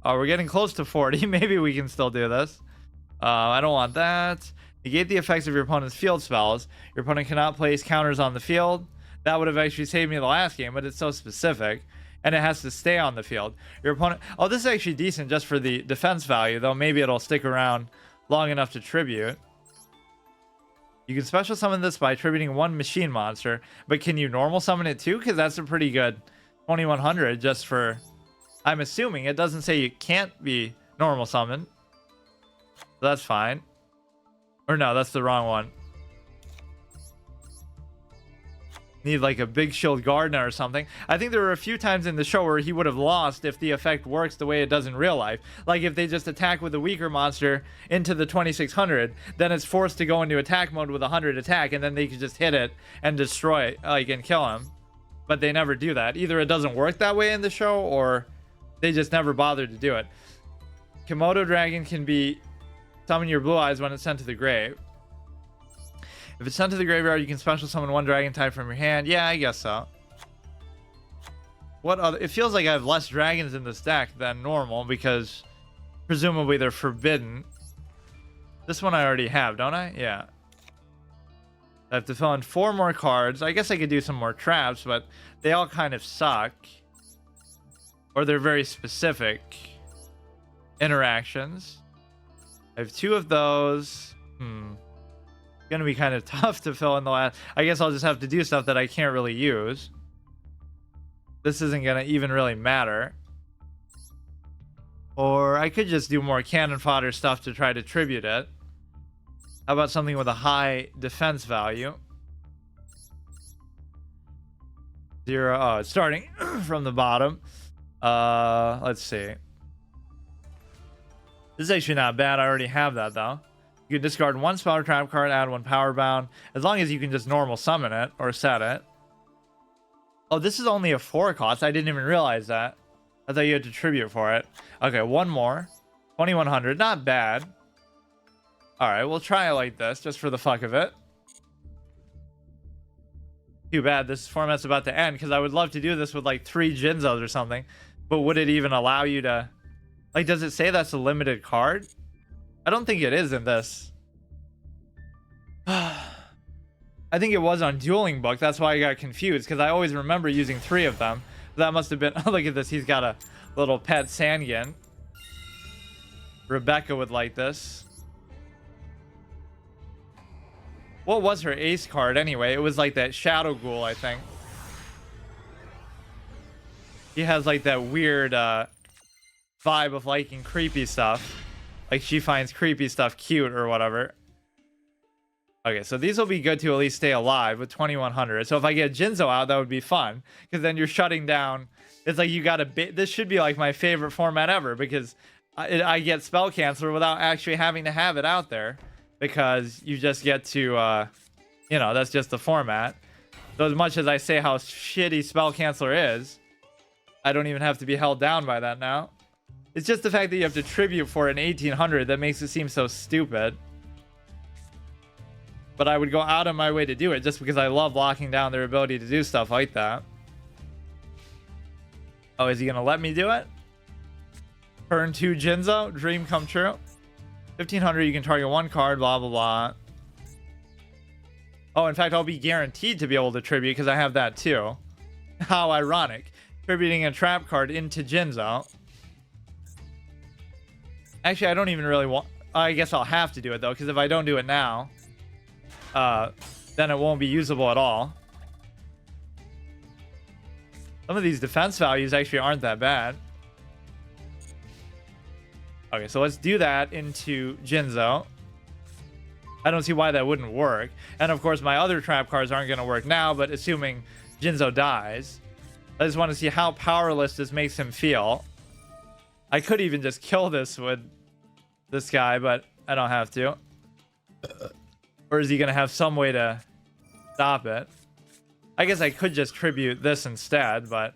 We're getting close to 40. Maybe we can still do this. I don't want that. Negate the effects of your opponent's field spells. Your opponent cannot place counters on the field. That would have actually saved me the last game, but it's so specific. And it has to stay on the field. Your opponent... Oh, this is actually decent just for the defense value, though maybe it'll stick around long enough to tribute. You can special summon this by tributing one machine monster, but can you normal summon it too? Because that's a pretty good 2,100 just for... I'm assuming it doesn't say you can't be normal summoned. So that's fine. Or no, that's the wrong one. Need like a big shield Gardener or something. I think there were a few times in the show where he would have lost if the effect works the way it does in real life. Like if they just attack with a weaker monster into the 2,600, then it's forced to go into attack mode with 100 attack, and then they could just hit it and destroy it, like, and kill him. But they never do that. Either it doesn't work that way in the show, or they just never bothered to do it. Komodo Dragon can be summon your Blue Eyes when it's sent to the grave. If it's sent to the graveyard, you can special summon one dragon type from your hand. Yeah, I guess so. What other... It feels like I have less dragons in this deck than normal because presumably they're forbidden. This one I already have, don't I? Yeah. I have to fill in 4 more cards. I guess I could do some more traps, but they all kind of suck. Or they're very specific interactions. I have 2 of those. Gonna be kind of tough to fill in the last. I guess I'll just have to do stuff that I can't really use. This isn't gonna even really matter. Or I could just do more cannon fodder stuff to try to tribute it. How about something with a high defense value? 0. Oh, it's starting from the bottom. Let's see. This is actually not bad. I already have that though. You can discard 1 spell trap card, add 1 power bound, as long as you can just normal summon it or set it. Oh, this is only a 4 cost. I didn't even realize that. I thought you had to tribute for it. Okay, one more. 2100. Not bad. Alright, we'll try it like this, just for the fuck of it. Too bad this format's about to end, because I would love to do this with like 3 Jinzos or something. But would it even allow you to... Like, does it say that's a limited card? I don't think it is in this. I think it was on Dueling Book. That's why I got confused, because I always remember using 3 of them. That must have been... Oh, look at this. He's got a little pet Sangin. Rebecca would like this. What was her ace card anyway? It was like that Shadow Ghoul, I think. He has like that weird vibe of liking creepy stuff. Like she finds creepy stuff cute or whatever. Okay, so these will be good to at least stay alive with 2100. So if I get Jinzo out, that would be fun. Because then you're shutting down. It's like you got to... This should be like my favorite format ever. Because I get Spell Canceller without actually having to have it out there. Because you just get to... you know, that's just the format. So as much as I say how shitty Spell Canceller is, I don't even have to be held down by that now. It's just the fact that you have to tribute for an 1800 that makes it seem so stupid. But I would go out of my way to do it just because I love locking down their ability to do stuff like that. Oh, is he going to let me do it? Turn 2 Jinzo, dream come true. 1500, you can target 1 card, blah, blah, blah. Oh, in fact, I'll be guaranteed to be able to tribute because I have that too. How ironic. Tributing a trap card into Jinzo. Actually, I don't even really want... I guess I'll have to do it though, because if I don't do it now... then it won't be usable at all. Some of these defense values actually aren't that bad. Okay, so let's do that into Jinzo. I don't see why that wouldn't work. And of course, my other trap cards aren't going to work now, but assuming Jinzo dies, I just want to see how powerless this makes him feel. I could even just kill this with this guy, but I don't have to. Or is he going to have some way to stop it? I guess I could just tribute this instead, but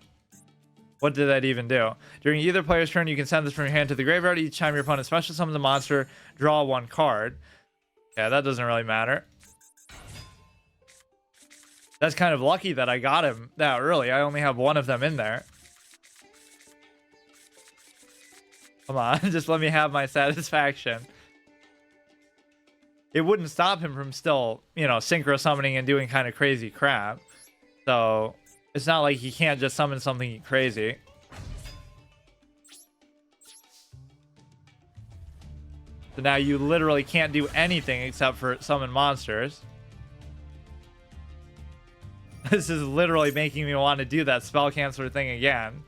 what did that even do? During either player's turn, you can send this from your hand to the graveyard. Each time your opponent special summons a monster, draw 1 card. Yeah, that doesn't really matter. That's kind of lucky that I got him that early. I only have 1 of them in there. Come on, just let me have my satisfaction. It wouldn't stop him from still, you know, synchro summoning and doing kind of crazy crap. So it's not like he can't just summon something crazy. So now you literally can't do anything except for summon monsters. This is literally making me want to do that spell canceller thing again.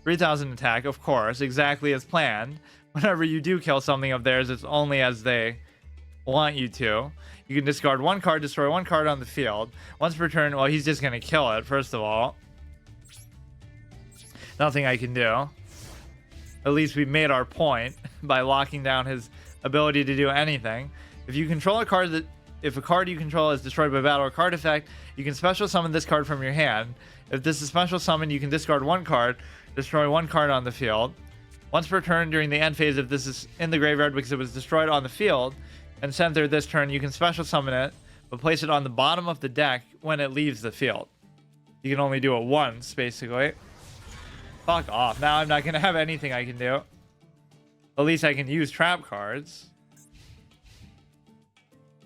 3000 attack, of course, exactly as planned. Whenever you do kill something of theirs, it's only as they want you to. You can discard 1 card, destroy 1 card on the field. Once per turn, well, he's just going to kill it, first of all. Nothing I can do. At least we made our point by locking down his ability to do anything. If you control a card that... If a card you control is destroyed by battle or card effect, you can special summon this card from your hand. If this is special summon, you can discard 1 card, destroy 1 card on the field. Once per turn during the end phase, if this is in the graveyard because it was destroyed on the field and sent there this turn, you can special summon it, but place it on the bottom of the deck when it leaves the field. You can only do it once, basically. Fuck off. Now I'm not going to have anything I can do. At least I can use trap cards.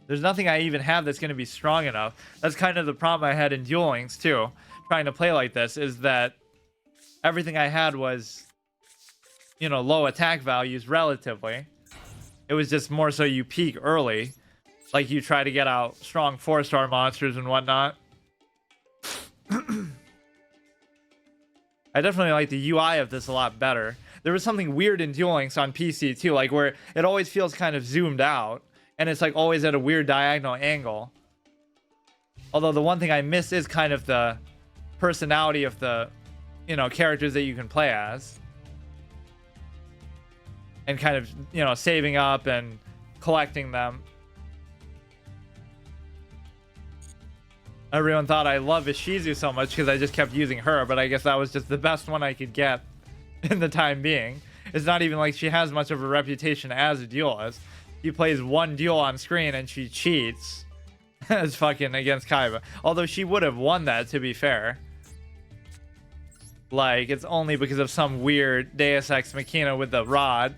There's nothing I even have that's going to be strong enough. That's kind of the problem I had in Duel Links, too. Trying to play like this, is that everything I had was, you know, low attack values relatively. It was just more so you peak early. Like you try to get out strong 4-star monsters and whatnot. I definitely like the UI of this a lot better. There was something weird in Duel Links on PC too, like where it always feels kind of zoomed out. And it's like always at a weird diagonal angle. Although the one thing I miss is kind of the personality of the, you know, characters that you can play as. and kind of, you know, saving up and collecting them. Everyone thought I love Ishizu so much because I just kept using her, but I guess that was just the best one I could get in the time being. It's not even like she has much of a reputation as a duelist. She plays one duel on screen and she cheats as fucking against Kaiba. Although she would have won that, to be fair. Like, it's only because of some weird Deus Ex Machina with the rod.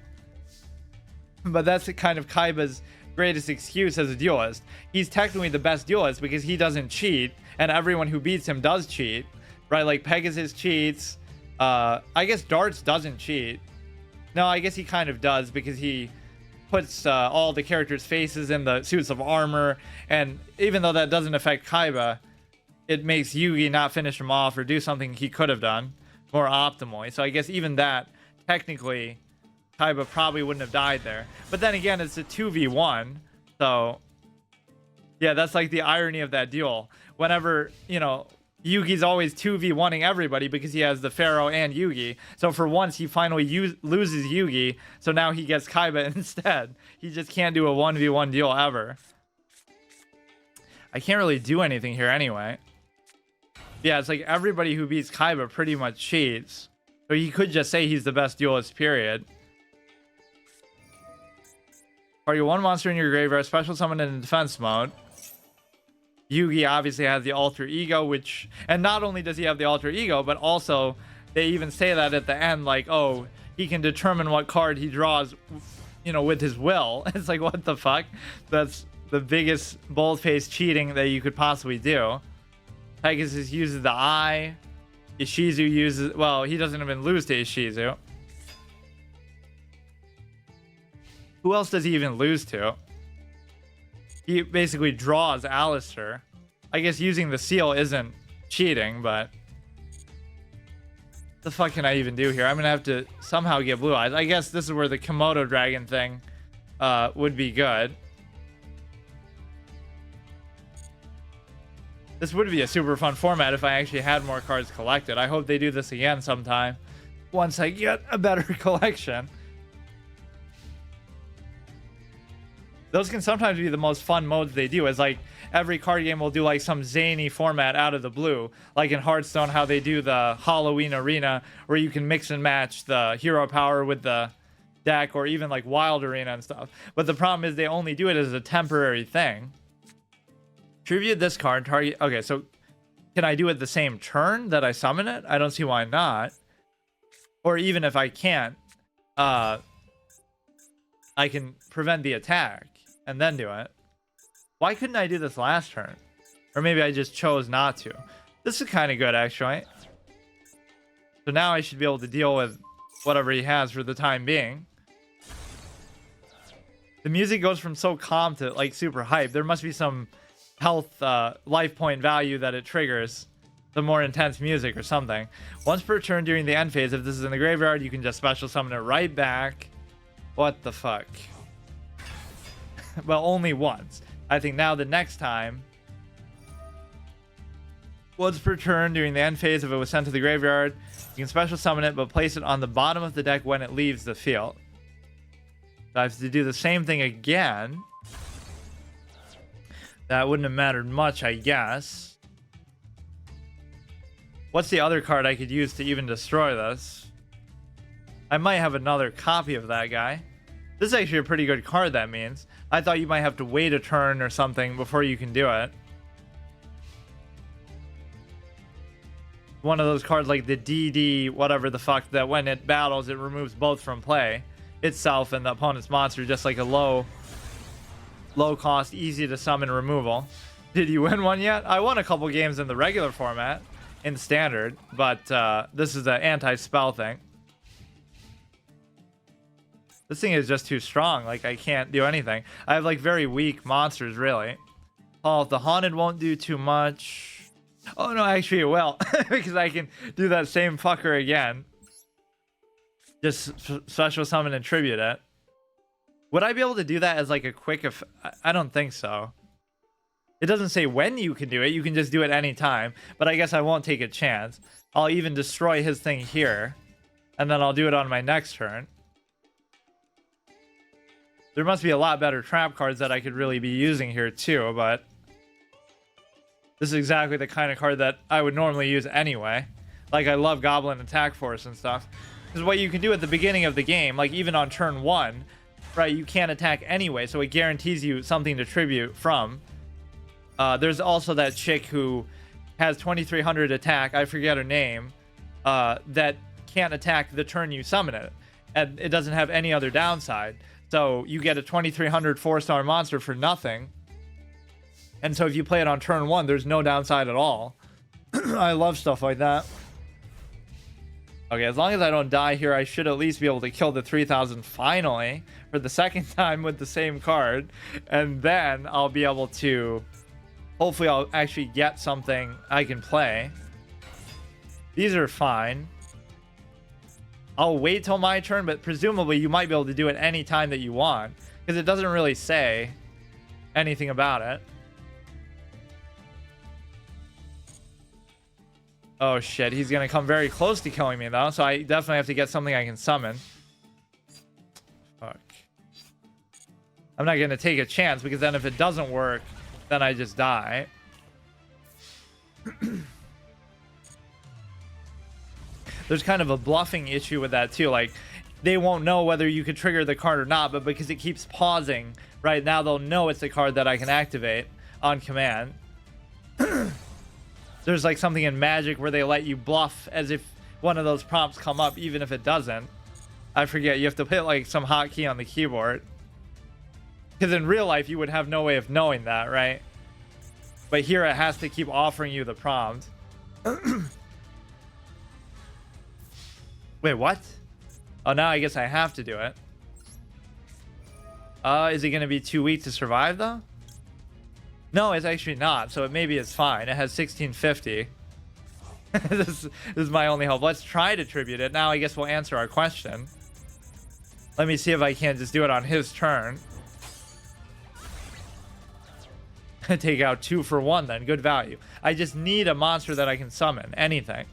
But that's kind of Kaiba's greatest excuse as a duelist. He's technically the best duelist because he doesn't cheat, and everyone who beats him does cheat, right? Like Pegasus cheats. I guess Darts doesn't cheat. No, I guess he kind of does because he puts all the characters' faces in the suits of armor, and even though that doesn't affect Kaiba, it makes Yugi not finish him off or do something he could have done more optimally. So I guess even that, technically, Kaiba probably wouldn't have died there. But then again, it's a 2v1. So, yeah, that's like the irony of that duel. Whenever, you know, Yugi's always 2v1ing everybody because he has the Pharaoh and Yugi. So for once, he finally loses Yugi. So now he gets Kaiba instead. He just can't do a 1v1 duel ever. I can't really do anything here anyway. Yeah, it's like everybody who beats Kaiba pretty much cheats. So he could just say he's the best duelist, period. Target one monster in your graveyard, special summon in defense mode. Yugi obviously has the alter ego, which, and not only does he have the alter ego, but also they even say that at the end, like, oh, he can determine what card he draws, you know, with his will. It's like, what the fuck? That's the biggest bold-faced cheating that you could possibly do. Pegasus uses the eye. Ishizu uses, well, he doesn't even lose to Ishizu. Who else does he even lose to? He basically draws Alistair. I guess using the seal isn't cheating, but what the fuck can I even do here? I'm gonna have to somehow get blue eyes. I guess this is where the Komodo dragon thing would be good. This would be a super fun format if I actually had more cards collected. I hope they do this again sometime once I get a better collection. Those can sometimes be the most fun modes they do. Is like every card game will do like some zany format out of the blue, like in Hearthstone, how they do the Halloween arena where you can mix and match the hero power with the deck, or even like Wild Arena and stuff. But the problem is they only do it as a temporary thing. Tribute this card, target. Okay, so can I do it the same turn that I summon it? I don't see why not. Or even if I can't, I can prevent the attack and then do it. Why couldn't I do this last turn? Or maybe I just chose not to. This is kind of good, actually. So now I should be able to deal with whatever he has for the time being. The music goes from so calm to like super hype. There must be some health life point value that it triggers the more intense music or something. Once per turn during the end phase, if this is in the graveyard, you can just special summon it right back. What the fuck? Well, only once. I think now the next time, once per turn during the end phase, if it was sent to the graveyard, you can special summon it, but place it on the bottom of the deck when it leaves the field. So I have to do the same thing again. That wouldn't have mattered much, I guess. What's the other card I could use to even destroy this? I might have another copy of that guy. This is actually a pretty good card, that means. I thought you might have to wait a turn or something before you can do it. One of those cards like the DD, whatever the fuck, that when it battles, it removes both from play. Itself and the opponent's monster, just like a low cost, easy to summon removal. Did you win one yet? I won a couple games in the regular format, in standard, but this is the anti-spell thing. This thing is just too strong. Like, I can't do anything. I have like very weak monsters, really. Oh, the haunted won't do too much. Oh no, actually it will. Because I can do that same fucker again. Just special summon and tribute it. Would I be able to do that as like a quick I don't think so. It doesn't say when you can do it. You can just do it anytime. But I guess I won't take a chance. I'll even destroy his thing here. And then I'll do it on my next turn. There must be a lot better trap cards that I could really be using here too, but this is exactly the kind of card that I would normally use anyway. Like, I love Goblin Attack Force and stuff. Because what you can do at the beginning of the game, like even on turn 1, right, you can't attack anyway, so it guarantees you something to tribute from. There's also that chick who has 2300 attack, I forget her name, that can't attack the turn you summon it. And it doesn't have any other downside. So you get a 2300 4-star monster for nothing. And so if you play it on turn 1, there's no downside at all. I love stuff like that. Okay, as long as I don't die here, I should at least be able to kill the 3000 finally for the second time with the same card. And then I'll be able to... Hopefully I'll actually get something I can play. These are fine. I'll wait till my turn, but presumably you might be able to do it any time that you want, because it doesn't really say anything about it. Oh shit, he's gonna come very close to killing me though, so I definitely have to get something I can summon. Fuck. I'm not gonna take a chance, because then if it doesn't work, then I just die. There's kind of a bluffing issue with that too. Like, they won't know whether you could trigger the card or not, but because it keeps pausing, right now they'll know it's a card that I can activate on command. There's like something in Magic where they let you bluff as if one of those prompts come up, even if it doesn't. I forget, you have to hit like some hotkey on the keyboard. Because in real life, you would have no way of knowing that, right? But here it has to keep offering you the prompt. Wait, what? Oh, now I guess I have to do it. Is it going to be too weak to survive, though? No, it's actually not. So maybe it's fine. It has 1650. This is my only hope. Let's try to tribute it. Now I guess we'll answer our question. Let me see if I can't just do it on his turn. Take out 2 for 1 then. Good value. I just need a monster that I can summon. Anything.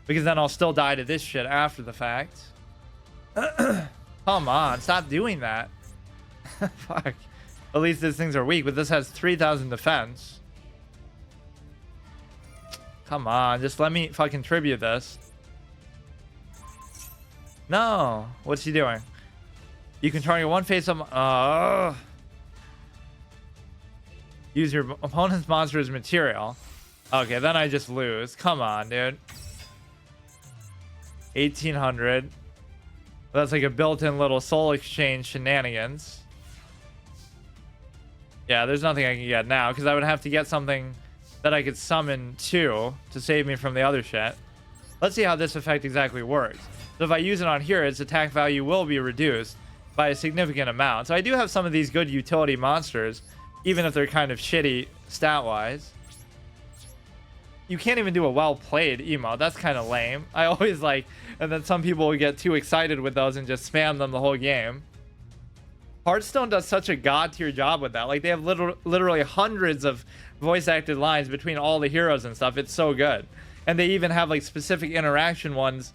Because then I'll still die to this shit after the fact. Come on. Stop doing that. Fuck. At least these things are weak. But this has 3000 defense. Come on. Just let me fucking tribute this. No. What's he doing? You can target one face up. Use your opponent's monster as material. Okay, then I just lose. Come on, dude. 1800. That's like a built-in little soul exchange shenanigans. Yeah, there's nothing I can get now, because I would have to get something that I could summon to save me from the other shit. Let's see how this effect exactly works. So if I use it on here, its attack value will be reduced by a significant amount. So I do have some of these good utility monsters, even if they're kind of shitty stat-wise. You can't even do a well-played emote. That's kind of lame. I always like... And then some people will get too excited with those and just spam them the whole game. Hearthstone does such a god-tier job with that. Like, they have literally hundreds of voice-acted lines between all the heroes and stuff. It's so good. And they even have, like, specific interaction ones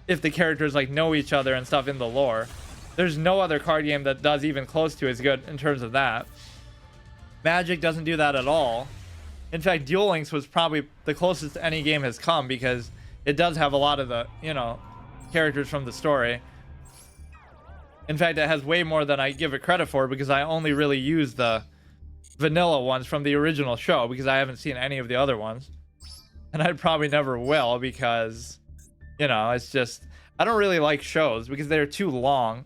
if the characters, like, know each other and stuff in the lore. There's no other card game that does even close to as good in terms of that. Magic doesn't do that at all. In fact, Duel Links was probably the closest any game has come, because it does have a lot of the, you know, characters from the story. In fact, it has way more than I give it credit for, because I only really use the vanilla ones from the original show, because I haven't seen any of the other ones. And I probably never will, because, you know, it's just... I don't really like shows, because they're too long.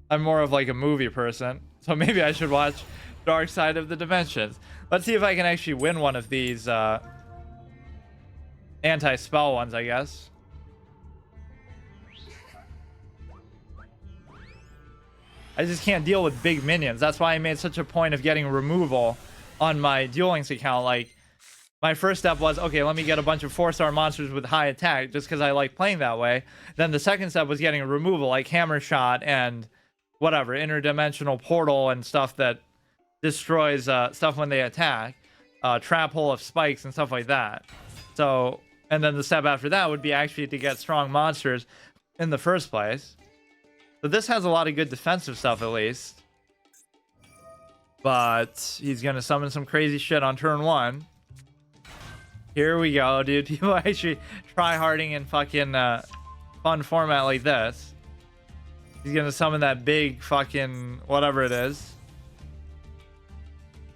I'm more of like a movie person. So maybe I should watch Dark Side of the Dimensions. Let's see if I can actually win one of these anti-spell ones, I guess. I just can't deal with big minions. That's why I made such a point of getting removal on my Duel Links account. Like, my first step was, okay, let me get a bunch of 4-star monsters with high attack, just because I like playing that way. Then the second step was getting a removal, like Hammer Shot and whatever, interdimensional portal and stuff that destroys stuff when they attack. Trap Hole of Spikes and stuff like that. So, and then the step after that would be actually to get strong monsters in the first place. So this has a lot of good defensive stuff, at least. But he's gonna summon some crazy shit on turn 1. Here we go, dude. People actually try-harding in fucking fun format like this. He's gonna summon that big fucking whatever it is.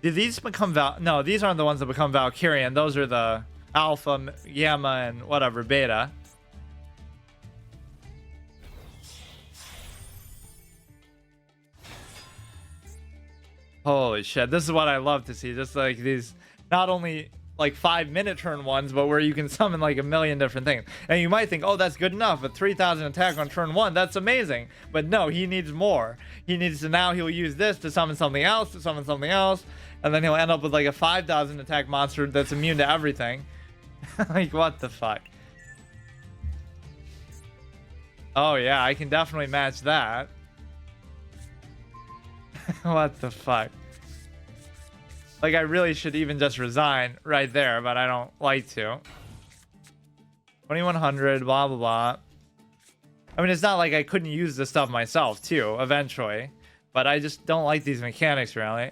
Did these become No, these aren't the ones that become Valkyrian. Those are the Alpha, Gamma, and whatever, Beta. Holy shit. This is what I love to see. Just like these, not only like 5-minute turn ones, but where you can summon like a million different things. And you might think, oh, that's good enough. A 3,000 attack on turn 1, that's amazing. But no, he needs more. He needs to, now he'll use this to summon something else, and then he'll end up with like a 5,000 attack monster that's immune to everything. Like, what the fuck? Oh yeah, I can definitely match that. What the fuck? Like, I really should even just resign right there, but I don't like to. 2100, blah, blah, blah. I mean, it's not like I couldn't use this stuff myself, too, eventually. But I just don't like these mechanics, really.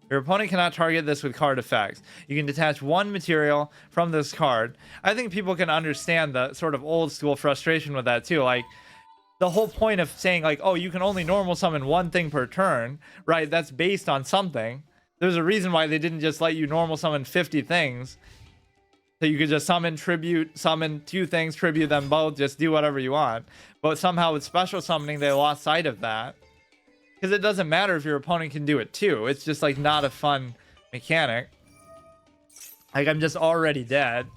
Your opponent cannot target this with card effects. You can detach one material from this card. I think people can understand the sort of old school frustration with that, too. Like, the whole point of saying, like, oh, you can only normal summon one thing per turn, right? That's based on something. There's a reason why they didn't just let you normal summon 50 things. So you could just summon 2 things, tribute them both, just do whatever you want. But somehow with special summoning, they lost sight of that. Because it doesn't matter if your opponent can do it too. It's just like not a fun mechanic. Like, I'm just already dead.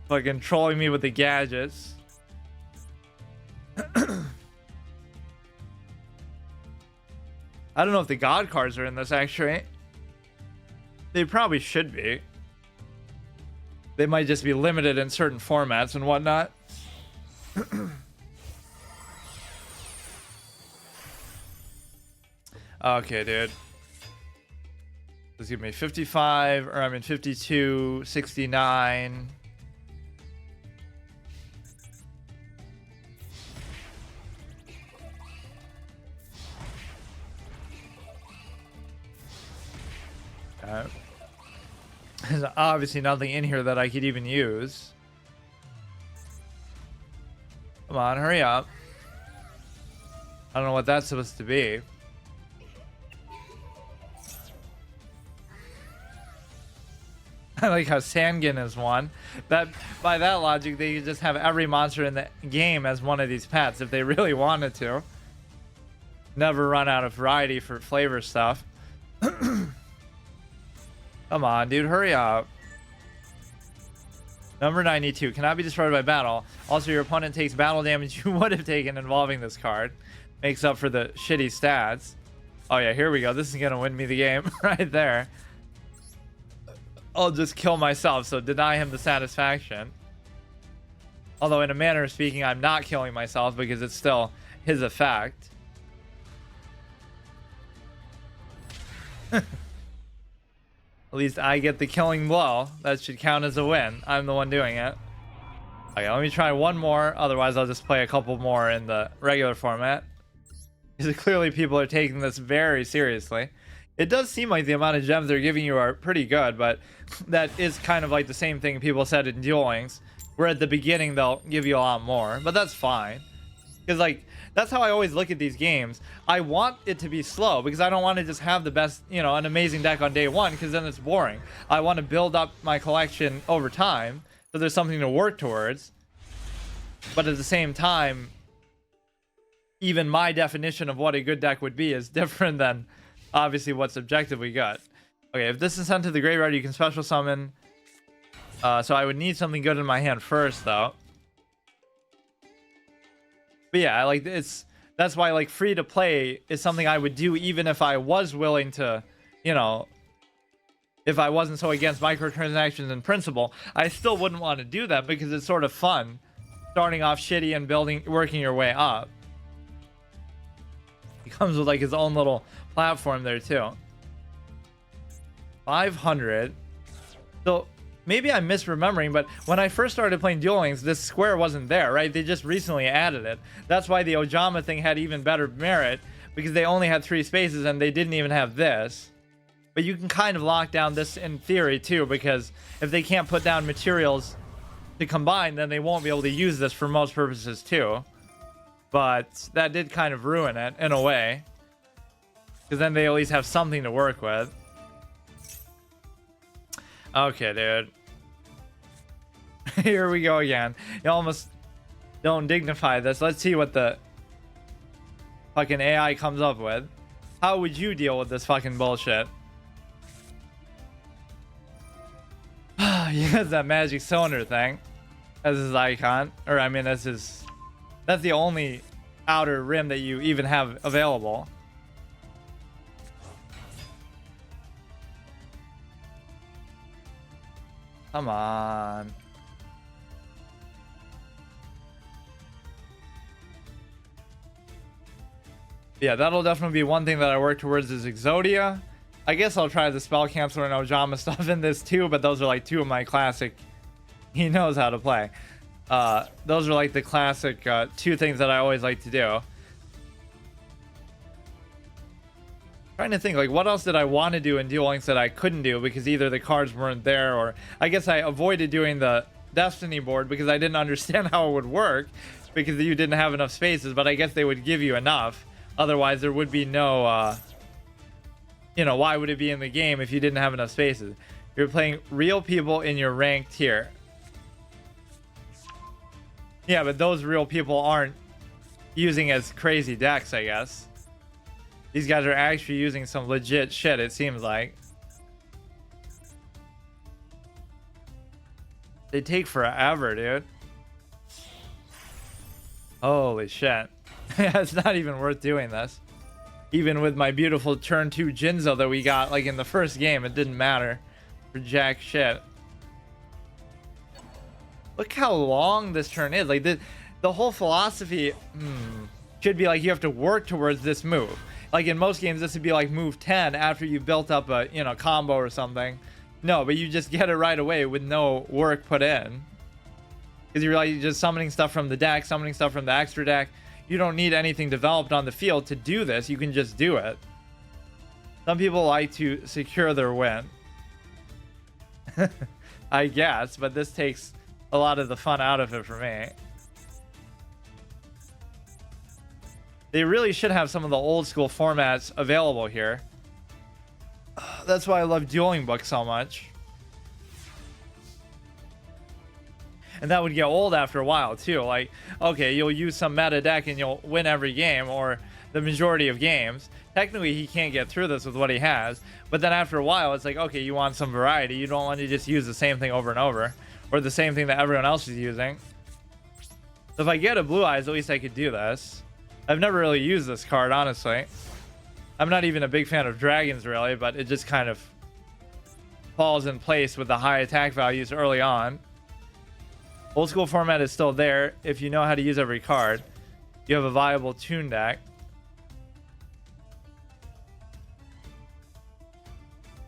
Fucking trolling me with the gadgets. I don't know if the god cards are in this, actually. They probably should be. They might just be limited in certain formats and whatnot. Okay, dude. Let's give me 55, or I mean 52, 69. There's obviously nothing in here that I could even use. Come on, hurry up. I don't know what that's supposed to be. I like how Sangin is one. That, by that logic, they could just have every monster in the game as one of these pets if they really wanted to. Never run out of variety for flavor stuff. Come on, dude, hurry up. Number 92, cannot be destroyed by battle. Also, your opponent takes battle damage you would have taken involving this card. Makes up for the shitty stats. Oh yeah, here we go. This is gonna win me the game right there. I'll just kill myself, so deny him the satisfaction. Although, in a manner of speaking, I'm not killing myself because it's still his effect. At least I get the killing blow. That should count as a win. I'm the one doing it. Okay, let me try one more. Otherwise, I'll just play a couple more in the regular format. Because clearly people are taking this very seriously. It does seem like the amount of gems they're giving you are pretty good, but that is kind of like the same thing people said in Duel Links, where at the beginning they'll give you a lot more, but that's fine. Because, like, that's how I always look at these games. I want it to be slow because I don't want to just have the best, you know, an amazing deck on day one, because then it's boring. I want to build up my collection over time so there's something to work towards. But at the same time, even my definition of what a good deck would be is different than obviously what's objectively good. Okay, if this is sent to the graveyard, you can special summon. So I would need something good in my hand first, though. But yeah, like, that's why, like, free to play is something I would do even if I was willing to, you know, if I wasn't so against microtransactions in principle. I still wouldn't want to do that because it's sort of fun starting off shitty and working your way up. He comes with like his own little platform there too. 500. So maybe I'm misremembering, but when I first started playing Duel Links, this square wasn't there, right? They just recently added it. That's why the Ojama thing had even better merit. because they only had 3 spaces and they didn't even have this. But you can kind of lock down this in theory too, because if they can't put down materials to combine, then they won't be able to use this for most purposes too. But that did kind of ruin it in a way, because then they at least have something to work with. Okay, dude. Here we go again. You almost don't dignify this. Let's see what the fucking AI comes up with. How would you deal with this fucking bullshit? He has that magic cylinder thing as his icon. Or, I mean, that's the only outer rim that you even have available. Come on. Yeah, that'll definitely be one thing that I work towards is Exodia. I guess I'll try the Spell Canceller and Ojama stuff in this too, but those are like 2 of my classic... He knows how to play. Those are like the classic 2 things that I always like to do. Trying to think, like, what else did I want to do in Duel Links that I couldn't do because either the cards weren't there, or I guess I avoided doing the Destiny board because I didn't understand how it would work because you didn't have enough spaces, but I guess they would give you enough. Otherwise, there would be no, you know, why would it be in the game if you didn't have enough spaces? You're playing real people in your ranked tier. Yeah, but those real people aren't using as crazy decks, I guess. These guys are actually using some legit shit, it seems like. They take forever, dude. Holy shit. It's not even worth doing this. Even with my beautiful turn 2 Jinzo that we got like in the first game, it didn't matter for jack shit. Look how long this turn is. Like the whole philosophy should be like you have to work towards this move. Like in most games, this would be like move 10 after you built up a, you know, combo or something. No, but you just get it right away with no work put in. Because you're like just summoning stuff from the deck, summoning stuff from the extra deck. You don't need anything developed on the field to do this. You can just do it. Some people like to secure their win. I guess, but this takes a lot of the fun out of it for me. They really should have some of the old school formats available here. That's why I love Dueling Book so much. And that would get old after a while too. Like, okay, you'll use some meta deck and you'll win every game, or the majority of games. Technically, he can't get through this with what he has. But then after a while, it's like, okay, you want some variety. You don't want to just use the same thing over and over, or the same thing that everyone else is using. So if I get a Blue Eyes, at least I could do this. I've never really used this card, honestly. I'm not even a big fan of dragons, really, but it just kind of falls in place with the high attack values early on. Old school format is still there. If you know how to use every card, you have a viable tune deck.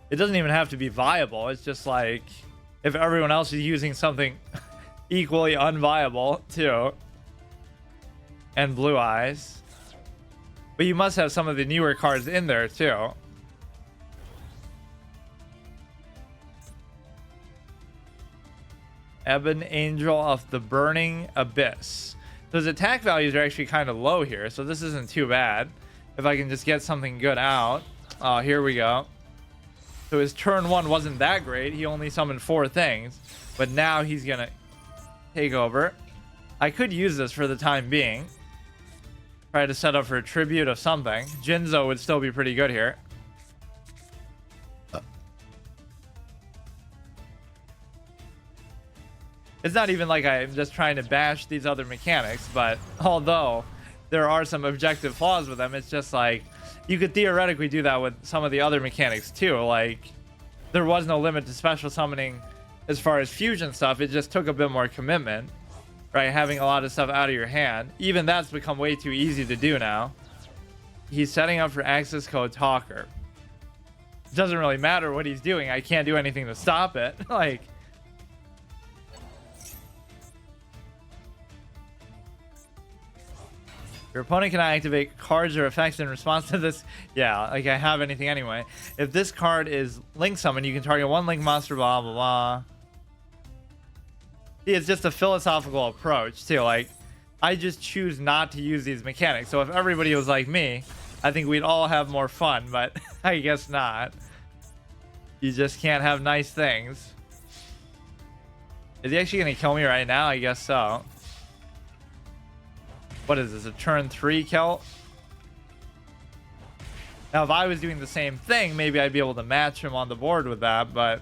It doesn't even have to be viable. It's just like if everyone else is using something equally unviable too. And Blue Eyes. But you must have some of the newer cards in there too. Ebon Angel of the Burning Abyss. So his attack values are actually kind of low here, so this isn't too bad. If I can just get something good out. Oh, here we go. So his turn 1 wasn't that great. He only summoned 4 things. But now he's gonna take over. I could use this for the time being. Try to set up for a tribute of something. Jinzo would still be pretty good here. It's not even like I'm just trying to bash these other mechanics, but although there are some objective flaws with them, it's just like you could theoretically do that with some of the other mechanics too. Like there was no limit to special summoning as far as fusion stuff. It just took a bit more commitment, right? Having a lot of stuff out of your hand. Even that's become way too easy to do now. He's setting up for access code Talker. It doesn't really matter what he's doing. I can't do anything to stop it. Like, Your opponent cannot activate cards or effects in response to this. Yeah, like I have anything anyway. If this card is Link Summon, you can target one Link monster, blah, blah, blah. See, it's just a philosophical approach, too. Like, I just choose not to use these mechanics. So if everybody was like me, I think we'd all have more fun, but I guess not. You just can't have nice things. Is he actually going to kill me right now? I guess so. What is this, a turn 3 kill? Now, if I was doing the same thing, maybe I'd be able to match him on the board with that, but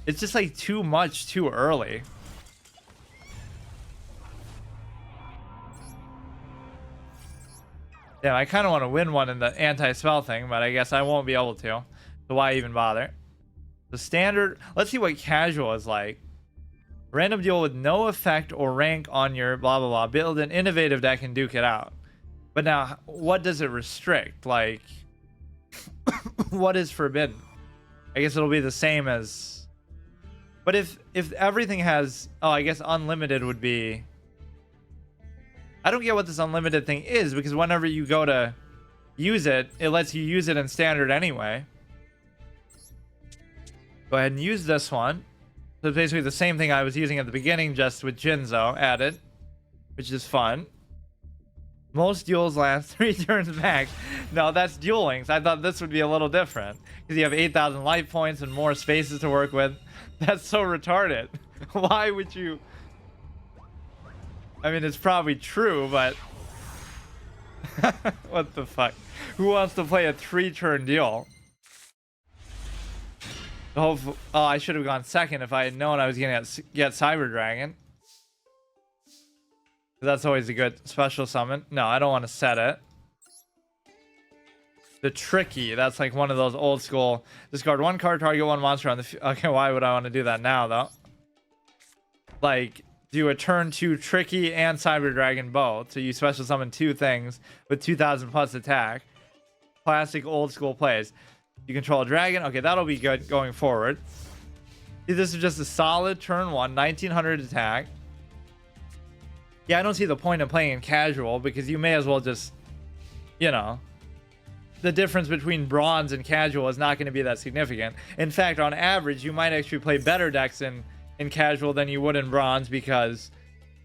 it's just like too much too early. Yeah, I kind of want to win one in the anti-spell thing, but I guess I won't be able to. So why even bother? The standard, let's see what casual is like. Random duel with no effect or rank on your blah blah blah. Build an innovative deck and duke it out. But now, what does it restrict? Like, what is forbidden? I guess it'll be the same as. But if everything has, oh, I guess unlimited would be. I don't get what this unlimited thing is, because whenever you go to use it, it lets you use it in standard anyway. Go ahead and use this one. So it's basically the same thing I was using at the beginning, just with Jinzo added, which is fun. Most duels last 3 turns max. No, that's Duel Links. I thought this would be a little different, because you have 8,000 life points and more spaces to work with. That's so retarded. Why would you? I mean, it's probably true, but what the fuck? Who wants to play a 3-turn duel? Oh, I should have gone second if I had known I was gonna get Cyber Dragon. That's always a good special summon. No, I don't want to set it. The Tricky, that's like one of those old school. Discard 1 card, target 1 monster on the. Okay, why would I want to do that now though? Like, do a turn 2 Tricky and Cyber Dragon both. So you special summon 2 things with 2,000 plus attack. Classic old school plays. You control a dragon. Okay, that'll be good going forward. See, this is just a solid turn 1, 1900 attack. Yeah, I don't see the point of playing in casual, because you may as well just, you know, the difference between bronze and casual is not going to be that significant. In fact, on average, you might actually play better decks in casual than you would in bronze, because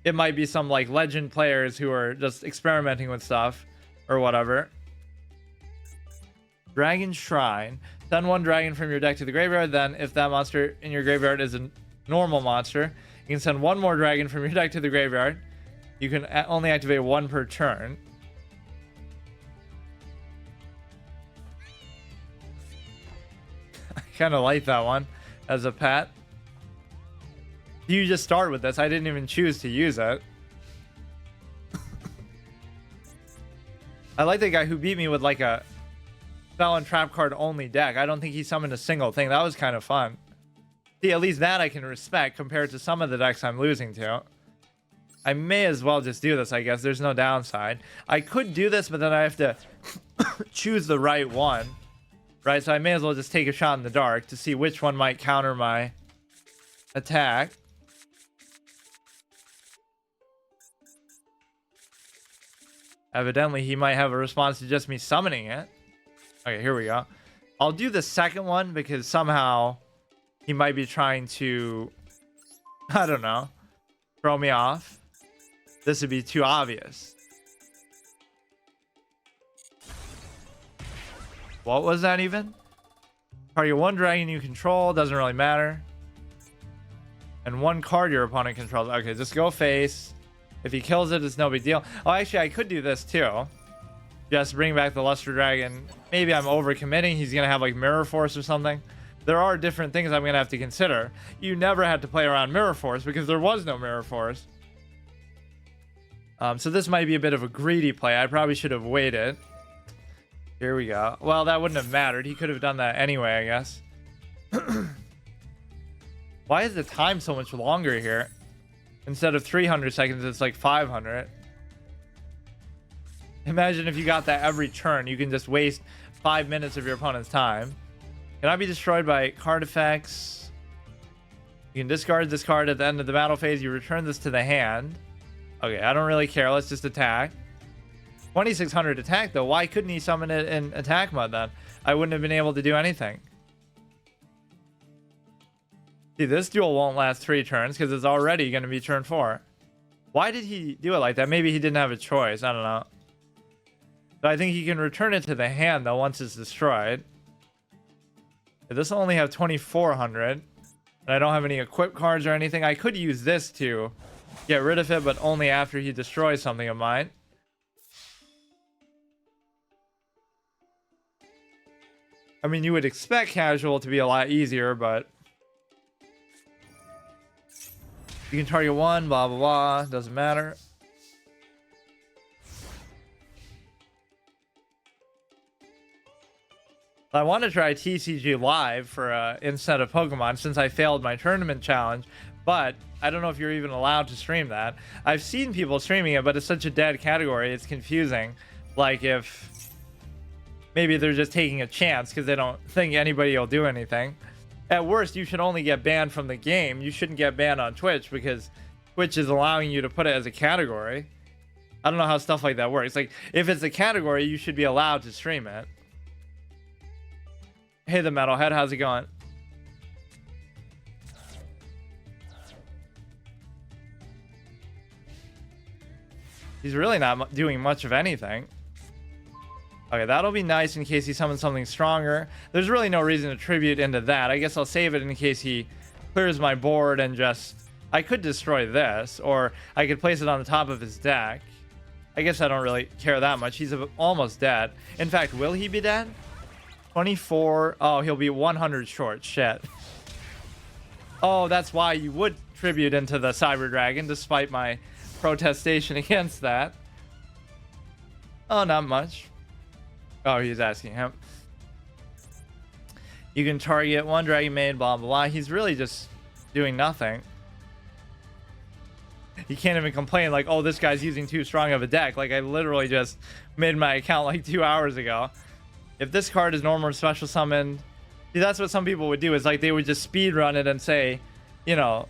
it might be some like legend players who are just experimenting with stuff or whatever. Dragon Shrine. Send 1 dragon from your deck to the graveyard. Then, if that monster in your graveyard is a normal monster, you can send 1 more dragon from your deck to the graveyard. You can only activate 1 per turn. I kind of like that one as a pet. You just start with this. I didn't even choose to use it. I like the guy who beat me with like a spell and trap card only deck. I don't think he summoned a single thing. That was kind of fun. See, at least that I can respect compared to some of the decks I'm losing to. I may as well just do this, I guess. There's no downside. I could do this, but then I have to choose the right one. Right? So I may as well just take a shot in the dark to see which one might counter my attack. Evidently, he might have a response to just me summoning it. Okay, here we go. I'll do the second one because somehow he might be trying to, I don't know, throw me off. This would be too obvious. What was that even? Target 1 dragon you control, doesn't really matter. And 1 card your opponent controls. Okay, just go face. If he kills it, it's no big deal. Oh, actually, I could do this too. Just bring back the Luster Dragon. Maybe I'm overcommitting. He's going to have like Mirror Force or something. There are different things I'm going to have to consider. You never had to play around Mirror Force because there was no Mirror Force. So this might be a bit of a greedy play. I probably should have waited. Here we go. Well, that wouldn't have mattered. He could have done that anyway, I guess. Why is the time so much longer here? Instead of 300 seconds, it's like 500. Imagine if you got that every turn. You can just waste 5 minutes of your opponent's time. Cannot be destroyed by card effects. You can discard this card at the end of the battle phase. You return this to the hand. Okay, I don't really care. Let's just attack. 2600 attack, though. Why couldn't he summon it in attack mode then? I wouldn't have been able to do anything. See, this duel won't last 3 turns because it's already going to be turn 4. Why did he do it like that? Maybe he didn't have a choice. I don't know. So I think he can return it to the hand, though, once it's destroyed. This will only have 2400. And I don't have any equip cards or anything. I could use this to get rid of it, but only after he destroys something of mine. I mean, you would expect casual to be a lot easier, but... You can target 1, blah, blah, blah. Doesn't matter. I want to try TCG Live for instead of Pokemon since I failed my tournament challenge, but I don't know if you're even allowed to stream that. I've seen people streaming it, but it's such a dead category, it's confusing. Like if maybe they're just taking a chance because they don't think anybody will do anything. At worst, you should only get banned from the game. You shouldn't get banned on Twitch because Twitch is allowing you to put it as a category. I don't know how stuff like that works. Like if it's a category, you should be allowed to stream it. Hey, the Metalhead, how's it going? He's really not doing much of anything. Okay, that'll be nice in case he summons something stronger. There's really no reason to tribute into that. I guess I'll save it in case he clears my board and just... I could destroy this, or I could place it on the top of his deck. I guess I don't really care that much. He's almost dead. In fact, will he be dead? 24. Oh, he'll be 100 short. Shit. Oh, that's why you would tribute into the Cyber Dragon, despite my protestation against that. Oh, not much. Oh, he's asking him. You can target 1 Dragon Maid, blah, blah, blah. He's really just doing nothing. He can't even complain like, oh, this guy's using too strong of a deck. Like, I literally just made my account like 2 hours ago. If this card is normal or special summoned, see, that's what some people would do, is like they would just speed run it and say, you know,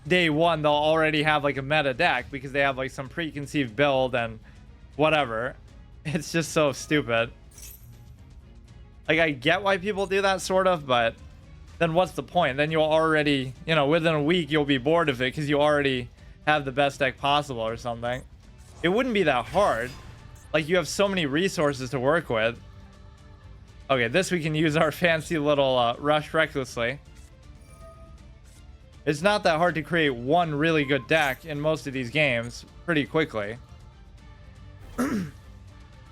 day 1 they'll already have like a meta deck because they have like some preconceived build and whatever. It's just so stupid. Like, I get why people do that sort of, but then what's the point? Then you'll already, you know, within a week you'll be bored of it because you already have the best deck possible or something. It wouldn't be that hard. Like, you have so many resources to work with. Okay, this we can use our fancy little Rush Recklessly. It's not that hard to create one really good deck in most of these games pretty quickly.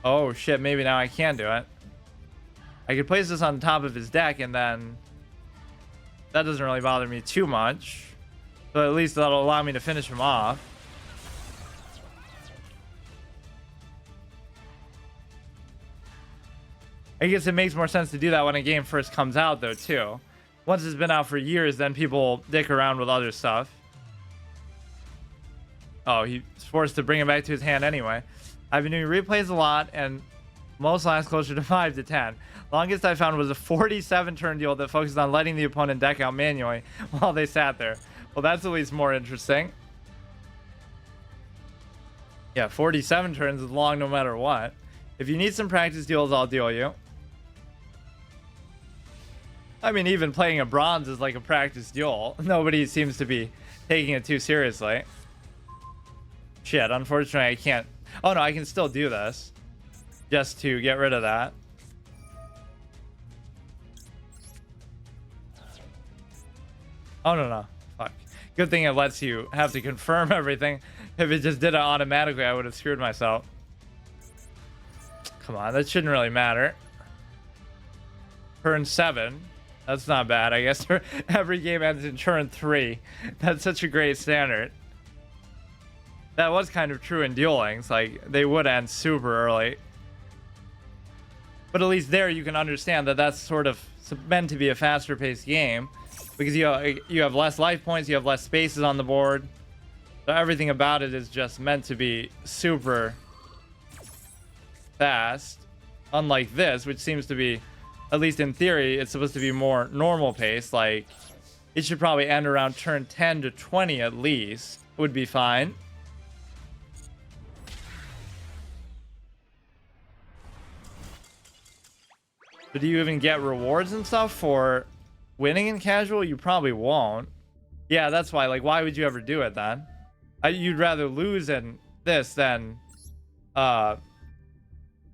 Oh shit, maybe now I can do it. I could place this on top of his deck and then that doesn't really bother me too much. So at least that'll allow me to finish him off. I guess it makes more sense to do that when a game first comes out, though, too. Once it's been out for years, then people dick around with other stuff. Oh, he's forced to bring it back to his hand anyway. I've been doing replays a lot, and most last closer to 5 to 10. Longest I found was a 47-turn deal that focused on letting the opponent deck out manually while they sat there. Well, that's at least more interesting. Yeah, 47 turns is long no matter what. If you need some practice deals, I'll deal you. I mean, even playing a bronze is like a practice duel. Nobody seems to be taking it too seriously. Shit, unfortunately, I can't. Oh, no, I can still do this. Just to get rid of that. Oh, no. Fuck. Good thing it lets you have to confirm everything. If it just did it automatically, I would have screwed myself. Come on, that shouldn't really matter. Turn 7. That's not bad. I guess every game ends in turn 3. That's such a great standard. That was kind of true in dueling. It's like they would end super early. But at least there you can understand that that's sort of meant to be a faster paced game. Because you have less life points, you have less spaces on the board. So everything about it is just meant to be super fast. Unlike this, which seems to be, at least in theory, it's supposed to be more normal pace. Like, it should probably end around turn 10 to 20 at least. Would be fine. So do you even get rewards and stuff for winning in casual? You probably won't. Yeah, that's why. Like, why would you ever do it then? You'd rather lose in this than to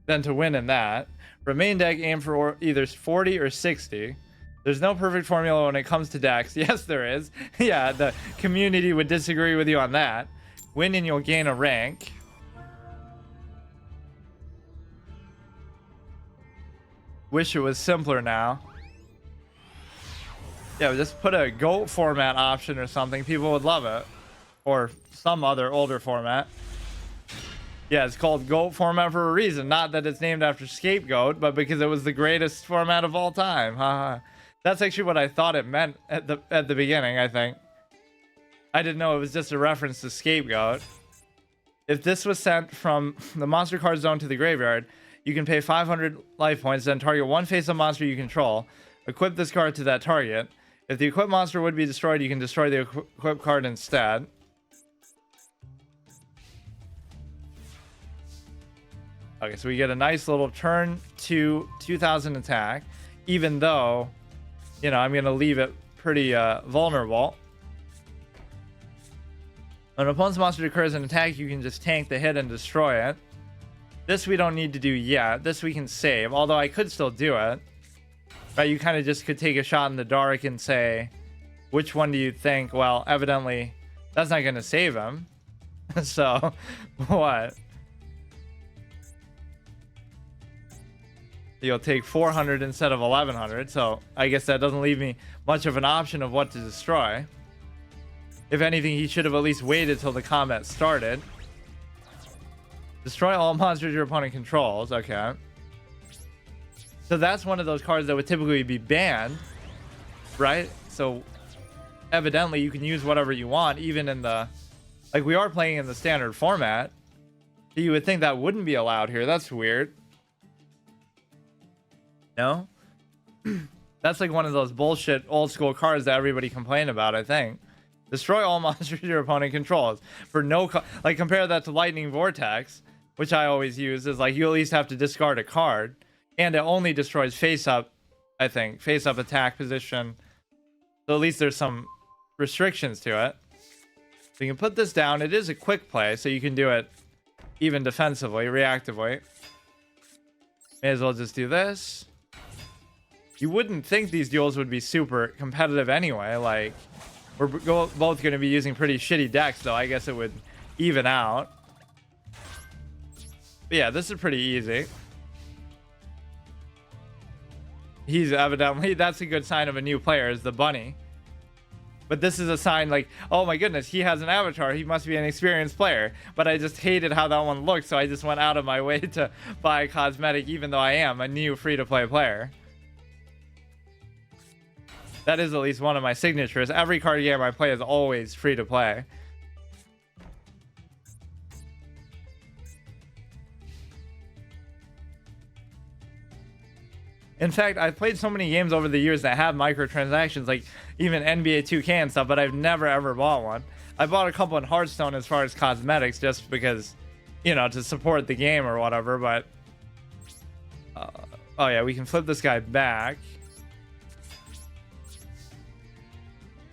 win in that. For main deck, aim for either 40 or 60. There's no perfect formula when it comes to decks. Yes, there is. Yeah, the community would disagree with you on that. Win and you'll gain a rank. Wish it was simpler now. Yeah, just put a GOAT format option or something. People would love it. Or some other older format. Yeah, it's called GOAT format for a reason. Not that it's named after Scapegoat, but because it was the greatest format of all time. Haha. That's actually what I thought it meant at the beginning, I think. I didn't know it was just a reference to Scapegoat. If this was sent from the monster card zone to the graveyard, you can pay 500 life points, then target one face-up monster you control. Equip this card to that target. If the equipped monster would be destroyed, you can destroy the equipped card instead. Okay, so we get a nice little turn to 2000 attack, even though, you know, I'm going to leave it pretty vulnerable. When an opponent's monster declares an attack, you can just tank the hit and destroy it. This we don't need to do yet. This we can save, although I could still do it. Right, you kind of just could take a shot in the dark and say, which one do you think? Well, evidently, that's not going to save him. So, what? You'll take 400 instead of 1100, so I guess that doesn't leave me much of an option of what to destroy. If anything, he should have at least waited till the combat started. Destroy all monsters your opponent controls. Okay. So that's one of those cards that would typically be banned, right? So evidently you can use whatever you want, even in the... Like, we are playing in the standard format. So you would think that wouldn't be allowed here. That's weird. No? That's like one of those bullshit old school cards that everybody complained about, I think. Destroy all monsters your opponent controls. For no... Like, compare that to Lightning Vortex, which I always use, is like you at least have to discard a card. And it only destroys face-up, I think. Face-up attack position. So at least there's some restrictions to it. So you can put this down. It is a quick play, so you can do it even defensively, reactively. May as well just do this. You wouldn't think these duels would be super competitive anyway. Like, we're both going to be using pretty shitty decks, though. I guess it would even out. But yeah, this is pretty easy. He's evidently... That's a good sign of a new player, is the bunny. But this is a sign like, oh my goodness, he has an avatar. He must be an experienced player. But I just hated how that one looked, so I just went out of my way to buy a cosmetic, even though I am a new free-to-play player. That is at least one of my signatures. Every card game I play is always free-to-play. In fact, I've played so many games over the years that have microtransactions, like even NBA 2K and stuff, but I've never ever bought one. I bought a couple in Hearthstone as far as cosmetics, just because, you know, to support the game or whatever, but... oh yeah, we can flip this guy back.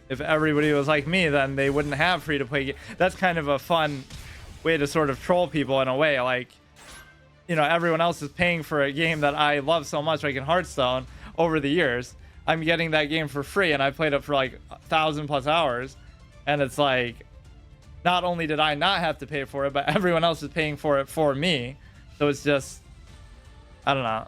If everybody was like me, then they wouldn't have free-to-play. That's kind of a fun way to sort of troll people in a way, like... You know, everyone else is paying for a game that I love so much, like in Hearthstone, over the years. I'm getting that game for free, and I played it for like 1,000+ hours. And it's like, not only did I not have to pay for it, but everyone else is paying for it for me. So it's just, I don't know.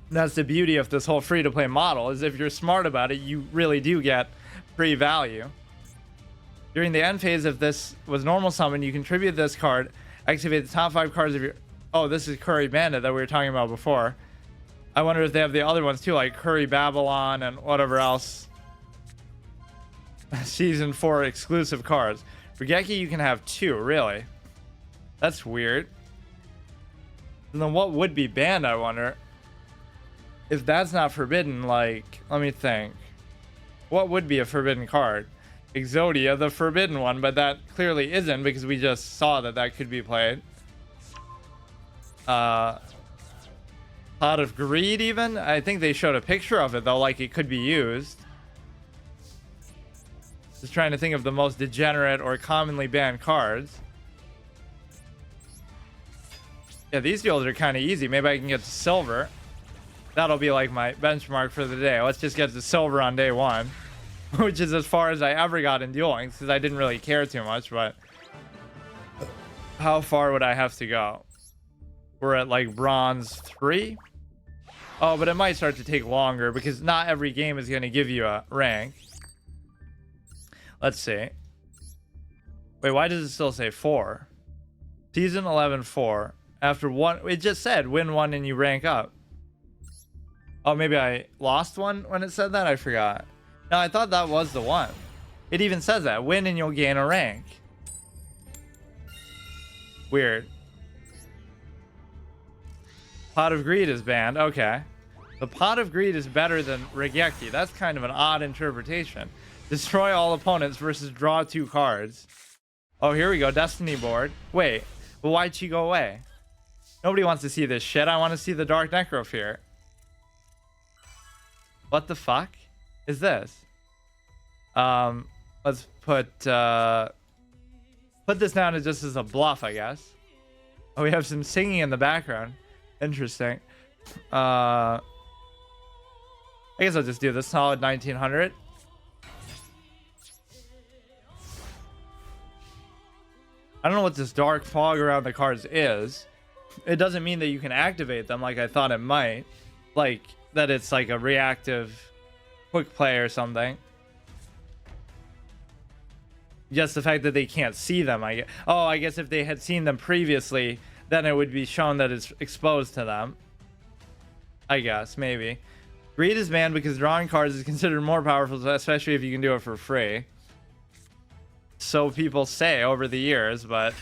And that's the beauty of this whole free-to-play model, is if you're smart about it, you really do get free value. During the end phase, if this was normal summon, you contribute this card, activate the top 5 cards of your... Oh, this is Curry Bandit that we were talking about before. I wonder if they have the other ones too, like Curry Babylon and whatever else. Season 4 exclusive cards. For Geki, you can have 2, really. That's weird. And then what would be banned, I wonder? If that's not forbidden, like, let me think. What would be a forbidden card? Exodia, the forbidden one, but that clearly isn't because we just saw that that could be played. Pot of Greed, even? I think they showed a picture of it, though, like it could be used. Just trying to think of the most degenerate or commonly banned cards. Yeah, these deals are kind of easy. Maybe I can get to silver. That'll be like my benchmark for the day. Let's just get to silver on day one. Which is as far as I ever got in dueling, because I didn't really care too much, but how far would I have to go? We're at like bronze 3. Oh, but it might start to take longer because not every game is going to give you a rank. Let's see. Wait, why does it still say 4? Season 11 4. After one, it just said win one and you rank up. Oh, maybe I lost one when it said that? I forgot. No, I thought that was the one. It even says that. Win and you'll gain a rank. Weird. Pot of Greed is banned. Okay. The Pot of Greed is better than Regeki. That's kind of an odd interpretation. Destroy all opponents versus draw 2 cards. Oh, here we go. Destiny board. Wait. Well, why'd she go away? Nobody wants to see this shit. I want to see the Dark Necrophere. What the fuck is this? Let's put this down as just as a bluff, I guess. Oh, we have some singing in the background. Interesting. I guess I'll just do this solid 1900. I don't know what this dark fog around the cards is. It doesn't mean that you can activate them like I thought it might. Like that it's like a reactive quick play or something. Just the fact that they can't see them, I guess. Oh, I guess if they had seen them previously, then it would be shown that it's exposed to them. I guess, maybe. Greed is banned because drawing cards is considered more powerful, especially if you can do it for free. So people say over the years, but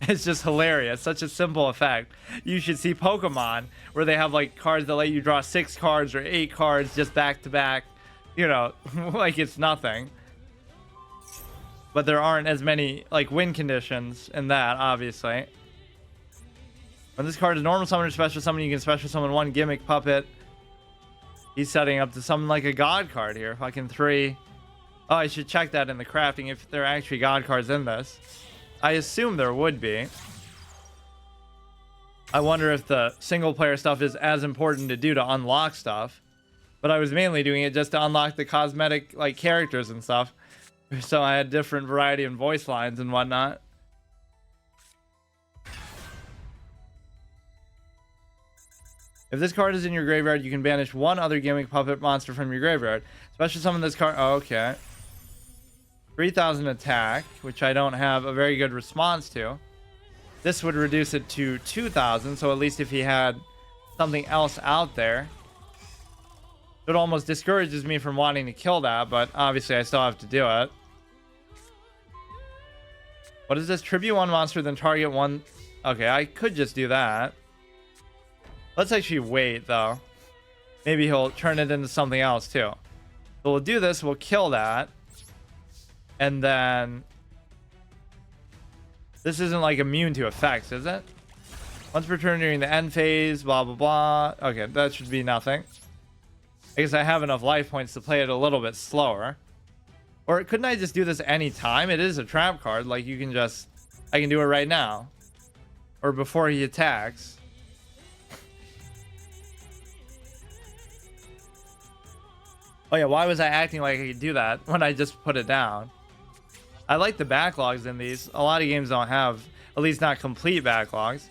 it's just hilarious. Such a simple effect. You should see Pokemon where they have like cards that let you draw 6 cards or 8 cards just back to back. You know, like it's nothing. But there aren't as many like win conditions in that, obviously. When this card is normal summon or special summon, you can special summon 1 gimmick puppet. He's setting up to summon like a god card here. Fucking 3. Oh, I should check that in the crafting if there are actually god cards in this. I assume there would be. I wonder if the single player stuff is as important to do to unlock stuff. But I was mainly doing it just to unlock the cosmetic like characters and stuff. So I had different variety in voice lines and whatnot. If this card is in your graveyard, you can banish 1 other gimmick puppet monster from your graveyard. Special summon this card. Oh, okay. 3000 attack, which I don't have a very good response to. This would reduce it to 2000, so at least if he had something else out there. It almost discourages me from wanting to kill that, but obviously I still have to do it. What is this? Tribute 1 monster, then target 1. Okay, I could just do that. Let's actually wait, though. Maybe he'll turn it into something else, too. So we'll do this. We'll kill that. And then... This isn't, like, immune to effects, is it? Once per turn during the end phase, blah, blah, blah. Okay, that should be nothing. I guess I have enough life points to play it a little bit slower. Or couldn't I just do this anytime? It is a trap card. Like, you can just... I can do it right now. Or before he attacks. Oh yeah, why was I acting like I could do that when I just put it down? I like the backlogs in these. A lot of games don't have, at least not complete backlogs.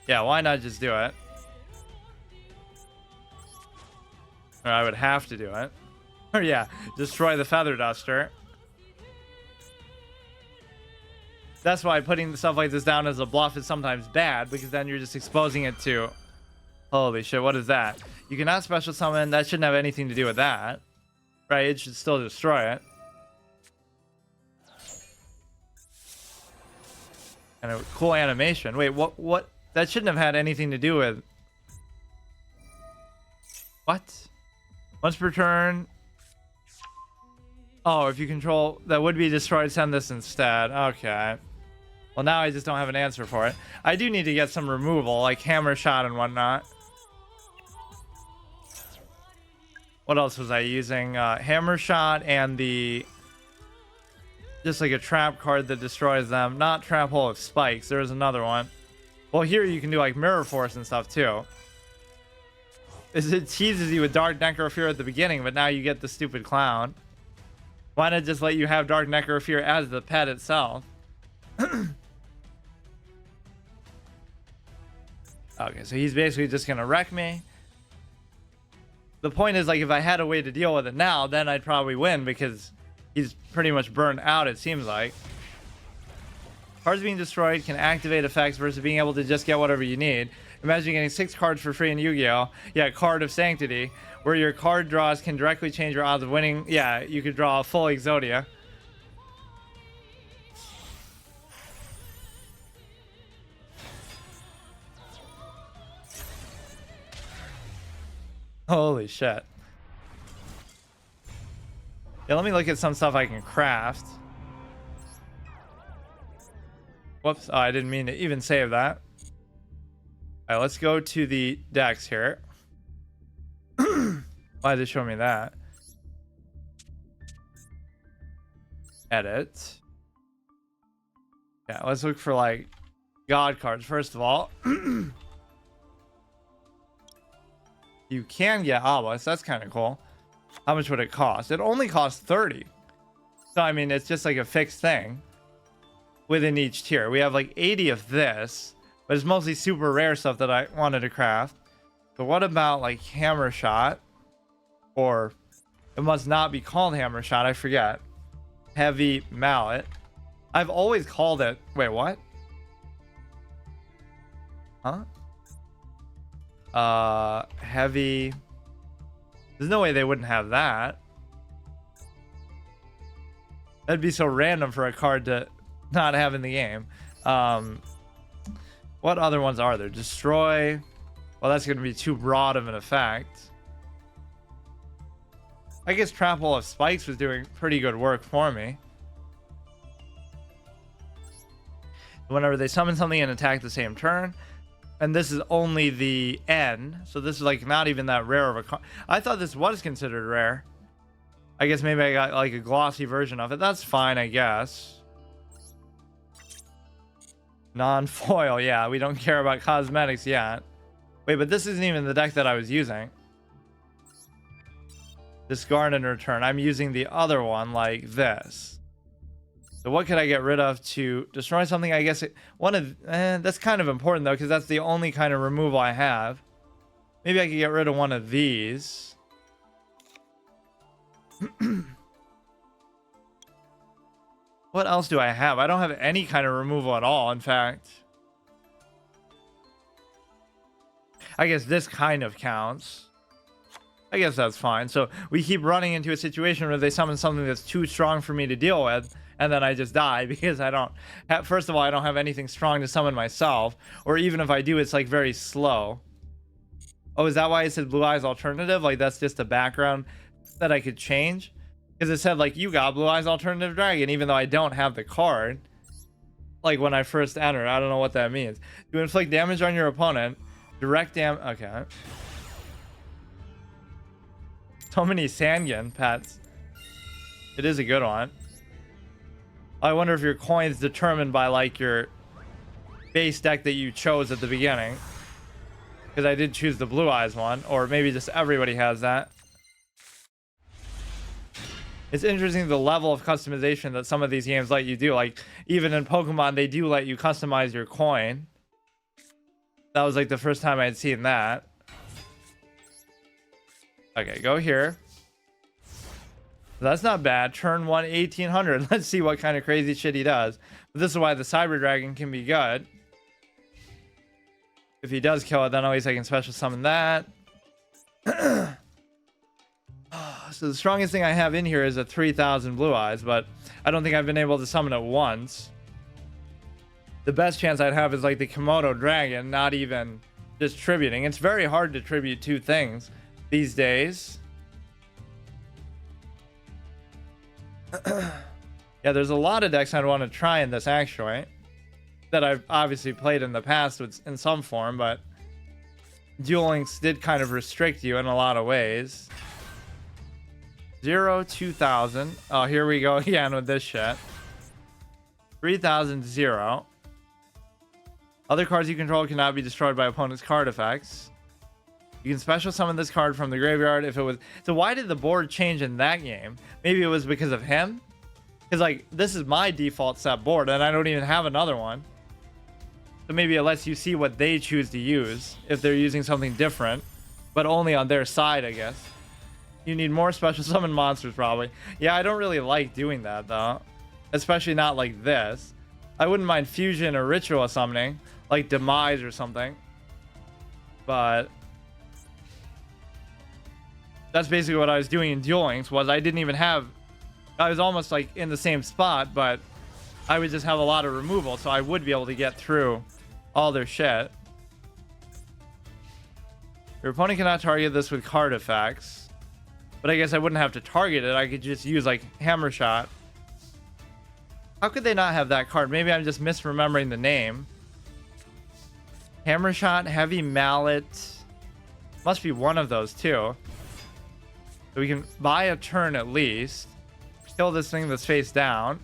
Yeah, why not just do it? Or I would have to do it. Or yeah, destroy the Feather Duster. That's why putting stuff like this down as a bluff is sometimes bad, because then you're just exposing it to... Holy shit, what is that? You cannot special summon. That shouldn't have anything to do with that. Right, it should still destroy it. And a cool animation. Wait, what? That shouldn't have had anything to do with... What? Once per turn... Oh, if you control that would be destroyed, send this instead. Okay. Well, now I just don't have an answer for it. I do need to get some removal, like hammer shot and whatnot. What else was I using? Hammer shot and the... just like a trap card that destroys them. Not trap hole of spikes. There was another one. Well, here you can do like mirror force and stuff too. It teases you with Dark Necrofear at the beginning, but now you get the stupid clown. Why not just let you have Dark Necrofear as the pet itself? Okay, so he's basically just gonna wreck me. The point is, like, if I had a way to deal with it now, then I'd probably win because he's pretty much burned out, it seems like. Cards being destroyed can activate effects versus being able to just get whatever you need. Imagine getting 6 cards for free in Yu-Gi-Oh! Yeah, Card of Sanctity, where your card draws can directly change your odds of winning. Yeah, you could draw a full Exodia. Holy shit. Yeah, let me look at some stuff I can craft. Whoops. Oh, I didn't mean to even save that. All right, let's go to the decks here. Why did it show me that? Edit. Yeah, let's look for like God cards first of all. You can get Obelisk. That's kind of cool. How much would it cost? It only costs 30. So, I mean, it's just like a fixed thing within each tier. We have like 80 of this, but it's mostly super rare stuff that I wanted to craft. So what about like Hammer Shot? Or it must not be called Hammer Shot. I forget. Heavy Mallet. I've always called it. Wait, what? Huh? Heavy. There's no way they wouldn't have that. That'd be so random for a card to not have in the game. What other ones are there? Destroy. Well, that's going to be too broad of an effect. I guess Trap Hole of Spikes was doing pretty good work for me. Whenever they summon something and attack the same turn. And this is only the N. So this is like not even that rare of a card. I thought this was considered rare. I guess maybe I got like a glossy version of it. That's fine, I guess. Non-foil. Yeah, we don't care about cosmetics yet. Wait, but this isn't even the deck that I was using. Discard and return. I'm using the other one like this. So what could I get rid of to destroy something? I guess one of that's kind of important though, because that's the only kind of removal I have. Maybe I could get rid of one of these. What else do I have? I don't have any kind of removal at all. In fact, I guess this kind of counts. I guess that's fine. So we keep running into a situation where they summon something that's too strong for me to deal with. And then I just die because I don't have, first of all, I don't have anything strong to summon myself. Or even if I do, it's like very slow. Oh, is that why it said Blue Eyes Alternative? Like that's just a background that I could change? Because it said like, you got Blue Eyes Alternative Dragon, even though I don't have the card. Like when I first enter, I don't know what that means. To inflict damage on your opponent, direct damage, okay. So many Sangan pets. It is a good one. I wonder if your coin's determined by like your base deck that you chose at the beginning. Because I did choose the Blue Eyes one, or maybe just everybody has that. It's interesting the level of customization that some of these games let you do. Like even in Pokemon, they do let you customize your coin. That was like the first time I had seen that. Okay, go here. That's not bad. Turn 1, 1800. Let's see what kind of crazy shit he does. But this is why the Cyber Dragon can be good. If he does kill it, then at least I can special summon that. So the strongest thing I have in here is a 3000 Blue Eyes, but I don't think I've been able to summon it once. The best chance I'd have is like the Komodo Dragon, not even just tributing. It's very hard to tribute 2 things these days. Yeah, there's a lot of decks I'd want to try in this actually that I've obviously played in the past in some form, but Duel Links did kind of restrict you in a lot of ways. 0, 2000. Oh, here we go again with this shit. 3000, 0. Other cards you control cannot be destroyed by opponent's card effects. You can special summon this card from the graveyard if it was... So why did the board change in that game? Maybe it was because of him? Because, like, this is my default set board, and I don't even have another one. So maybe it lets you see what they choose to use, if they're using something different, but only on their side, I guess. You need more special summon monsters, probably. Yeah, I don't really like doing that, though. Especially not like this. I wouldn't mind fusion or ritual summoning, like Demise or something. But... that's basically what I was doing in Duel Links, was I didn't even have... I was almost like in the same spot, but I would just have a lot of removal, so I would be able to get through all their shit. Your opponent cannot target this with card effects, but I guess I wouldn't have to target it. I could just use like Hammer Shot. How could they not have that card? Maybe I'm just misremembering the name. Hammer Shot, Heavy Mallet. Must be one of those too. So we can buy a turn at least. Kill this thing that's face down.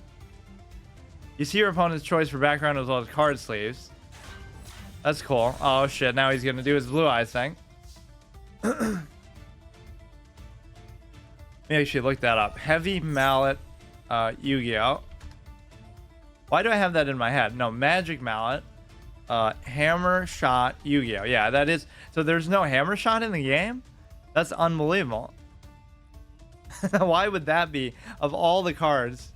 You see your opponent's choice for background as well as card sleeves. That's cool. Oh shit, now he's gonna do his blue eyes thing. Maybe I should look that up. Heavy Mallet Yu-Gi-Oh! Why do I have that in my head? No, Magic Mallet. Hammer Shot Yu-Gi-Oh! Yeah, that is... So there's no Hammer Shot in the game? That's unbelievable. Why would that be of all the cards?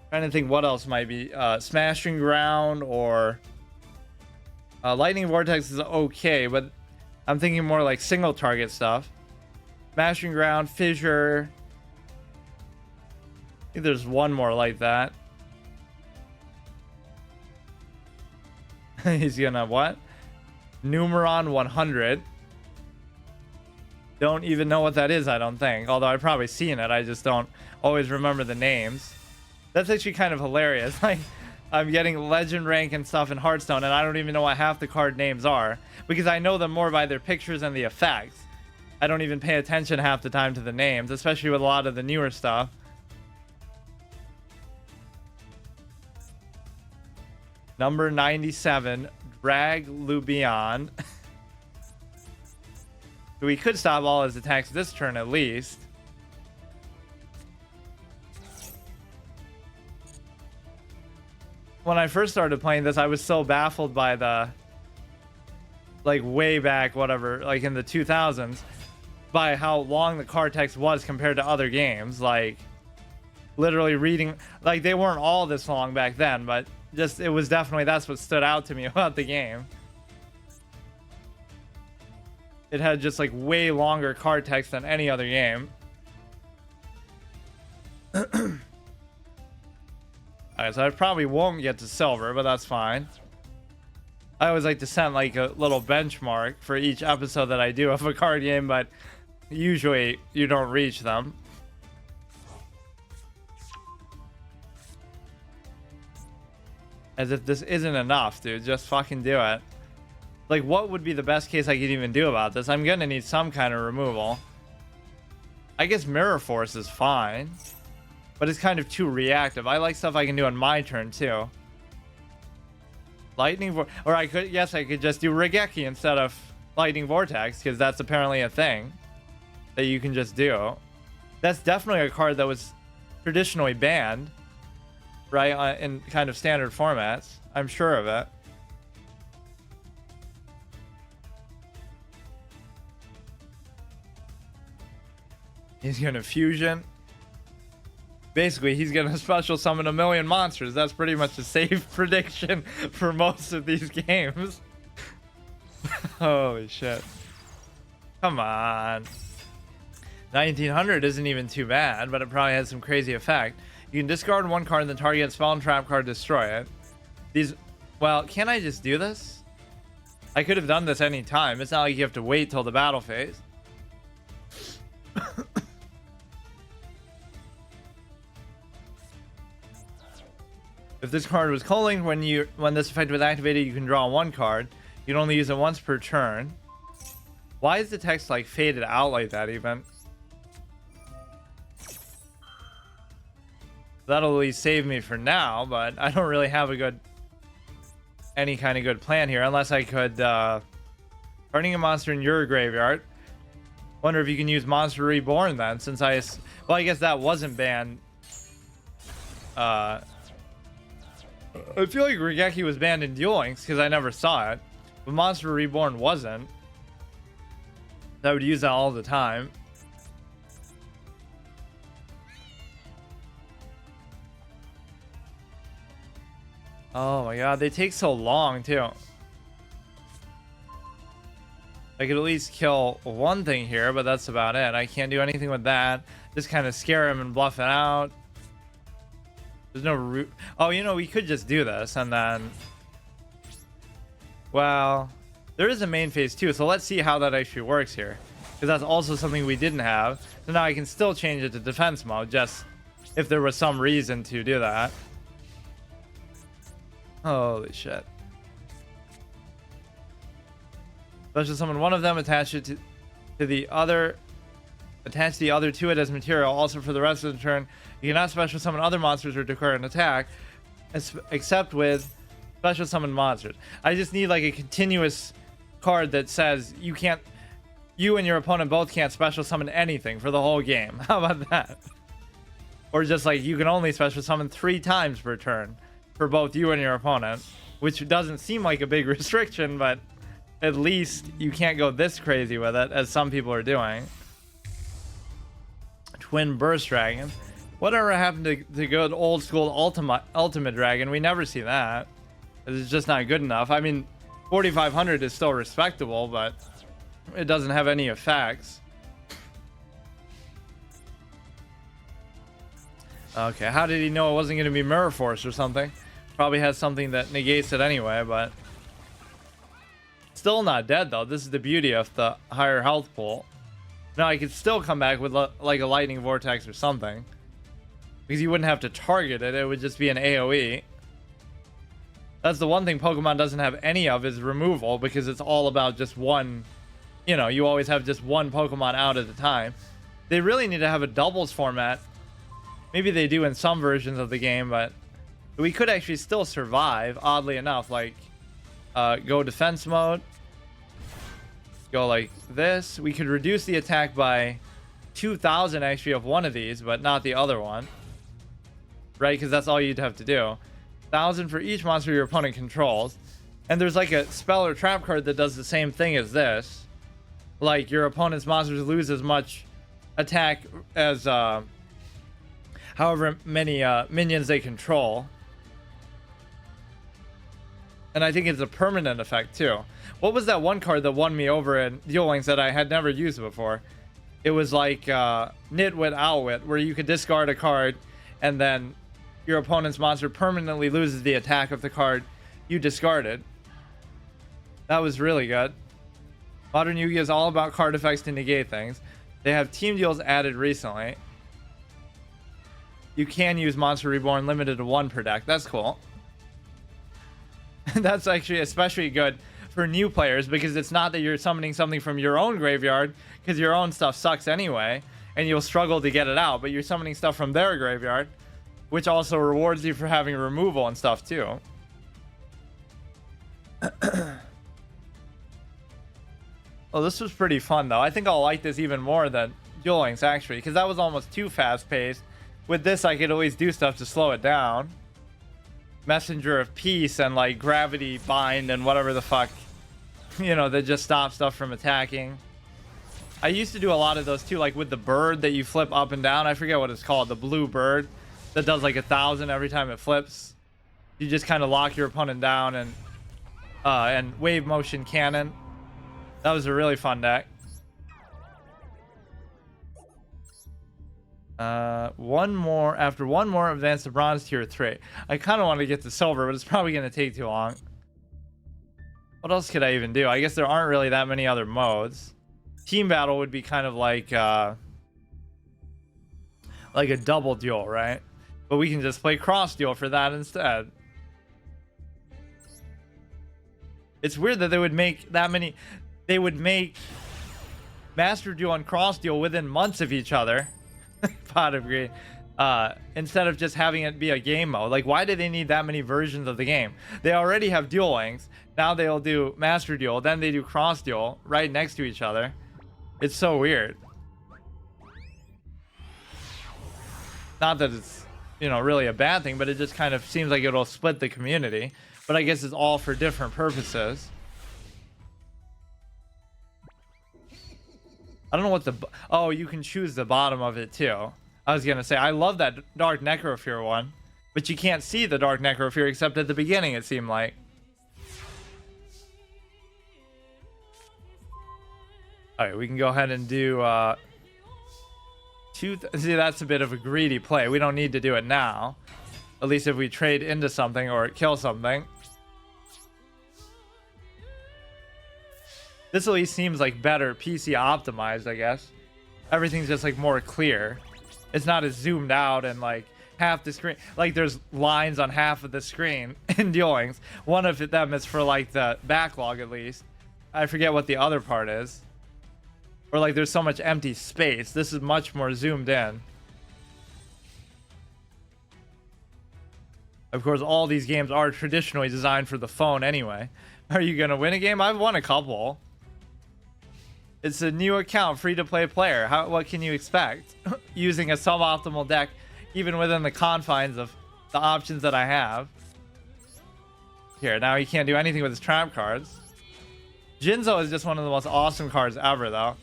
Trying to think what else might be. Smashing Ground or Lightning Vortex is okay, but I'm thinking more like single target stuff. Smashing Ground, Fissure. I think there's one more like that. He's gonna what? Numeron 100. Don't even know what that is, I don't think. Although I've probably seen it, I just don't always remember the names. That's actually kind of hilarious. Like, I'm getting legend rank and stuff in Hearthstone, and I don't even know what half the card names are, because I know them more by their pictures and the effects. I don't even pay attention half the time to the names, especially with a lot of the newer stuff. Number 97, Drag Lubion. So we could stop all his attacks this turn at least. When I first started playing this, I was so baffled by the... like way back, whatever, like in the 2000s, by how long the card text was compared to other games. Like, literally reading... like, they weren't all this long back then, but just, it was definitely... that's what stood out to me about the game. It had just like way longer card text than any other game. Alright, so I probably won't get to silver, but that's fine. I always like to set like a little benchmark for each episode that I do of a card game, but usually you don't reach them. As if this isn't enough, dude. Just fucking do it. Like, what would be the best case I could even do about this? I'm gonna need some kind of removal. I guess Mirror Force is fine, but it's kind of too reactive. I like stuff I can do on my turn, too. Lightning Vortex. Or I could, yes, I could just do Regeki instead of Lightning Vortex, because that's apparently a thing that you can just do. That's definitely a card that was traditionally banned, right, in kind of standard formats. I'm sure of it. He's gonna fusion. Basically, he's gonna special summon a million monsters. That's pretty much a safe prediction for most of these games. Holy shit. Come on. 1900 isn't even too bad, but it probably has some crazy effect. You can discard one card and then target spell and trap card, destroy it. These... well, can't I just do this? I could have done this any time. It's not like you have to wait till the battle phase. If this card was calling when this effect was activated, you can draw one card. You can only use it once per turn. Why is the text like faded out like that even? That'll at least save me for now, but I don't really have any kind of good plan here, unless I could turning a monster in your graveyard. Wonder if you can use Monster Reborn then, since I guess that wasn't banned. I feel like Regeki was banned in Duel Links because I never saw it, but Monster Reborn wasn't. I would use that all the time. Oh my god, they take so long too. I could at least kill one thing here, but that's about it. I can't do anything with that. Just kind of scare him and bluff it out. There's no root. Oh, you know, we could just do this and then... Well, there is a main phase too, so let's see how that actually works here. Because that's also something we didn't have. So now I can still change it to defense mode, just if there was some reason to do that. Holy shit. Special summon one of them, attach it to the other. Attach the other to it as material. Also, for the rest of the turn, you cannot special summon other monsters or declare an attack, except with special summon monsters. I just need like a continuous card that says you and your opponent both can't special summon anything for the whole game. How about that? Or just like you can only special summon 3 times per turn for both you and your opponent, which doesn't seem like a big restriction, but at least you can't go this crazy with it, as some people are doing. Twin Burst Dragon. Whatever happened to the good old school Ultimate Dragon? We never see that. It's just not good enough. I mean, 4,500 is still respectable, but it doesn't have any effects. Okay, how did he know it wasn't going to be Mirror Force or something? Probably has something that negates it anyway, but... Still not dead, though. This is the beauty of the higher health pool. Now, I could still come back with like a Lightning Vortex or something. Because you wouldn't have to target it. It would just be an AoE. That's the one thing Pokemon doesn't have any of is removal, because it's all about just one... You know, you always have just one Pokemon out at a time. They really need to have a doubles format. Maybe they do in some versions of the game, but we could actually still survive, oddly enough. Like, go defense mode. Go like this. We could reduce the attack by 2,000 actually of one of these, but not the other one. Right? Because that's all you'd have to do. 1,000 for each monster your opponent controls. And there's like a spell or trap card that does the same thing as this. Like, your opponent's monsters lose as much attack as however many minions they control. And I think it's a permanent effect too. What was that one card that won me over in Duel Links that I had never used before? It was like Nitwit Owlwit, where you could discard a card and then your opponent's monster permanently loses the attack of the card you discarded. That was really good. Modern Yu-Gi-Oh! Is all about card effects to negate things. They have team deals added recently. You can use Monster Reborn limited to 1 per deck. That's cool. That's actually especially good for new players, because it's not that you're summoning something from your own graveyard, because your own stuff sucks anyway, and you'll struggle to get it out, but you're summoning stuff from their graveyard, which also rewards you for having removal and stuff too. Oh, this was pretty fun though. I think I'll like this even more than Duel Links actually, because that was almost too fast paced. With this, I could always do stuff to slow it down. Messenger of Peace and like Gravity Bind and whatever the fuck, you know, that just stop stuff from attacking. I used to do a lot of those too, like with the bird that you flip up and down. I forget what it's called, the blue bird that does like 1,000 every time it flips. You just kind of lock your opponent down and wave motion cannon. That was a really fun deck. One more. After one more, advance to bronze tier 3. I kind of want to get to silver, but it's probably going to take too long. What else could I even do? I guess there aren't really that many other modes. Team battle would be kind of like a double duel, right? But we can just play cross duel for that instead. It's weird that they would make that many. They would make Master Duel and Cross Duel within months of each other. Pot of green. Instead of just having it be a game mode. Like, why do they need that many versions of the game? They already have Duel Links. Now they'll do Master Duel. Then they do Cross Duel right next to each other. It's so weird. Not that it's, you know, really a bad thing, but it just kind of seems like it'll split the community. But I guess it's all for different purposes. I don't know what the... Oh, you can choose the bottom of it too. I was going to say, I love that Dark Necrofear one. But you can't see the Dark Necrofear except at the beginning, it seemed like. Alright, we can go ahead and do... See, that's a bit of a greedy play. We don't need to do it now. At least if we trade into something or kill something. This at least seems like better PC optimized, I guess. Everything's just like more clear. It's not as zoomed out and like half the screen. Like there's lines on half of the screen in Duel Links. One of them is for like the backlog at least. I forget what the other part is. Or like there's so much empty space. This is much more zoomed in. Of course, all these games are traditionally designed for the phone anyway. Are you gonna win a game? I've won a couple. It's a new account, free-to-play player. What can you expect? Using a suboptimal deck, even within the confines of the options that I have. Here, now he can't do anything with his trap cards. Jinzo is just one of the most awesome cards ever, though.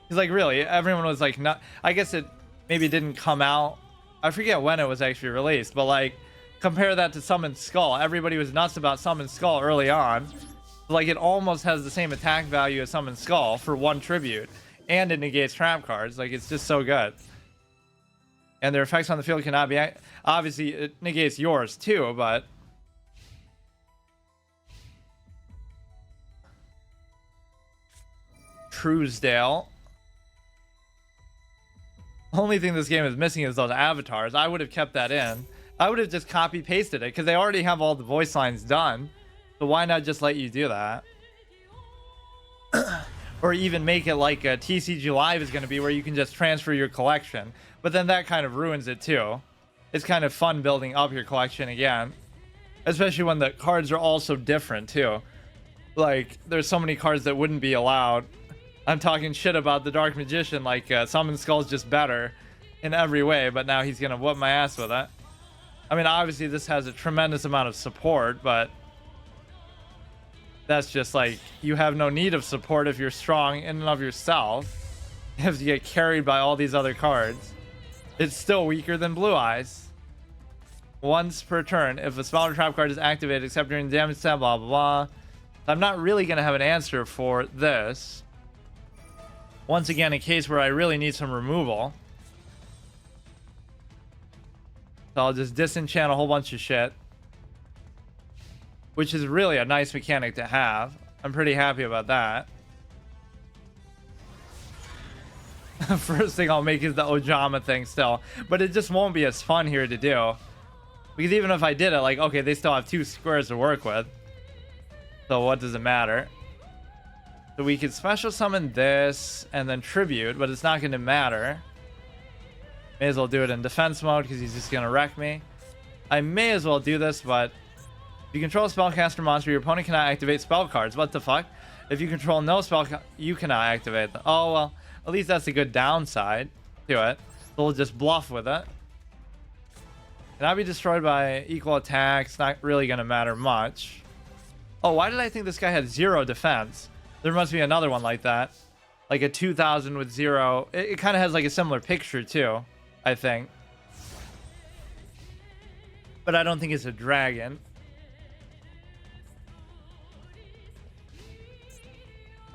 He's like, really, everyone was like, not. I guess it maybe didn't come out. I forget when it was actually released, but like, compare that to Summon Skull. Everybody was nuts about Summon Skull early on. Like, it almost has the same attack value as Summon Skull for one tribute, and it negates trap cards. Like, it's just so good. And their effects on the field cannot be... Obviously, it negates yours too, but... Truesdale. Only thing this game is missing is those avatars. I would have kept that in. I would have just copy-pasted it, because they already have all the voice lines done. So why not just let you do that? Or even make it like a TCG Live is going to be, where you can just transfer your collection. But then that kind of ruins it too. It's kind of fun building up your collection again. Especially when the cards are all so different too. Like, there's so many cards that wouldn't be allowed. I'm talking shit about the Dark Magician, like Summon Skull's just better in every way, but now he's going to whoop my ass with it. I mean, obviously this has a tremendous amount of support, but... That's just like, you have no need of support if you're strong in and of yourself. You have to get carried by all these other cards. It's still weaker than Blue Eyes. Once per turn, if a spell or trap card is activated except during the damage step, blah blah blah. I'm not really going to have an answer for this. Once again, a case where I really need some removal. So I'll just disenchant a whole bunch of shit. Which is really a nice mechanic to have. I'm pretty happy about that. First thing I'll make is the Ojama thing still. But it just won't be as fun here to do. Because even if I did it, like, okay, they still have 2 squares to work with. So what does it matter? So we could special summon this and then tribute, but it's not going to matter. May as well do it in defense mode because he's just going to wreck me. I may as well do this, but... If you control a spellcaster monster, your opponent cannot activate spell cards. What the fuck? If you control no spell, you cannot activate them. Oh, well, at least that's a good downside to it. So we'll just bluff with it. Can I be destroyed by equal attacks? Not really going to matter much. Oh, why did I think this guy had 0 defense? There must be another one like that. Like a 2000 with 0. It kind of has like a similar picture too, I think. But I don't think it's a dragon.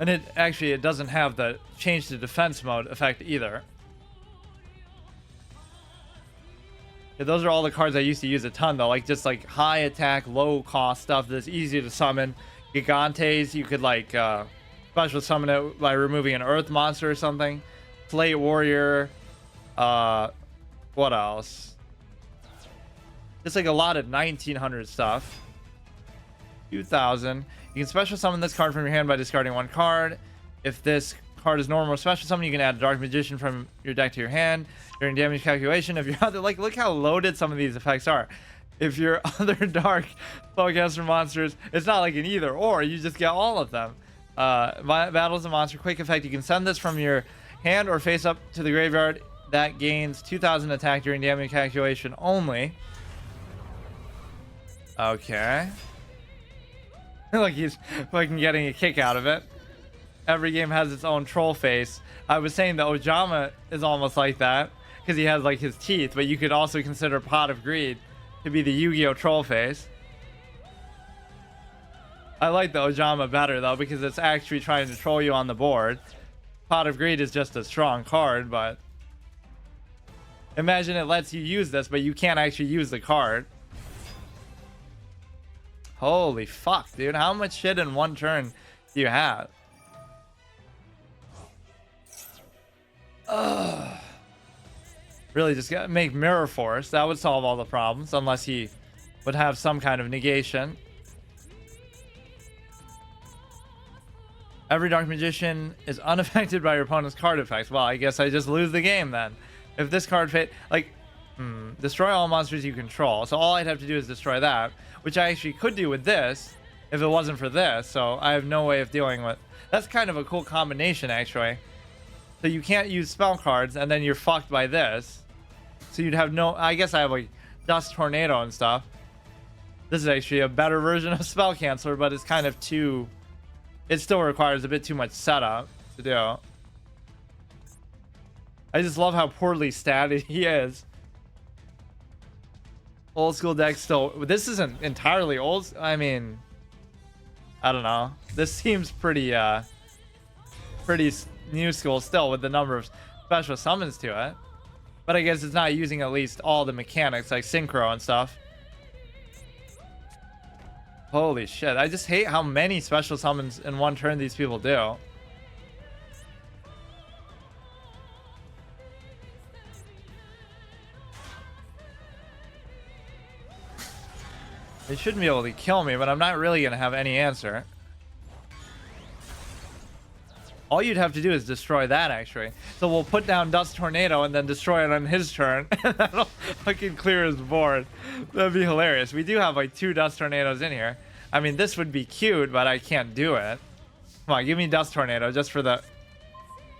And it doesn't have the change to defense mode effect either. Yeah, those are all the cards I used to use a ton though, like just like high attack, low cost stuff that's easy to summon. Gigantes, you could like special summon it by removing an earth monster or something. Slate Warrior, What else? It's like a lot of 1900 stuff. 2000. You can special summon this card from your hand by discarding one card. If this card is normal or special summon, you can add a Dark Magician from your deck to your hand during damage calculation. If your other, like, look how loaded some of these effects are. If your other dark spellcaster monsters, it's not like an either or, you just get all of them. Battles a monster, quick effect. You can send this from your hand or face up to the graveyard. That gains 2000 attack during damage calculation only. Okay. Like he's fucking getting a kick out of it. Every game has its own troll face. I was saying the Ojama is almost like that because he has like his teeth, but you could also consider Pot of Greed to be the Yu-Gi-Oh troll face. I like the Ojama better though because it's actually trying to troll you on the board. Pot of Greed is just a strong card, but imagine it lets you use this, but you can't actually use the card. Holy fuck, dude. How much shit in one turn do you have? Ugh. Really just gotta make Mirror Force. That would solve all the problems, unless he would have some kind of negation. Every Dark Magician is unaffected by your opponent's card effects. Well, I guess I just lose the game then. If this card destroy all monsters you control. So all I'd have to do is destroy that, which I actually could do with this if it wasn't for this. So I have no way of dealing with. That's kind of a cool combination, actually. So you can't use spell cards, and then you're fucked by this. So you'd have no. I guess I have like Dust Tornado and stuff. This is actually a better version of Spell Canceller, but it's kind of too. It still requires a bit too much setup to do. I just love how poorly statted he is. Old school deck still. This isn't entirely old. I mean, I don't know. This seems pretty new school still with the number of special summons to it. But I guess it's not using at least all the mechanics like synchro and stuff. Holy shit. I just hate how many special summons in one turn these people do. They shouldn't be able to kill me, but I'm not really going to have any answer. All you'd have to do is destroy that, actually. So we'll put down Dust Tornado and then destroy it on his turn. And that'll fucking clear his board. That'd be hilarious. We do have like 2 Dust Tornadoes in here. I mean, this would be cute, but I can't do it. Come on, give me Dust Tornado just for the...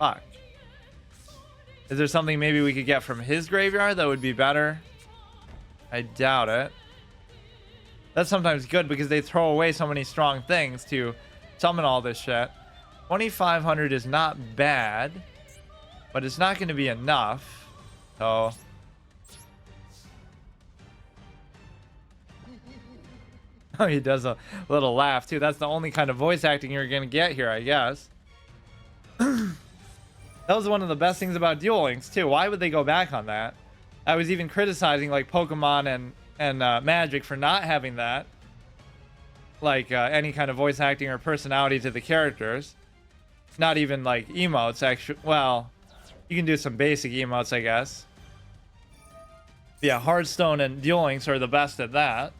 Fuck. Is there something maybe we could get from his graveyard that would be better? I doubt it. That's sometimes good because they throw away so many strong things to summon all this shit. 2,500 is not bad, but it's not going to be enough. So... Oh, he does a little laugh too. That's the only kind of voice acting you're going to get here, I guess. That was one of the best things about Duel Links too. Why would they go back on that? I was even criticizing like Pokemon and Magic for not having that. Like any kind of voice acting or personality to the characters. Not even like emotes, actually. Well, you can do some basic emotes, I guess. Yeah, Hearthstone and Duel Links are the best at that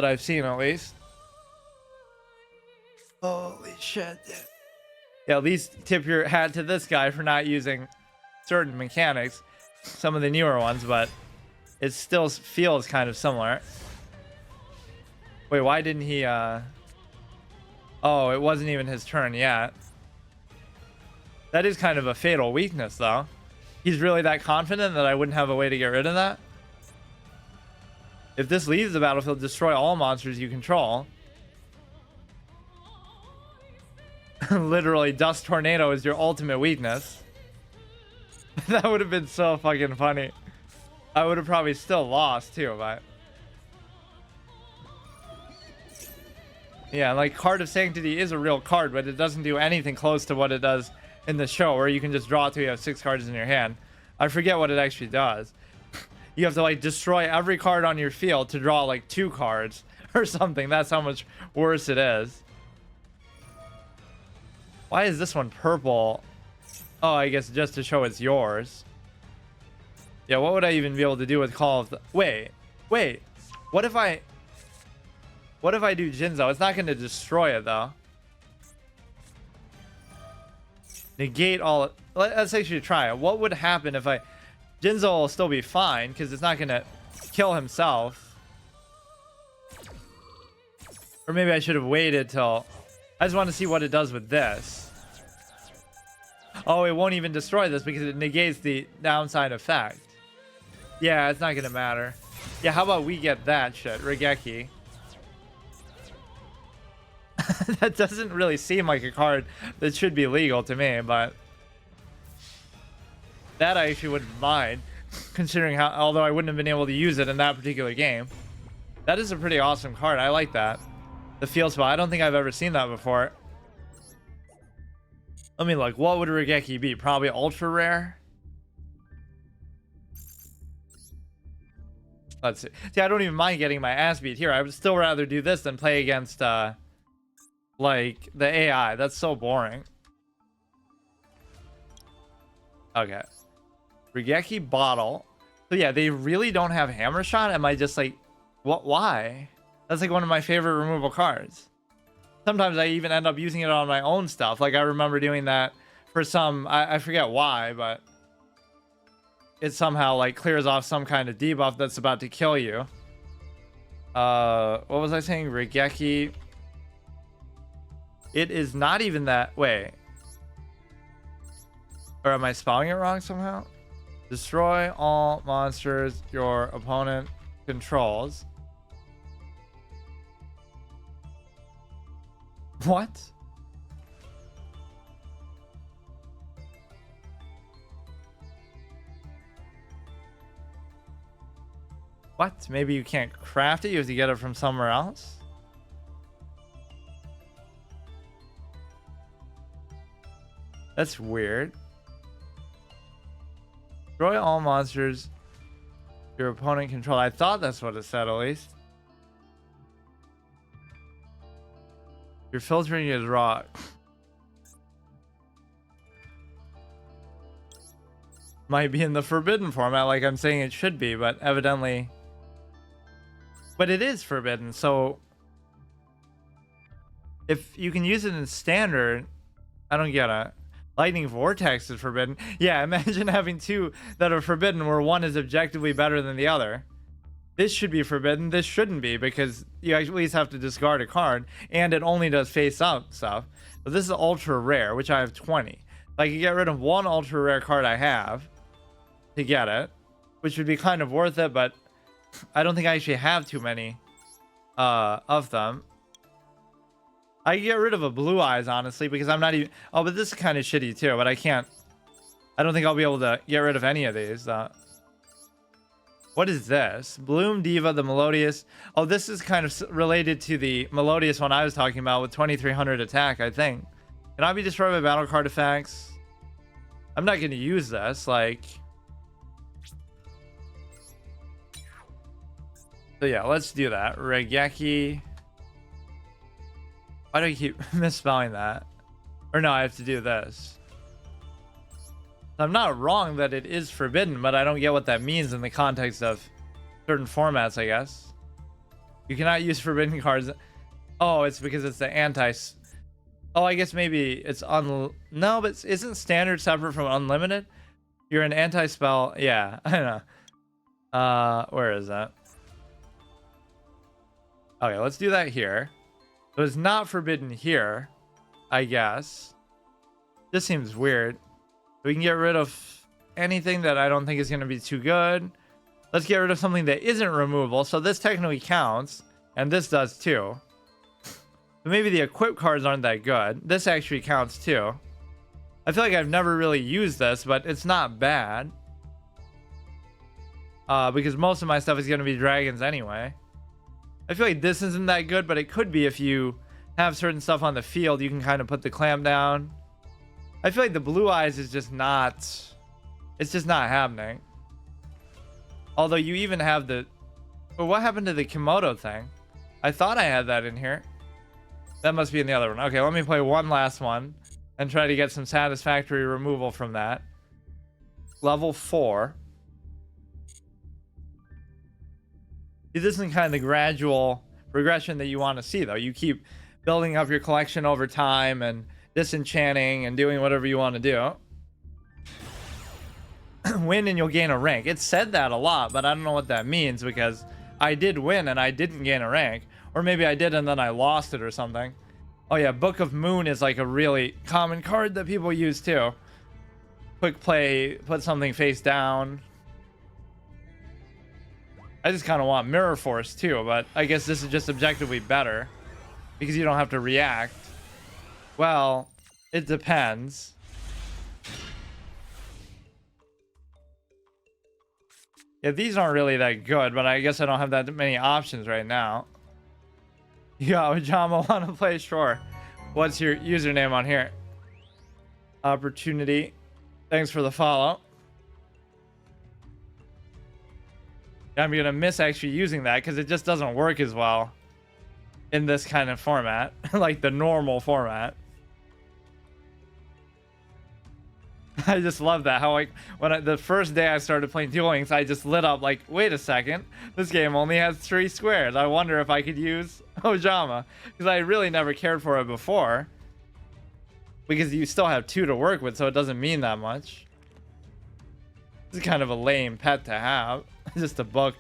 I've seen, at least. Holy shit, dude. Yeah, at least tip your hat to this guy for not using certain mechanics. Some of the newer ones, but it still feels kind of similar. Wait, why didn't he, Oh, it wasn't even his turn yet. That is kind of a fatal weakness, though. He's really that confident that I wouldn't have a way to get rid of that? If this leaves the battlefield, destroy all monsters you control. Literally, Dust Tornado is your ultimate weakness. That would have been so fucking funny. I would have probably still lost, too, but... Yeah, like, Card of Sanctity is a real card, but it doesn't do anything close to what it does in the show, where you can just draw it till you have 6 cards in your hand. I forget what it actually does. You have to like destroy every card on your field to draw like 2 cards or something. That's how much worse it is. Why is this one purple? Oh, I guess just to show it's yours. Yeah, what would I even be able to do with Call of the... Wait. What if I do Jinzo? It's not going to destroy it, though. Negate all... Let's actually try it. What would happen if I... Jinzo will still be fine, because it's not going to kill himself. Or maybe I should have waited till... I just want to see what it does with this. Oh, it won't even destroy this because it negates the downside effect. Yeah, it's not going to matter. Yeah, how about we get that shit? Regeki. That doesn't really seem like a card that should be legal to me, but... that I actually wouldn't mind, considering how... although I wouldn't have been able to use it in that particular game. That is a pretty awesome card. I like that. The field spell. I don't think I've ever seen that before. I mean, like, what would Regeki be? Probably ultra rare? Let's see. See, I don't even mind getting my ass beat here. I would still rather do this than play against, like, the AI. That's so boring. Okay. Regeki bottle. So, yeah, they really don't have hammer shot? Am I just, like... what? Why? That's, like, one of my favorite removal cards. Sometimes I even end up using it on my own stuff. Like, I remember doing that for some... I forget why, but... it somehow, like, clears off some kind of debuff that's about to kill you. What was I saying? Regeki. It is not even that... wait. Or am I spelling it wrong somehow? Destroy all monsters your opponent controls. What? What? Maybe you can't craft it? You have to get it from somewhere else? That's weird. Destroy all monsters your opponent control. I thought that's what it said, at least. You're filtering his rock. Might be in the forbidden format, like I'm saying it should be, but evidently... but it is forbidden, so... if you can use it in standard... I don't get it. Lightning Vortex is forbidden. Yeah, imagine having two that are forbidden where one is objectively better than the other. This should be forbidden. This shouldn't be, because you at least have to discard a card, and it only does face-up stuff. But this is ultra rare, which I have 20. I could get rid of one ultra rare card I have to get it, which would be kind of worth it, but I don't think I actually have too many of them. I can get rid of a Blue Eyes, honestly, because I'm not even... oh, but this is kind of shitty, too, but I can't... I don't think I'll be able to get rid of any of these. What is this? Bloom Diva, the Melodious. Oh, this is kind of related to the Melodious one I was talking about with 2300 attack, I think. Can I be destroyed by battle card effects? I'm not going to use this, like... so yeah, let's do that. Regeki. Why do I keep misspelling that? Or no, I have to do this. I'm not wrong that it is forbidden, but I don't get what that means in the context of certain formats, I guess. You cannot use forbidden cards. Oh, it's because it's the anti... oh, I guess maybe it's no, but isn't standard separate from unlimited? You're an anti-spell. Yeah, I don't know. Where is that? Okay, let's do that here. So it's not forbidden here, I guess. This seems weird. We can get rid of anything that I don't think is going to be too good. Let's get rid of something that isn't removable. So this technically counts, and this does too. But maybe the equip cards aren't that good. This actually counts too. I feel like I've never really used this, but it's not bad. Because most of my stuff is going to be dragons anyway. I feel like this isn't that good, but it could be if you have certain stuff on the field. You can kind of put the clamp down. I feel like the Blue Eyes is just not... it's just not happening. Although you even have the... but what happened to the Komodo thing? I thought I had that in here. That must be in the other one. Okay, let me play one last one and try to get some satisfactory removal from that. Level 4. This isn't kind of the gradual progression that you want to see, though. You keep building up your collection over time and disenchanting and doing whatever you want to do. Win and you'll gain a rank. It said that a lot, but I don't know what that means, because I did win and I didn't gain a rank. Or maybe I did and then I lost it or something. Oh yeah, Book of Moon is like a really common card that people use too. Quick play, put something face down. I just kind of want Mirror Force too, but I guess this is just objectively better because you don't have to react. Well, it depends. Yeah, these aren't really that good, but I guess I don't have that many options right now. Yeah, Ojama, want to play? Sure. What's your username on here? Opportunity. Thanks for the follow. I'm gonna miss actually using that because it just doesn't work as well in this kind of format, like the normal format. I just love that, how like the first day I started playing Duel Links, I just lit up like, wait a second, this game only has 3 squares. I wonder if I could use Ojama, because I really never cared for it before, because you still have 2 to work with, so it doesn't mean that much. This is kind of a lame pet to have. Just a book.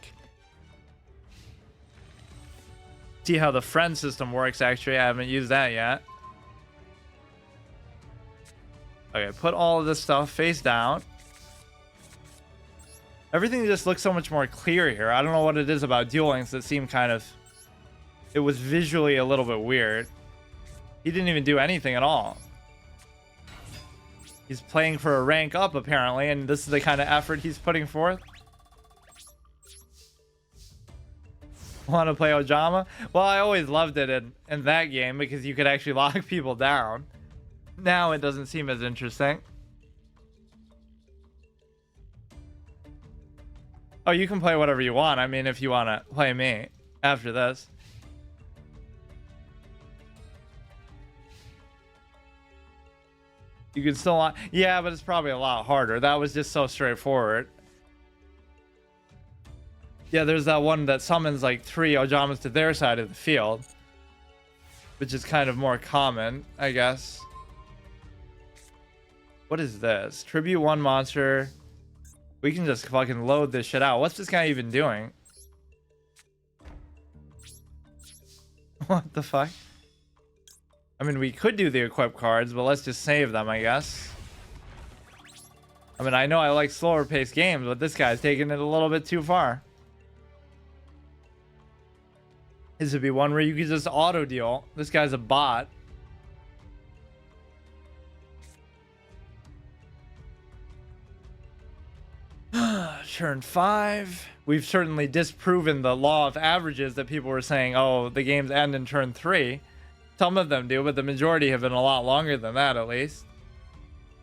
See how the friend system works. Actually, I haven't used that yet. Okay, put all of this stuff face down. Everything just looks so much more clear here. I don't know what it is about Duel Links that seemed kind of... It was visually a little bit weird. He didn't even do anything at all. He's playing for a rank up, apparently, and this is the kind of effort he's putting forth. Want to play Ojama? Well, I always loved it in that game because you could actually lock people down. Now it doesn't seem as interesting. Oh, you can play whatever you want. I mean, if you want to play me after this. You can still... Yeah, but it's probably a lot harder. That was just so straightforward. Yeah, there's that one that summons like 3 Ojamas to their side of the field, which is kind of more common, I guess. What is this? Tribute 1 monster. We can just fucking load this shit out. What's this guy even doing? What the fuck? I mean, we could do the equip cards, but let's just save them, I guess. I mean, I know I like slower paced games, but this guy's taking it a little bit too far. This would be one where you could just auto deal. This guy's a bot. Turn 5. We've certainly disproven the law of averages that people were saying, oh, the games end in turn 3. Some of them do, but the majority have been a lot longer than that, at least.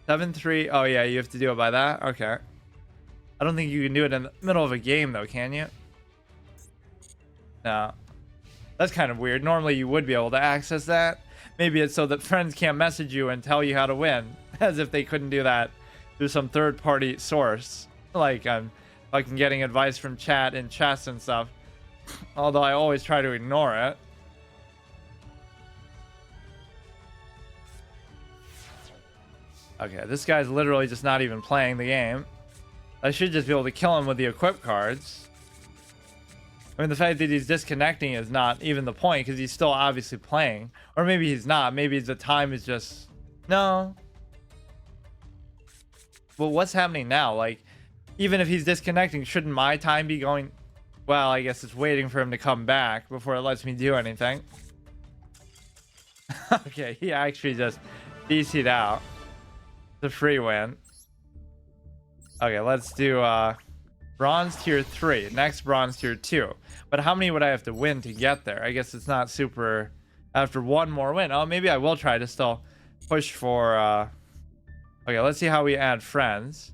7-3. Oh, yeah, you have to do it by that? Okay. I don't think you can do it in the middle of a game, though, can you? No. That's kind of weird. Normally, you would be able to access that. Maybe it's so that friends can't message you and tell you how to win. As if they couldn't do that through some third-party source. Like, I'm fucking getting advice from chat and chess and stuff. Although I always try to ignore it. Okay, this guy's literally just not even playing the game. I should just be able to kill him with the equip cards. I mean, the fact that he's disconnecting is not even the point, because he's still obviously playing. Or maybe he's not. Maybe the time is just... No. Well, what's happening now? Like, even if he's disconnecting, shouldn't my time be going... Well, I guess it's waiting for him to come back before it lets me do anything. Okay, he actually just DC'd out. The free win. Okay, let's do bronze tier 3. Next, bronze tier 2. But how many would I have to win to get there? I guess it's not super... After one more win. Oh, maybe I will try to still push for... Okay, let's see how we add friends.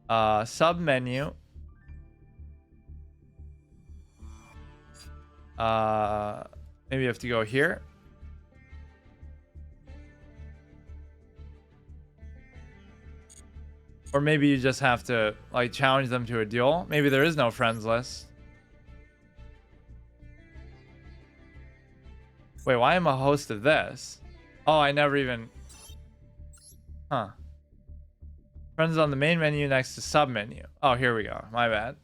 Sub menu. Maybe you have to go here. Or maybe you just have to like challenge them to a duel. Maybe there is no friends list. Wait, why am I a host of this? Oh, I never even... Huh. Friends on the main menu next to sub menu. Oh, here we go. My bad.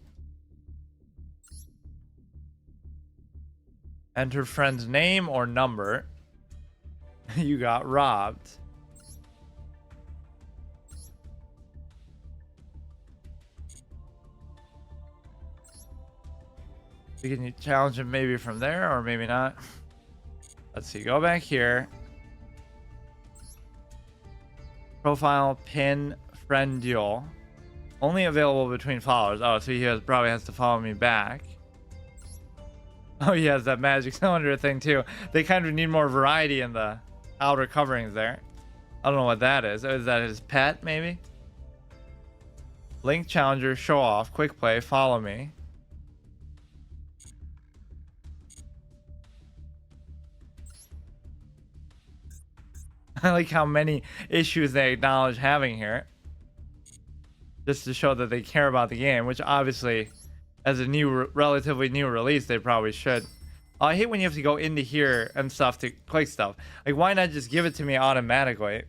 Enter friend's name or number. You got robbed. We can challenge him maybe from there or maybe not. Let's see. Go back here. Profile, pin, friend duel. Only available between followers. Oh, so he probably has to follow me back. Oh, he has that magic cylinder thing too. They kind of need more variety in the outer coverings there. I don't know what that is. Is that his pet, maybe? Link challenger, show off, quick play, follow me. I like how many issues they acknowledge having here. Just to show that they care about the game, which obviously, as a new, relatively new release, they probably should. Oh, I hate when you have to go into here and stuff to click stuff. Like, why not just give it to me automatically?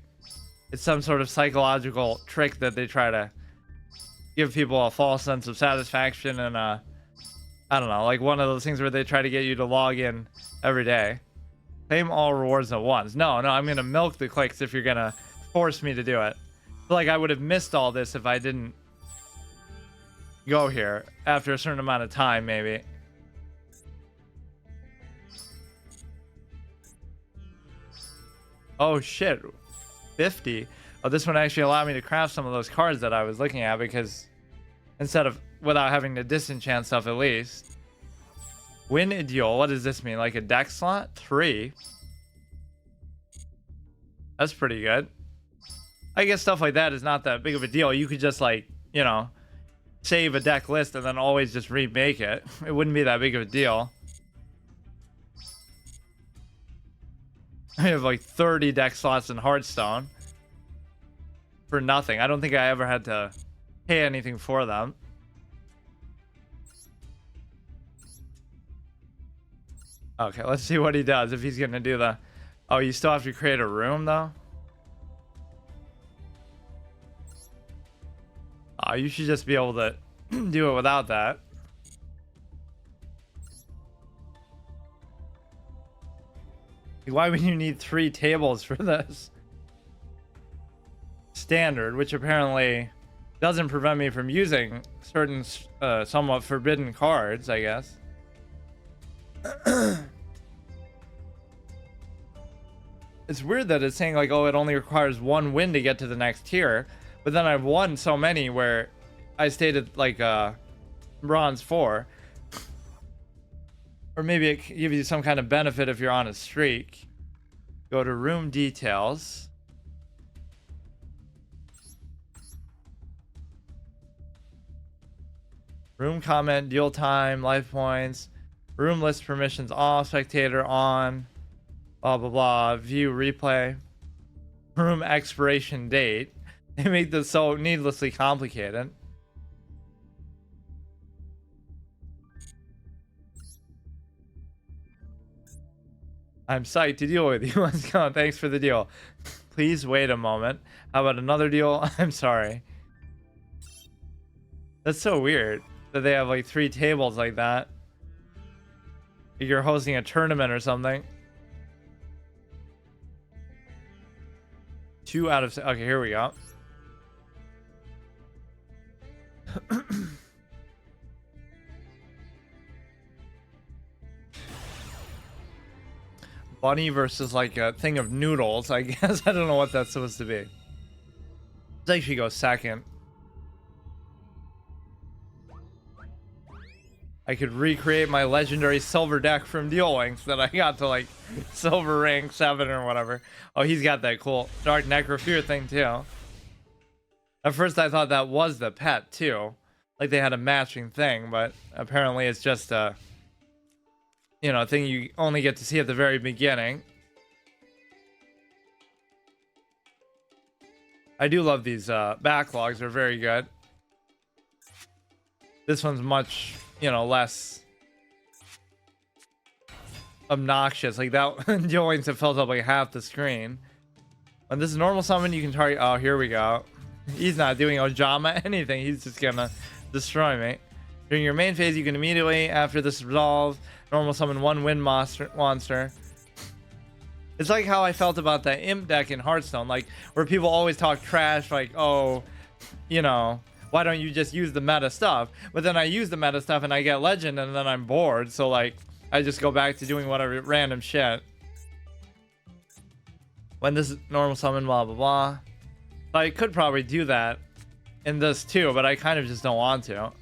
It's some sort of psychological trick that they try to give people a false sense of satisfaction and, I don't know, like one of those things where they try to get you to log in every day. Claim all rewards at once. No, I'm gonna milk the clicks if you're gonna force me to do it. I feel like I would have missed all this if I didn't go here after a certain amount of time, maybe. Oh shit, 50. Oh, this one actually allowed me to craft some of those cards that I was looking at, because instead of without having to disenchant stuff, at least. Win a duel. What does this mean? Like a deck slot? 3. That's pretty good. I guess stuff like that is not that big of a deal. You could just, like, you know, save a deck list and then always just remake it. It wouldn't be that big of a deal. I have like 30 deck slots in Hearthstone for nothing. I don't think I ever had to pay anything for them. Okay, let's see what he does. If he's gonna do the... Oh, you still have to create a room, though? Oh, you should just be able to do it without that. Why would you need 3 tables for this? Standard, which apparently doesn't prevent me from using certain somewhat forbidden cards, I guess. It's weird that it's saying like, oh, it only requires 1 win to get to the next tier, but then I've won so many where I stayed at like bronze 4, or maybe it gives you some kind of benefit if you're on a streak. Go to room details. Room comment, deal time, life points, room list permissions off, spectator on, blah blah blah, view replay, room expiration date. They make this so needlessly complicated. I'm psyched to deal with you. Let's go. Thanks for the deal. Please wait a moment. How about another deal? I'm sorry. That's so weird that they have like 3 tables like that. You're hosting a tournament or something. 2 out of... Okay, here we go. Bunny versus like a thing of noodles, I guess. I don't know what that's supposed to be. Let's actually go second. I could recreate my legendary silver deck from Duel Links that I got to like silver rank 7 or whatever. Oh, he's got that cool Dark Necrofear thing too. At first I thought that was the pet too. Like they had a matching thing, but apparently it's just a, you know, thing you only get to see at the very beginning. I do love these backlogs. They're very good. This one's much, you know, less obnoxious. Like that Duel Links have filled up like half the screen. When this is normal summon, you can target. Oh, here we go. He's not doing Ojama anything. He's just gonna destroy me. During your main phase, you can immediately, after this resolve, normal summon one wind monster. It's like how I felt about that imp deck in Hearthstone, like where people always talk trash, like, oh, you know, why don't you just use the meta stuff? But then I use the meta stuff and I get legend and then I'm bored. So like, I just go back to doing whatever random shit. When this is normal summon, blah, blah, blah. I could probably do that in this too, but I kind of just don't want to.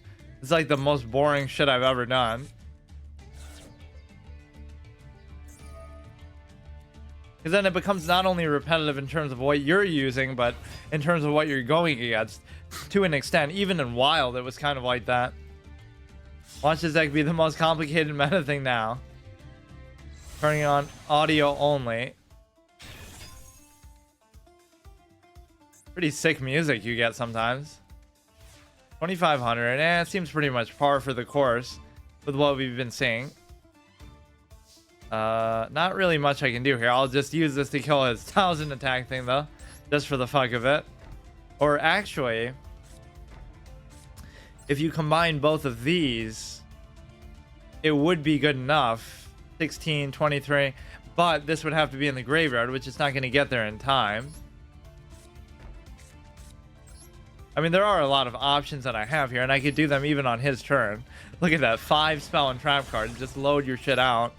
It's like the most boring shit I've ever done. Because then it becomes not only repetitive in terms of what you're using, but in terms of what you're going against. To an extent, even in Wild, it was kind of like that. Watch this deck be the most complicated meta thing now. Turning on audio only. Pretty sick music you get sometimes. 2,500. It seems pretty much par for the course with what we've been seeing. Not really much I can do here. I'll just use this to kill his 1,000 attack thing though, just for the fuck of it. Or actually, if you combine both of these, it would be good enough. 16, 23, but this would have to be in the graveyard, which is not going to get there in time. I mean, there are a lot of options that I have here, and I could do them even on his turn. Look at that, 5 spell and trap cards. Just load your shit out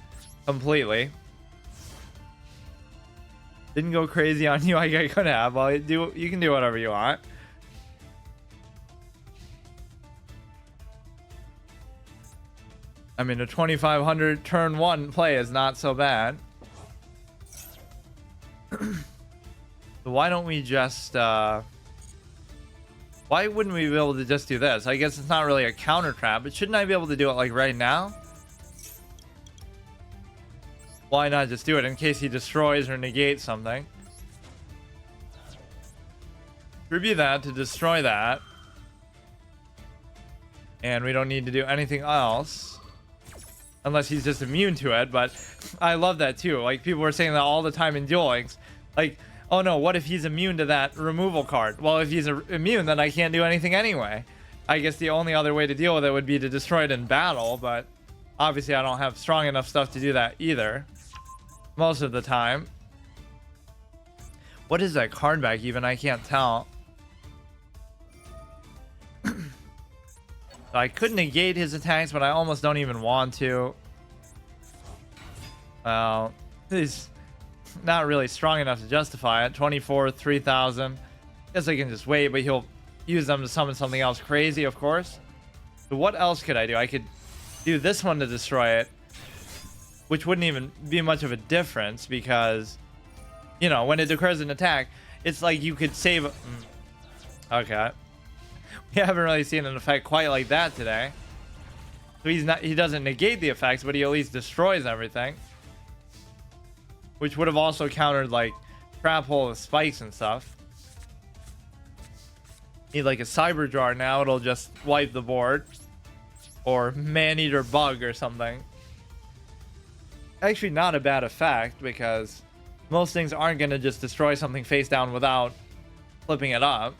completely. Didn't go crazy on you like I could have. Well, you can do whatever you want. I mean, a 2,500 turn 1 play is not so bad. So why don't we just... Why wouldn't we be able to just do this? I guess it's not really a counter trap, but shouldn't I be able to do it like right now? Why not just do it in case he destroys or negates something? Tribute that to destroy that. And we don't need to do anything else. Unless he's just immune to it, but I love that too. Like, people were saying that all the time in Duel Links. Like, oh no, what if he's immune to that removal card? Well, if he's immune, then I can't do anything anyway. I guess the only other way to deal with it would be to destroy it in battle, but obviously I don't have strong enough stuff to do that either. Most of the time. What is that card back even? I can't tell. So I could negate his attacks, but I almost don't even want to. Well, he's not really strong enough to justify it. 24, 3,000. Guess I can just wait, but he'll use them to summon something else crazy, of course. So what else could I do? I could do this one to destroy it, which wouldn't even be much of a difference because, you know, when it declares an attack, it's like you could save... Okay. We haven't really seen an effect quite like that today. So he doesn't negate the effects, but he at least destroys everything. Which would have also countered like trap hole with spikes and stuff. Need like a cyber jar now, it'll just wipe the board. Or man-eater bug or something. Actually not a bad effect because most things aren't going to just destroy something face down without flipping it up.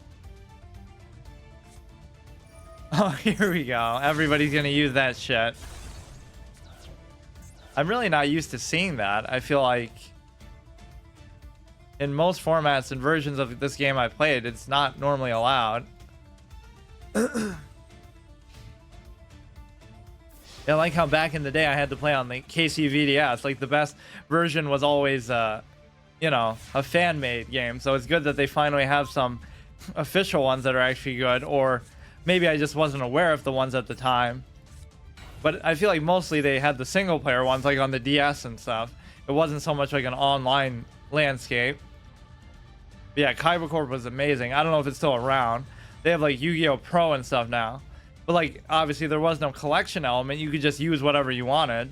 Oh, here we go. Everybody's going to use that shit. I'm really not used to seeing that. I feel like in most formats and versions of this game I've played, it's not normally allowed. Yeah, like how back in the day I had to play on the KCVDS. Like the best version was always, you know, a fan-made game. So it's good that they finally have some official ones that are actually good, or maybe I just wasn't aware of the ones at the time. But I feel like mostly they had the single player ones like on the DS and stuff. It wasn't so much like an online landscape. But yeah, Kaiba Corp was amazing. I don't know if it's still around. They have like Yu-Gi-Oh! Pro and stuff now. But like, obviously there was no collection element. You could just use whatever you wanted.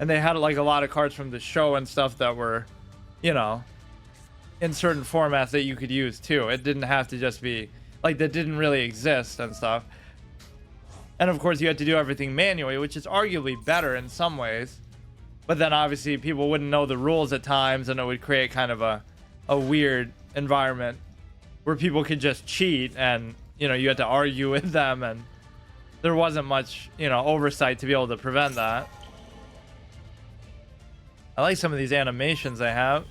And they had like a lot of cards from the show and stuff that were, you know, in certain formats that you could use too. It didn't have to just be... like, that didn't really exist and stuff. And of course you had to do everything manually, which is arguably better in some ways. But then obviously people wouldn't know the rules at times, and it would create kind of a weird environment where people could just cheat, and you know, you had to argue with them, and there wasn't much, you know, oversight to be able to prevent that. I like some of these animations they have.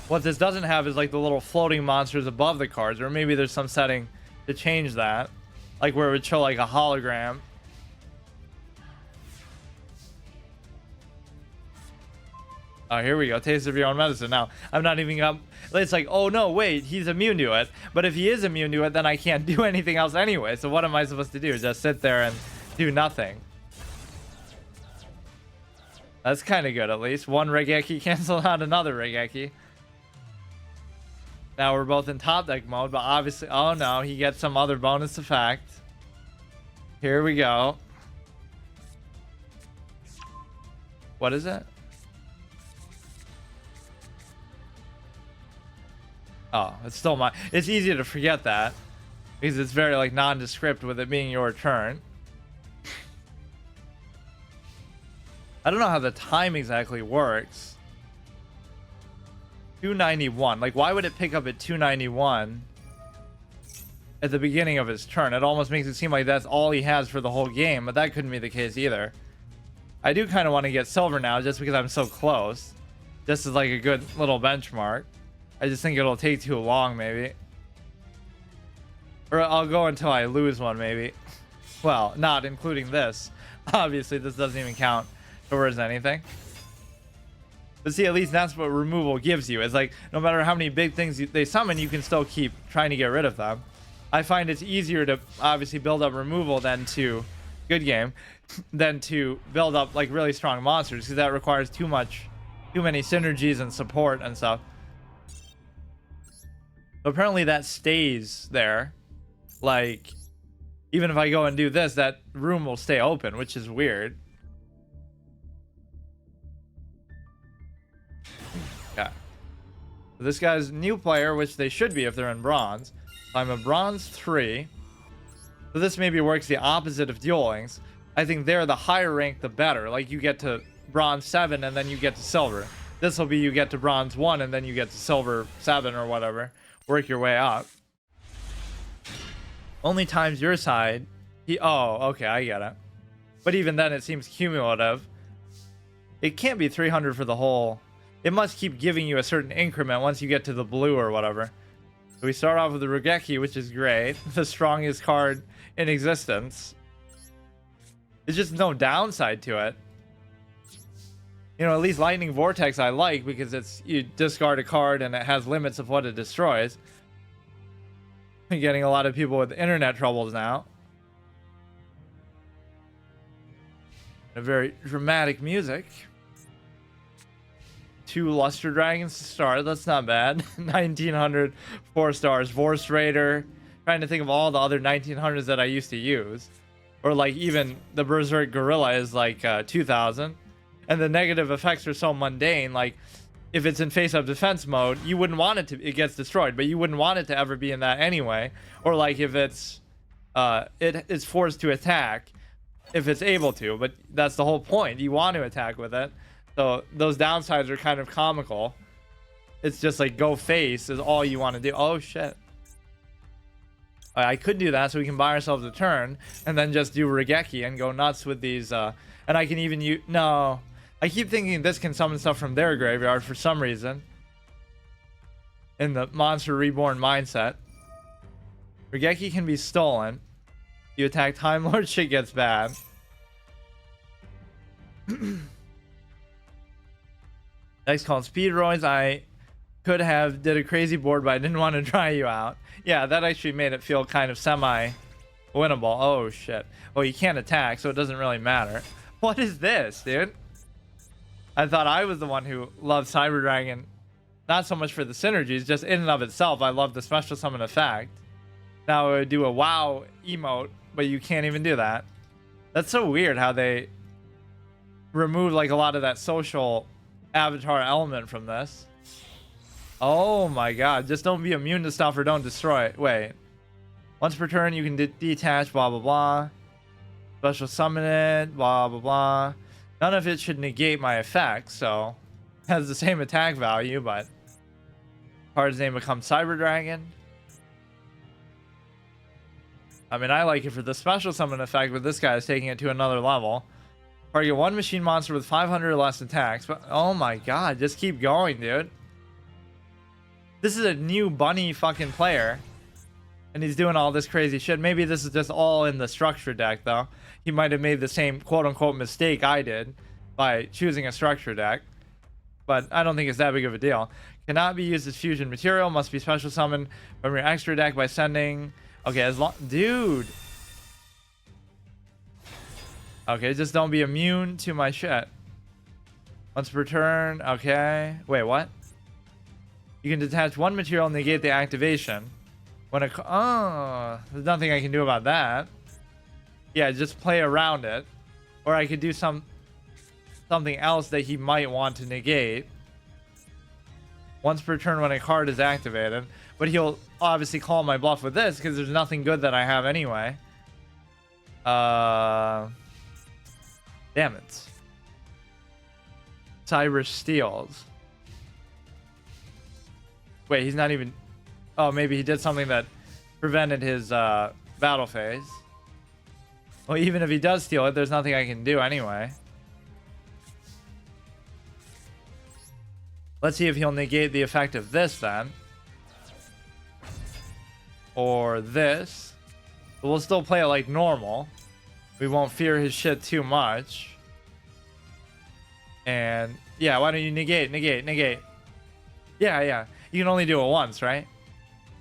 What this doesn't have is like the little floating monsters above the cards, or maybe there's some setting to change that, like where it would show like a hologram. Oh, here we go. Taste of your own medicine. Now, I'm not even up. It's like, oh no, wait, he's immune to it. But if he is immune to it, then I can't do anything else anyway. So what am I supposed to do? Just sit there and do nothing. That's kind of good, at least. One Regeki canceled out another Regeki. Now we're both in top deck mode, but obviously, oh no, he gets some other bonus effect. Here we go. What is it? Oh, it's still my... It's easy to forget that, because it's very like nondescript with it being your turn. I don't know how the time exactly works. 291. Like, why would it pick up at 291 at the beginning of his turn? It almost makes it seem like that's all he has for the whole game, but that couldn't be the case either. I do kind of want to get silver now just because I'm so close. This is like a good little benchmark. I just think it'll take too long, maybe. Or I'll go until I lose one, maybe. Well, not including this. Obviously, this doesn't even count towards anything. But see, at least that's what removal gives you. It's like, no matter how many big things they summon, you can still keep trying to get rid of them. I find it's easier to obviously build up removal than to... Good game. Than to build up, like, really strong monsters, because that requires too many synergies and support and stuff. Apparently that stays there. Like, even if I go and do this, that room will stay open, which is weird. Yeah. This guy's new player, which they should be if they're in bronze. I'm a bronze 3. So this maybe works the opposite of Duel Links. I think they're the higher rank, the better. Like, you get to bronze 7 and then you get to silver. This will be you get to bronze 1 and then you get to silver 7 or whatever. Work your way up. Only times your side. Oh, okay, I get it. But even then, it seems cumulative. It can't be 300 for the whole. It must keep giving you a certain increment once you get to the blue or whatever. So we start off with the Regeki, which is great. The strongest card in existence. There's just no downside to it. You know, at least Lightning Vortex I like, because it's, you discard a card and it has limits of what it destroys. I'm getting a lot of people with internet troubles now. A very dramatic music. 2 Luster Dragons to start. That's not bad. 1900, 4 stars. Vorse Raider. Trying to think of all the other 1900s that I used to use. Or like even the Berserk Gorilla is like 2000. And the negative effects are so mundane. Like, if it's in face-up defense mode, you wouldn't want it to... It gets destroyed, but you wouldn't want it to ever be in that anyway. Or like if it's... it's forced to attack if it's able to. But that's the whole point. You want to attack with it. So those downsides are kind of comical. It's just like go face is all you want to do. Oh, shit. I could do that so we can buy ourselves a turn. And then just do Regeki and go nuts with these... and I can even use... No... I keep thinking this can summon stuff from their graveyard for some reason. In the Monster Reborn mindset. Regeki can be stolen. You attack Time Lord, shit gets bad. Next called Speedruns. I could have did a crazy board, but I didn't want to try you out. Yeah, that actually made it feel kind of semi-winnable. Oh, shit. Well, you can't attack, so it doesn't really matter. What is this, dude? I thought I was the one who loved Cyber Dragon, not so much for the synergies, just in and of itself. I love the special summon effect. Now it would do a WoW emote, but you can't even do that. That's so weird how they remove like a lot of that social avatar element from this. Oh my god, just don't be immune to stuff or don't destroy it. Wait. Once per turn, you can detach, blah, blah, blah. Special summon it, blah, blah, blah. None of it should negate my effect, so it has the same attack value, but card's name becomes Cyber Dragon. I mean, I like it for the special summon effect, but this guy is taking it to another level. Target one machine monster with 500 or less attacks. But oh my god, just keep going, dude. This is a new bunny fucking player, and he's doing all this crazy shit. Maybe this is just all in the structure deck, though. He might have made the same quote-unquote mistake I did by choosing a structure deck, but I don't think it's that big of a deal. Cannot be used as fusion material. Must be special summoned from your extra deck by sending... Okay, as long... Dude! Okay, just don't be immune to my shit. Once per turn, okay. Wait, what? You can detach one material and negate the activation. When a... Oh, there's nothing I can do about that. Yeah, just play around it. Or I could do something else that he might want to negate. Once per turn when a card is activated. But he'll obviously call my bluff with this because there's nothing good that I have anyway. Damn it. Cyber steals. Wait, he's not even... Oh, maybe he did something that prevented his battle phase. Well, even if he does steal it, there's nothing I can do anyway. Let's see if he'll negate the effect of this then. Or this. But we'll still play it like normal. We won't fear his shit too much. And yeah, why don't you negate? Yeah. You can only do it once, right?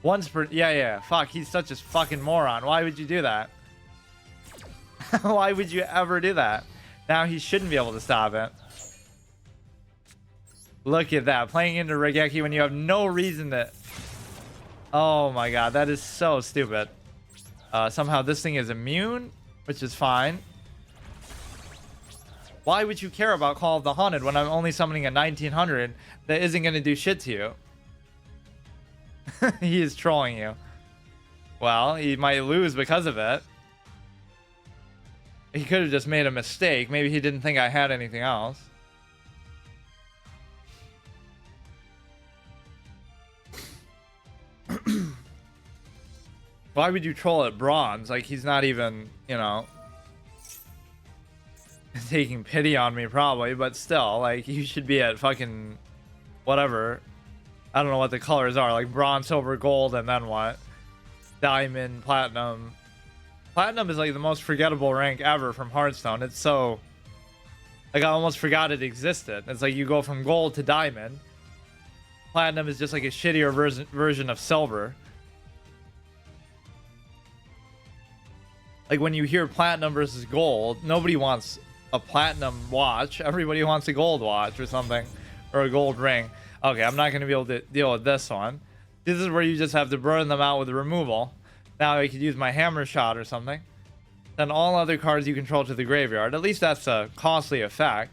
Once per... Yeah. Fuck, he's such a fucking moron. Why would you do that? Why would you ever do that? Now he shouldn't be able to stop it. Look at that. Playing into Regeki when you have no reason to... Oh my god, that is so stupid. Somehow this thing is immune, which is fine. Why would you care about Call of the Haunted when I'm only summoning a 1900 that isn't going to do shit to you? He is trolling you. Well, he might lose because of it. He could have just made a mistake. Maybe he didn't think I had anything else. Why would you troll at bronze? Like, he's not even, you know, taking pity on me probably, but still, like, you should be at fucking whatever. I don't know what the colors are, like bronze, silver, gold, and then what? Diamond, platinum. Platinum is like the most forgettable rank ever from Hearthstone. It's so... Like, I almost forgot it existed. It's like you go from gold to diamond. Platinum is just like a shittier version of silver. Like, when you hear platinum versus gold, nobody wants a platinum watch. Everybody wants a gold watch or something. Or a gold ring. Okay, I'm not going to be able to deal with this one. This is where you just have to burn them out with removal. Now I could use my hammer shot or something. Then all other cards you control to the graveyard. At least that's a costly effect.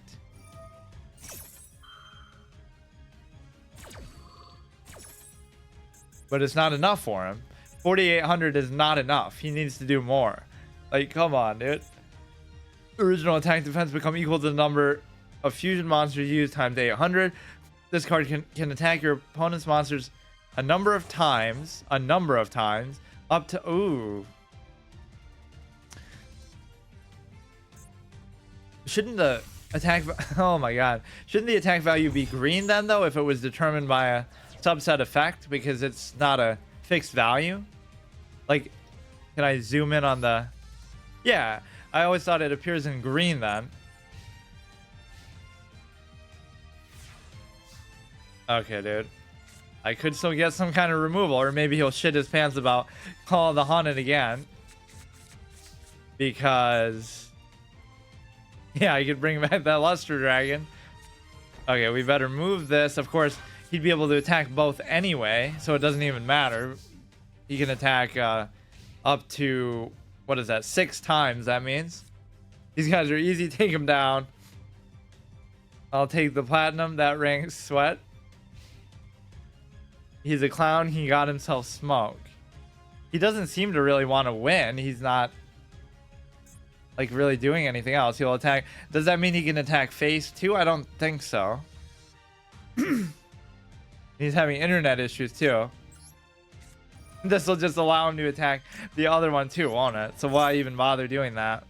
But it's not enough for him. 4,800 is not enough. He needs to do more. Like, come on, dude. Original attack defense become equal to the number of fusion monsters used times 800. This card can attack your opponent's monsters a number of times, up to... Ooh. Shouldn't the attack... Oh my god. Shouldn't the attack value be green then, though, if it was determined by a subset effect? Because it's not a fixed value? Like, can I zoom in on the... Yeah, I always thought it appears in green then. Okay, dude. I could still get some kind of removal, or maybe he'll shit his pants about Call of the Haunted again. Because... Yeah, I could bring back that Luster Dragon. Okay, we better move this. Of course, he'd be able to attack both anyway, so it doesn't even matter. He can attack up to... What is that? 6 times, that means. These guys are easy. Take him down. I'll take the platinum. That ranks sweat. He's a clown. He got himself smoke. He doesn't seem to really want to win. He's not... like really doing anything else. He'll attack. Does that mean he can attack face too? I don't think so. He's having internet issues too. This will just allow him to attack the other one too, won't it? So why even bother doing that?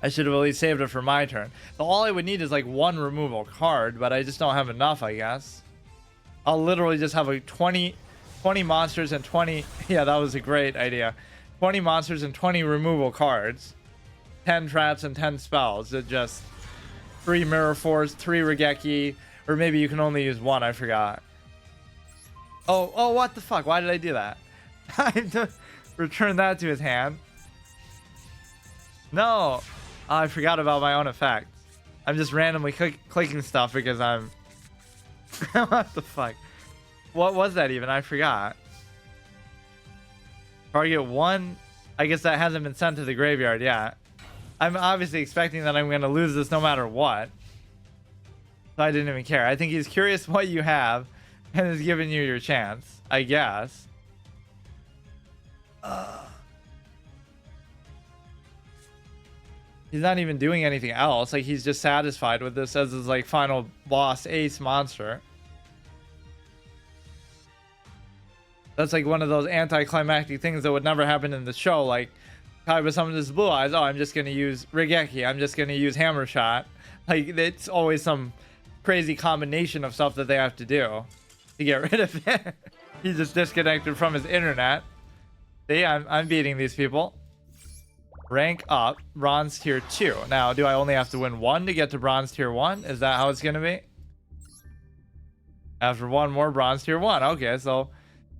I should have at least saved it for my turn. So all I would need is like one removal card, but I just don't have enough, I guess. I'll literally just have like 20 monsters and 20... Yeah, that was a great idea. 20 monsters and 20 removal cards. 10 traps and 10 spells. It just... 3 Mirror Force, 3 Regeki, or maybe you can only use 1, I forgot. Oh, what the fuck? Why did I do that? I have to return that to his hand. No. Oh, I forgot about my own effect. I'm just randomly clicking stuff because I'm... What the fuck? What was that even? I forgot. Target 1. I guess that hasn't been sent to the graveyard yet. I'm obviously expecting that I'm going to lose this no matter what. So I didn't even care. I think he's curious what you have and is giving you your chance, I guess. He's not even doing anything else. Like, he's just satisfied with this as his, like, final boss ace monster. That's like one of those anticlimactic things that would never happen in the show. Like, Kaiba summons his blue eyes. Oh, I'm just going to use Regeki. I'm just going to use Hammer Shot. Like, it's always some crazy combination of stuff that they have to do to get rid of it. He's just disconnected from his internet. See, I'm beating these people. Rank up, bronze tier 2. Now, do I only have to win 1 to get to bronze tier 1? Is that how it's going to be? After 1 more, bronze tier 1. Okay, so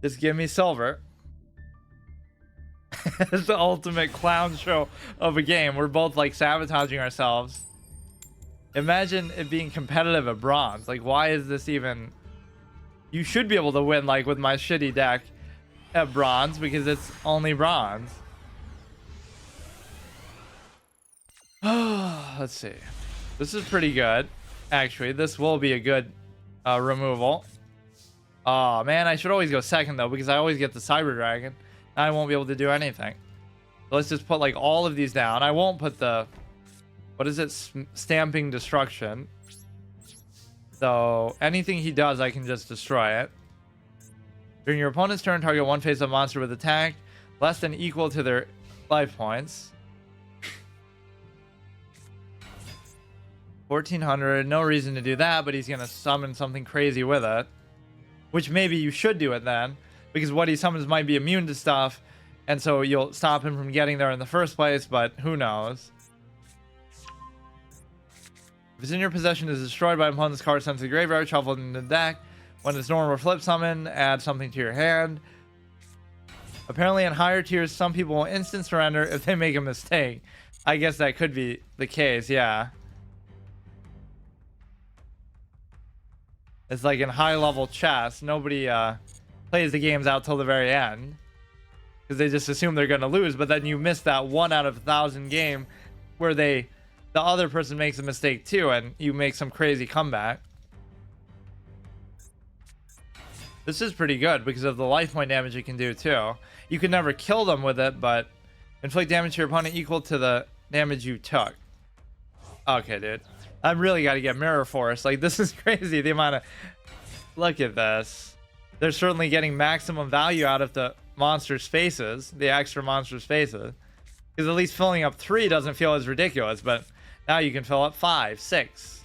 just give me silver. It's the ultimate clown show of a game. We're both like sabotaging ourselves. Imagine it being competitive at bronze. Like, why is this even... You should be able to win, like, with my shitty deck at bronze because it's only bronze. Let's see. This is pretty good. Actually, this will be a good removal. Oh, man, I should always go second, though, because I always get the Cyber Dragon. I won't be able to do anything. So let's just put, like, all of these down. I won't put the... What is it? Stamping Destruction. So anything he does, I can just destroy it. During your opponent's turn, target one face-up monster with attack less than equal to their life points. 1400. No reason to do that, but he's going to summon something crazy with it. Which maybe you should do it then, because what he summons might be immune to stuff, and so you'll stop him from getting there in the first place, but who knows. If it's in your possession, is destroyed by opponent's card sent to the graveyard, shuffled into the deck. When it's normal or flip summon, add something to your hand. Apparently in higher tiers, some people will instant surrender if they make a mistake. I guess that could be the case, yeah. It's like in high level chess, nobody plays the games out till the very end. Because they just assume they're going to lose, but then you miss that 1 out of 1,000 game where the other person makes a mistake too, and you make some crazy comeback. This is pretty good because of the life point damage it can do too. You can never kill them with it, but inflict damage to your opponent equal to the damage you took. Okay, dude. I've really got to get Mirror Force. Like, this is crazy, the amount of... Look at this. They're certainly getting maximum value out of the monster's faces, the extra monster's faces. Because at least filling up 3 doesn't feel as ridiculous, but now you can fill up 5, 6.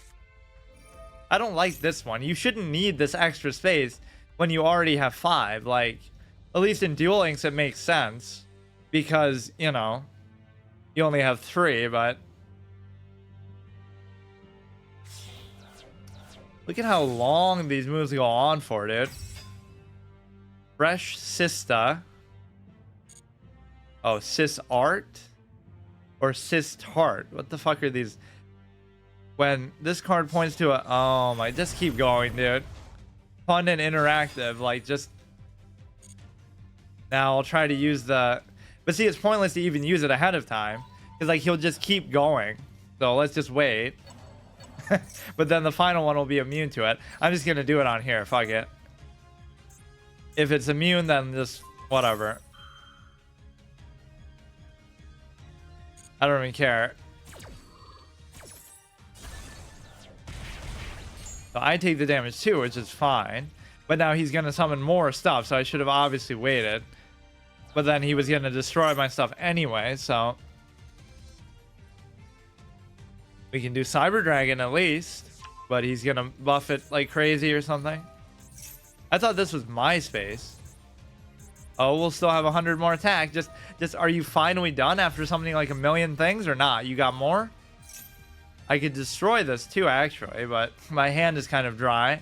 I don't like this one. You shouldn't need this extra space when you already have 5. Like, at least in Duel Links it makes sense. Because, you know, you only have 3, but... Look at how long these moves go on for, dude. Fresh Sista. Oh, Sis Art? Or Sis Tart? What the fuck are these? When this card points to a... Oh my, just keep going, dude. Fun and interactive, like just... Now I'll try to use the... But see, it's pointless to even use it ahead of time. Because like he'll just keep going. So let's just wait. But then the final one will be immune to it. I'm just going to do it on here. Fuck it. If it's immune, then just whatever. I don't even care. So I take the damage too, which is fine. But now he's going to summon more stuff, so I should have obviously waited. But then he was going to destroy my stuff anyway, so... We can do Cyber Dragon at least. But he's going to buff it like crazy or something. I thought this was my space. Oh, we'll still have 100 more attack. Just, are you finally done after something like a million things or not? You got more? I could destroy this too, actually, but my hand is kind of dry.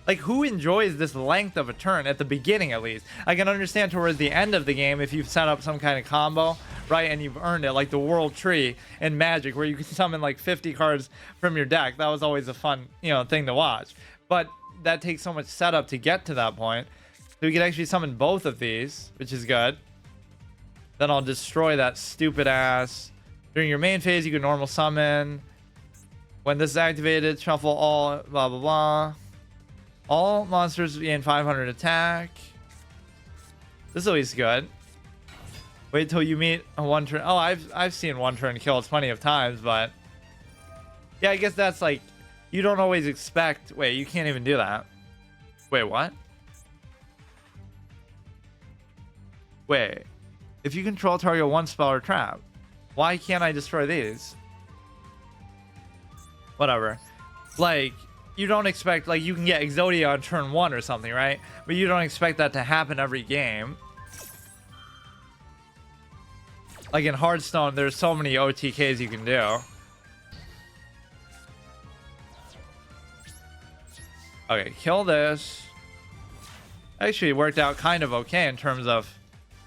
Like, who enjoys this length of a turn at the beginning, at least? I can understand towards the end of the game if you've set up some kind of combo, right, and you've earned it, like the World Tree in Magic, where you can summon like 50 cards from your deck. That was always a fun, thing to watch. But that takes so much setup to get to that point. So we can actually summon both of these, which is good. Then I'll destroy that stupid ass. During your main phase, you can normal summon. When this is activated, shuffle all, blah, blah, blah. All monsters gain 500 attack. This is at least good. Wait till you meet a one turn. Oh, I've seen one turn kills plenty of times, but yeah, I guess that's like, you don't always expect. Wait, you can't even do that. Wait, what? Wait, if you control target one spell or trap, why can't I destroy these? Whatever. Like, you don't expect, like, you can get Exodia on turn 1 or something, right? But you don't expect that to happen every game. Like in Hearthstone, there's so many OTKs you can do. Okay, kill this. Actually, it worked out kind of okay in terms of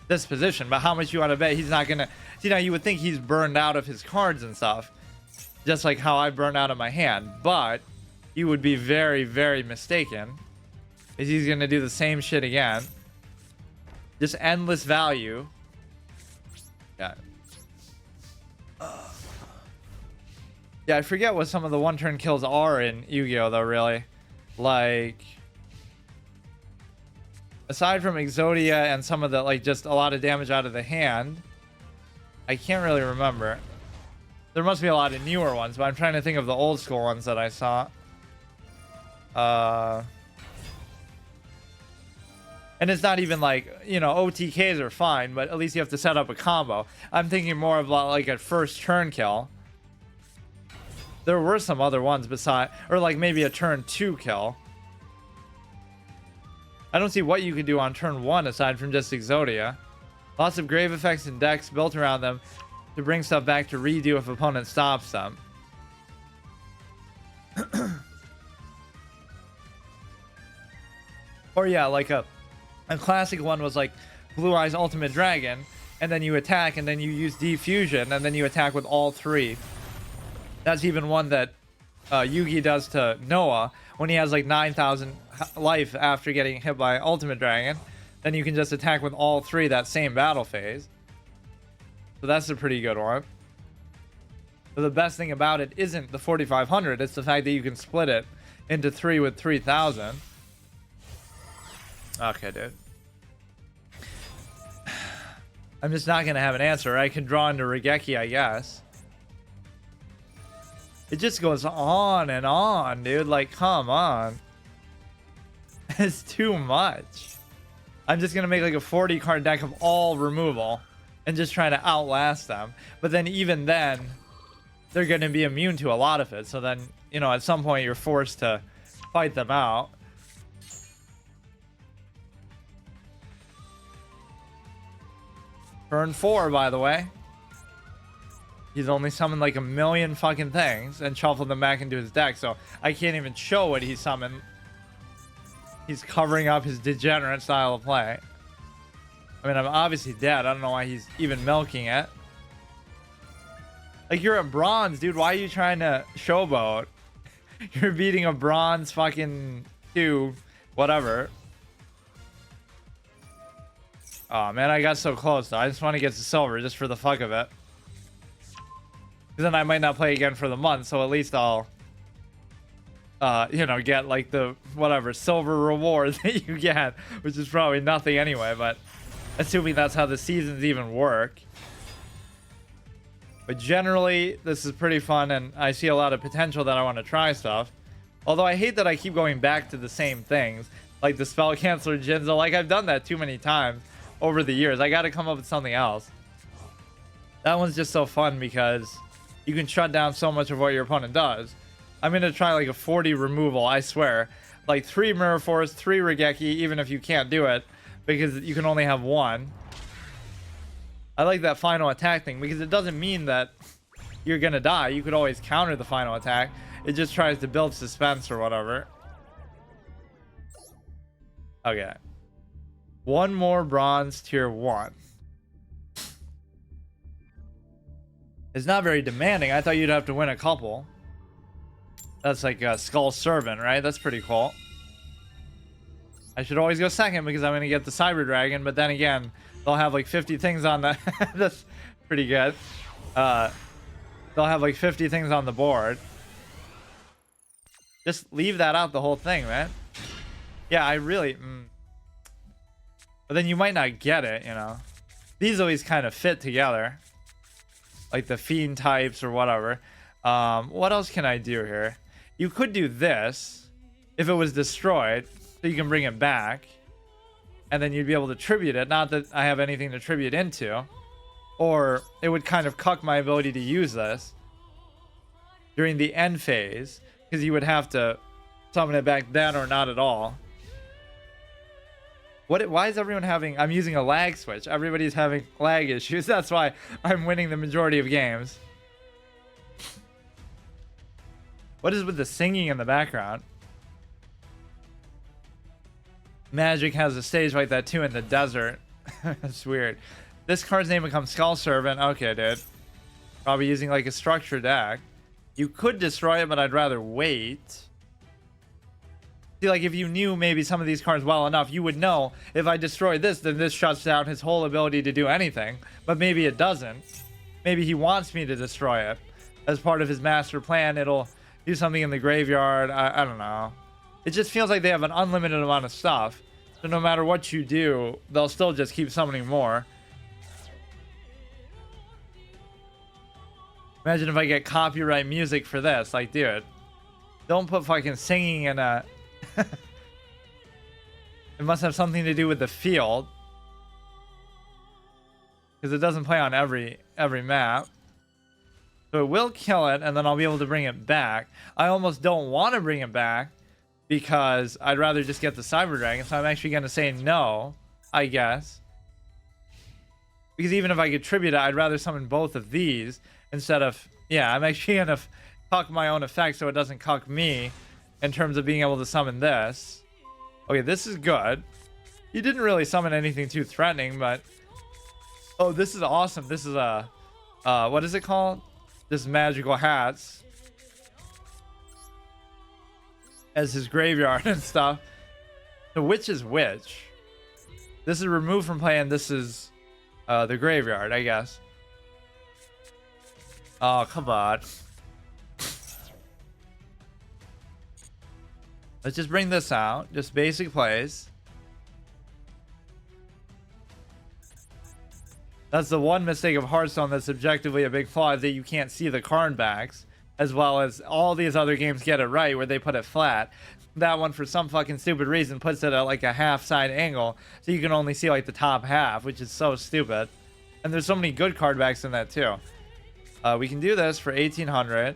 this position, but how much you want to bet he's not gonna... you would think he's burned out of his cards and stuff, just like how I burned out of my hand, but you would be very, very mistaken, is he's gonna do the same shit again. Just endless value. Yeah. Yeah, I forget what some of the one-turn kills are in Yu-Gi-Oh! Though, really. Like, aside from Exodia and some of the, like, just a lot of damage out of the hand, I can't really remember. There must be a lot of newer ones, but I'm trying to think of the old school ones that I saw. And it's not even like, OTKs are fine, but at least you have to set up a combo. I'm thinking more of like a first turn kill. There were some other ones beside, or like maybe a turn 2 kill. I don't see what you could do on turn 1 aside from just Exodia. Lots of grave effects and decks built around them to bring stuff back to redo if opponent stops them. Or yeah, like a classic one was like Blue Eyes Ultimate Dragon, and then you attack, and then you use Defusion, and then you attack with all 3. That's even one that Yugi does to Noah when he has like 9,000 life after getting hit by Ultimate Dragon. Then you can just attack with all 3 that same battle phase. So that's a pretty good one. But the best thing about it isn't the 4,500, it's the fact that you can split it into 3 with 3,000. Okay, dude. I'm just not gonna have an answer. I can draw into Regeki, I guess. It just goes on and on, dude. Like, come on. It's too much. I'm just gonna make like a 40 card deck of all removal and just try to outlast them. But then even then, they're gonna be immune to a lot of it. So then, at some point you're forced to fight them out. Turn 4, by the way. He's only summoned like a million fucking things and shuffled them back into his deck, so I can't even show what he summoned. He's covering up his degenerate style of play. I mean, I'm obviously dead. I don't know why he's even milking it. Like, you're a bronze, dude. Why are you trying to showboat? You're beating a bronze fucking 2, whatever. Oh, man, I got so close, though. I just want to get to silver just for the fuck of it. Because then I might not play again for the month, so at least I'll, get, like, the, whatever, silver reward that you get, which is probably nothing anyway, but assuming that's how the seasons even work. But generally, this is pretty fun, and I see a lot of potential that I want to try stuff. Although I hate that I keep going back to the same things, like the Spell Canceller Jinzo. Like, I've done that too many times over the years. I got to come up with something else. That one's just so fun because you can shut down so much of what your opponent does. I'm going to try like a 40 removal, I swear. Like 3 Mirror Force, 3 Regeki, even if you can't do it, because you can only have 1. I like that final attack thing because it doesn't mean that you're going to die. You could always counter the final attack. It just tries to build suspense or whatever. Okay. One more bronze tier 1. It's not very demanding. I thought you'd have to win a couple. That's like a Skull Servant, right? That's pretty cool. I should always go second because I'm going to get the Cyber Dragon, but then again, they'll have like 50 things on the... That's pretty good. They'll have like 50 things on the board. Just leave that out the whole thing, man. Yeah, I really... But then you might not get it, you know. These always kind of fit together. Like the Fiend types or whatever. What else can I do here? You could do this if it was destroyed, so you can bring it back. And then you'd be able to tribute it. Not that I have anything to tribute into. Or it would kind of cuck my ability to use this during the end phase, because you would have to summon it back then or not at all. Why is everyone having... I'm using a lag switch. Everybody's having lag issues. That's why I'm winning the majority of games. What is with the singing in the background? Magic has a stage like that too in the desert. That's weird. This card's name becomes Skull Servant. Okay, dude. Probably using like a structure deck. You could destroy it, but I'd rather wait. See, like if you knew maybe some of these cards well enough, you would know if I destroy this, then this shuts down his whole ability to do anything. But maybe it doesn't. Maybe he wants me to destroy it. As part of his master plan, it'll do something in the graveyard. I don't know. It just feels like they have an unlimited amount of stuff. So no matter what you do, they'll still just keep summoning more. Imagine if I get copyright music for this. Like, dude, don't put fucking singing in a... It must have something to do with the field, because it doesn't play on every map. So it will kill it, and then I'll be able to bring it back. I almost don't want to bring it back because I'd rather just get the Cyber Dragon. So I'm actually going to say no, I guess, because even if I could tribute it, I'd rather summon both of these instead of... Yeah, I'm actually going to cuck my own effect so it doesn't cuck me in terms of being able to summon this. Okay, this is good. You didn't really summon anything too threatening, but... Oh, this is awesome. This is a... what is it called? This magical hats. As his graveyard and stuff. So which is which? This is removed from play, and this is the graveyard, I guess. Oh, come on. Let's just bring this out. Just basic plays. That's the one mistake of Hearthstone that's objectively a big flaw, is that you can't see the card backs, as well as all these other games get it right where they put it flat. That one, for some fucking stupid reason, puts it at like a half side angle, so you can only see like the top half, which is so stupid. And there's so many good card backs in that too. We can do this for 1800.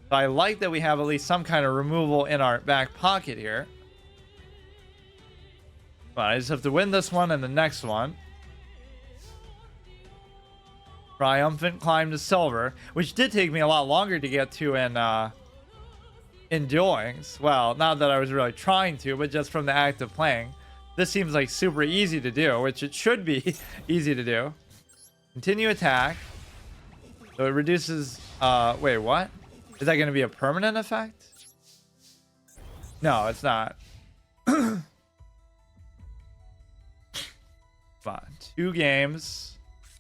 So I like that we have at least some kind of removal in our back pocket here. But I just have to win this one and the next one. Triumphant climb to silver, which did take me a lot longer to get to in Duel Links. Well, not that I was really trying to, but just from the act of playing. This seems like super easy to do, which it should be easy to do. Continue attack. So it reduces... wait, what? Is that going to be a permanent effect? No, it's not. Come on. 2 games.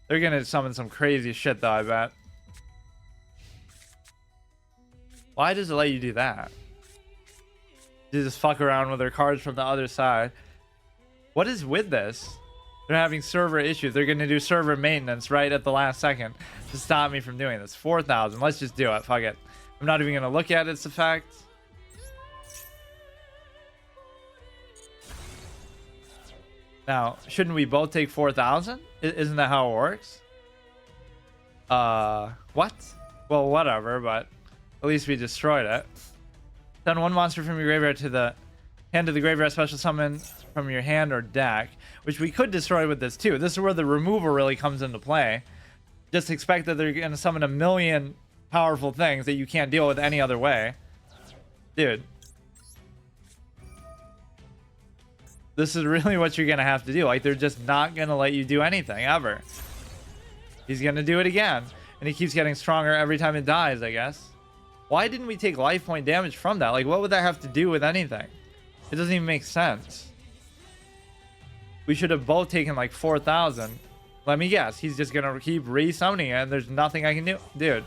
They're going to summon some crazy shit, though, I bet. Why does it let you do that? You just fuck around with their cards from the other side. What is with this? They're having server issues. They're going to do server maintenance right at the last second to stop me from doing this. 4,000. Let's just do it. Fuck it. I'm not even going to look at its effects. Now, shouldn't we both take 4,000? Isn't that how it works? What? Well, whatever, but at least we destroyed it. Send one monster from your graveyard to the hand of the graveyard, special summon from your hand or deck, which we could destroy with this too. This is where the removal really comes into play. Just expect that they're going to summon a million powerful things that you can't deal with any other way. Dude. This is really what you're going to have to do. Like, they're just not going to let you do anything, ever. He's going to do it again. And he keeps getting stronger every time it dies, I guess. Why didn't we take life point damage from that? Like, what would that have to do with anything? It doesn't even make sense. We should have both taken, like, 4,000. Let me guess. He's just going to keep re-summoning it, and there's nothing I can do. Dude.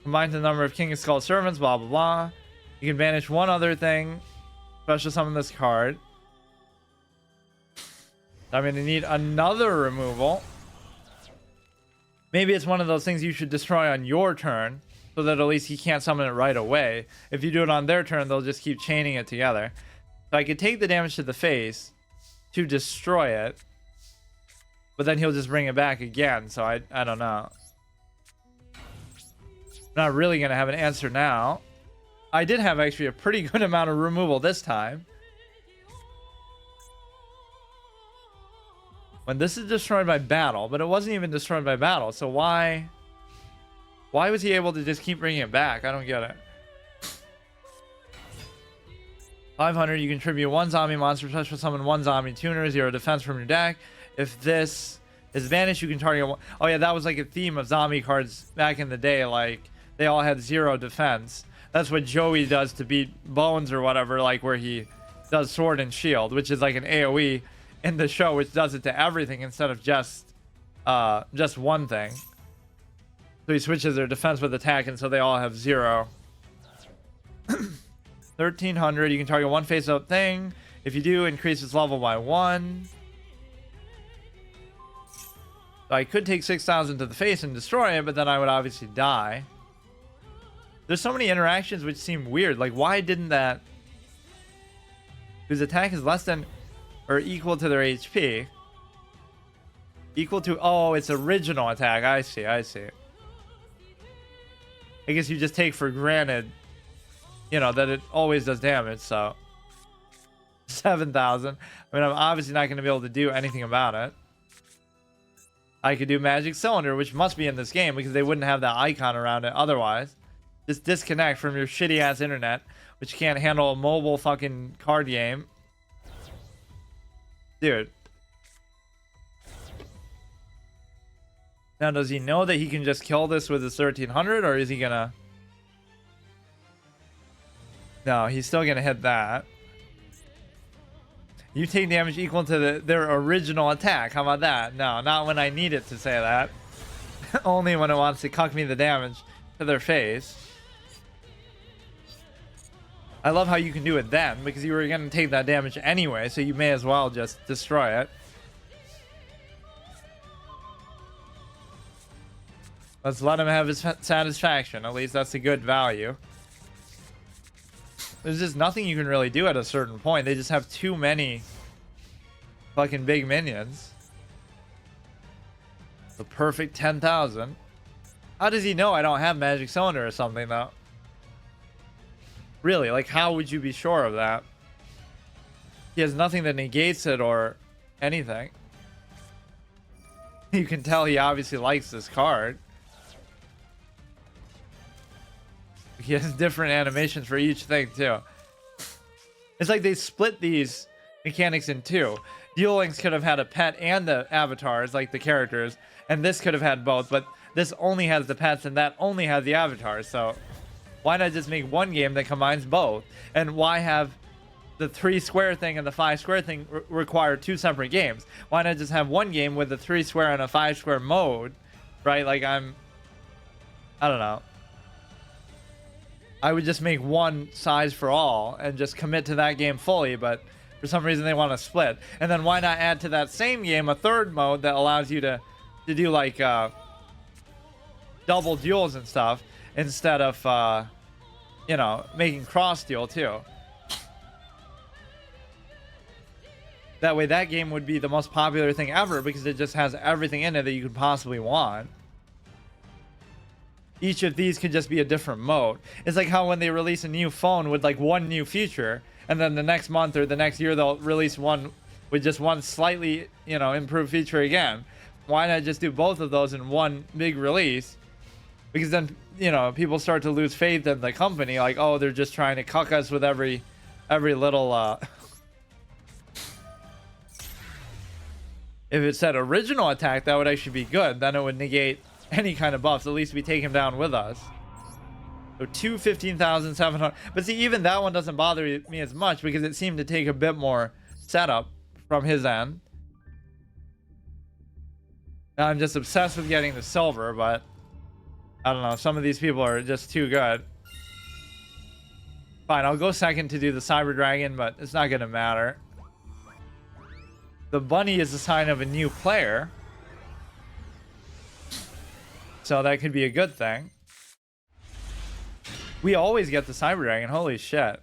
Combine the number of King of Skull servants, blah, blah, blah. You can banish one other thing. Special summon this card. I'm going to need another removal. Maybe it's one of those things you should destroy on your turn, so that at least he can't summon it right away. If you do it on their turn, they'll just keep chaining it together. So I could take the damage to the face to destroy it, but then he'll just bring it back again. So I don't know. I'm not really going to have an answer now. I did have actually a pretty good amount of removal this time. When this is destroyed by battle, but it wasn't even destroyed by battle. So why was he able to just keep bringing it back? I don't get it. 500, you contribute one zombie monster, special summon one zombie tuner, 0 defense from your deck. If this is vanished, you can target one. Oh yeah, that was like a theme of zombie cards back in the day. Like, they all had 0 defense. That's what Joey does to beat Bones or whatever, like where he does Sword and Shield, which is like an AoE in the show, which does it to everything instead of just one thing. So he switches their defense with attack, and so they all have 0. 1,300, you can target one face-up thing. If you do, increase its level by 1. So I could take 6,000 to the face and destroy it, but then I would obviously die. There's so many interactions which seem weird. Like, why didn't that... Whose attack is less than or equal to their HP. Equal to... Oh, it's original attack. I see. I guess you just take for granted, you know, that it always does damage, so... 7,000. I mean, I'm obviously not going to be able to do anything about it. I could do Magic Cylinder, which must be in this game, because they wouldn't have that icon around it otherwise. Just disconnect from your shitty ass internet, which can't handle a mobile fucking card game. Dude. Now, does he know that he can just kill this with his 1,300, or is he gonna... No, he's still gonna hit that. You take damage equal to their original attack. How about that? No, not when I need it to say that. Only when it wants to cuck me the damage to their face. I love how you can do it then, because you were going to take that damage anyway, so you may as well just destroy it. Let's let him have his satisfaction. At least that's a good value. There's just nothing you can really do at a certain point. They just have too many fucking big minions. The perfect 10,000. How does he know I don't have Magic Cylinder or something, though? Really, like, how would you be sure of that? He has nothing that negates it or anything. You can tell he obviously likes this card. He has different animations for each thing, too. It's like they split these mechanics in two. Duel Links could have had a pet and the avatars, like the characters, and this could have had both, but this only has the pets and that only has the avatars, so... Why not just make one game that combines both? And why have the 3 square thing and the 5 square thing require 2 separate games? Why not just have one game with a 3 square and a 5 square mode? Right? Like, I don't know. I would just make one size for all and just commit to that game fully, but For some reason they want to split. And then why not add to that same game a third mode that allows you to do like double duels and stuff instead of you know, making cross duel too. That way that game would be the most popular thing ever because it just has everything in it that you could possibly want. Each of these could just be a different mode. It's like how when they release a new phone with like one new feature, and then the next month or the next year they'll release one with just one slightly, you know, improved feature again. Why not just do both of those in one big release? Because then, you know, people start to lose faith in the company, like, oh, they're just trying to cuck us with every little if it said original attack, that would actually be good. Then it would negate any kind of buffs. At least we take him down with us. So 215,700. But see, even that one doesn't bother me as much because it seemed to take a bit more setup from his end. Now I'm just obsessed with getting the silver, but I don't know. Some of these people are just too good. Fine, I'll go second to do the Cyber Dragon, but it's not going to matter. The bunny is a sign of a new player. So that could be a good thing. We always get the Cyber Dragon. Holy shit.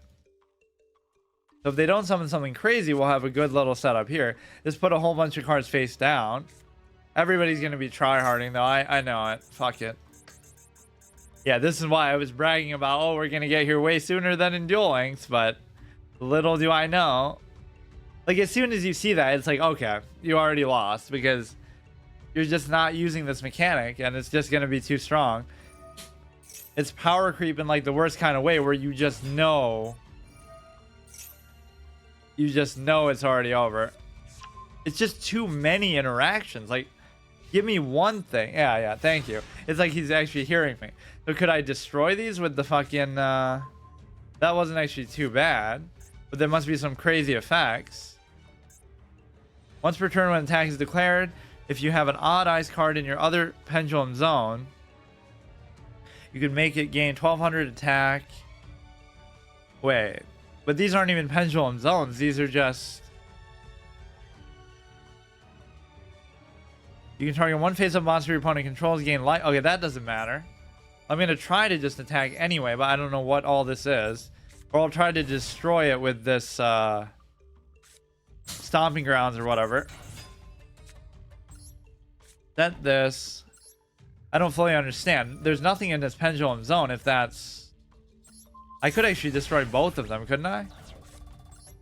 So if they don't summon something crazy, we'll have a good little setup here. Just put a whole bunch of cards face down. Everybody's going to be tryharding though. I know it. Fuck it. Yeah, this is why I was bragging about, oh, we're going to get here way sooner than in Duel Links. But little do I know. Like, as soon as you see that, it's like, okay, you already lost because you're just not using this mechanic and it's just going to be too strong. It's power creep in like the worst kind of way where you just know it's already over. It's just too many interactions. Like, give me one thing. Yeah, thank you. It's like he's actually hearing me. So could I destroy these with the fucking that wasn't actually too bad, but there must be some crazy effects. Once per turn when attack is declared, if you have an odd ice card in your other pendulum zone, you can make it gain 1200 attack. Wait, but these aren't even pendulum zones. These are just... You can target one face-up monster your opponent controls, gain light. Okay, that doesn't matter. I'm going to try to just attack anyway, but I don't know what all this is. Or I'll try to destroy it with this stomping grounds or whatever. Set this. I don't fully understand. There's nothing in this pendulum zone if that's... I could actually destroy both of them, couldn't I?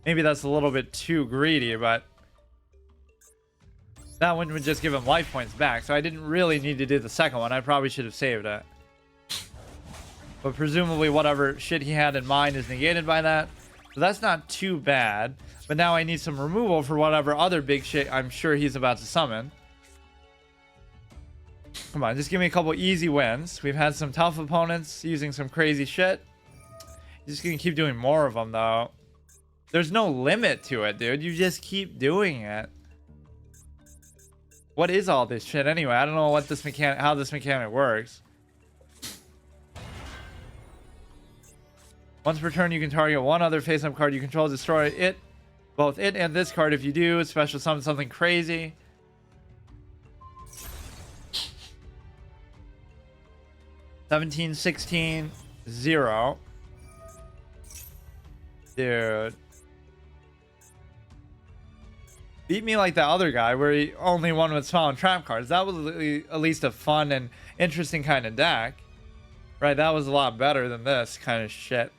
Maybe that's a little bit too greedy, but... That one would just give him life points back, so I didn't really need to do the second one. I probably should have saved it. But presumably whatever shit he had in mind is negated by that. So that's not too bad. But now I need some removal for whatever other big shit I'm sure he's about to summon. Come on, just give me a couple easy wins. We've had some tough opponents using some crazy shit. Just gonna keep doing more of them though. There's no limit to it, dude. You just keep doing it. What is all this shit anyway? I don't know what this mechanic, how this mechanic works. Once per turn, you can target one other face-up card you control, destroy it, both it and this card. If you do, special summon something crazy. $17, $16, 0. Dude. Beat me like the other guy where he only won with small and trap cards. That was at least a fun and interesting kind of deck. Right, that was a lot better than this kind of shit.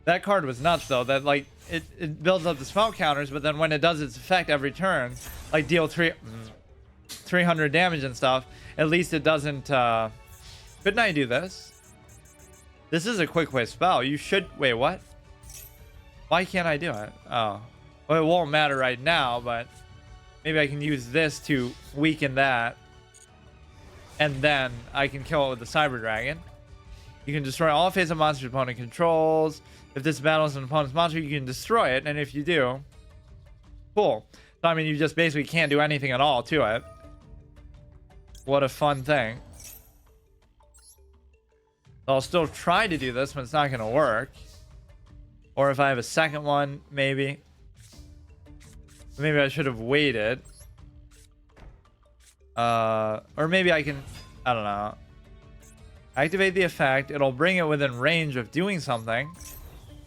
That card was nuts though. That like it builds up the spell counters, but then when it does its effect every turn, like deal 300 damage and stuff, at least it doesn't couldn't I do this? This is a quick play spell. You should wait, what? Why can't I do it? Oh. Well, it won't matter right now, but maybe I can use this to weaken that. And then I can kill it with the Cyber Dragon. You can destroy all face-up monsters your opponent controls. If this battles an opponent's monster, you can destroy it. And if you do, cool. So, I mean, you just basically can't do anything at all to it. What a fun thing. I'll still try to do this, but it's not going to work. Or if I have a second one, maybe. Maybe I should have waited. Or maybe I can, I don't know. Activate the effect. It'll bring it within range of doing something.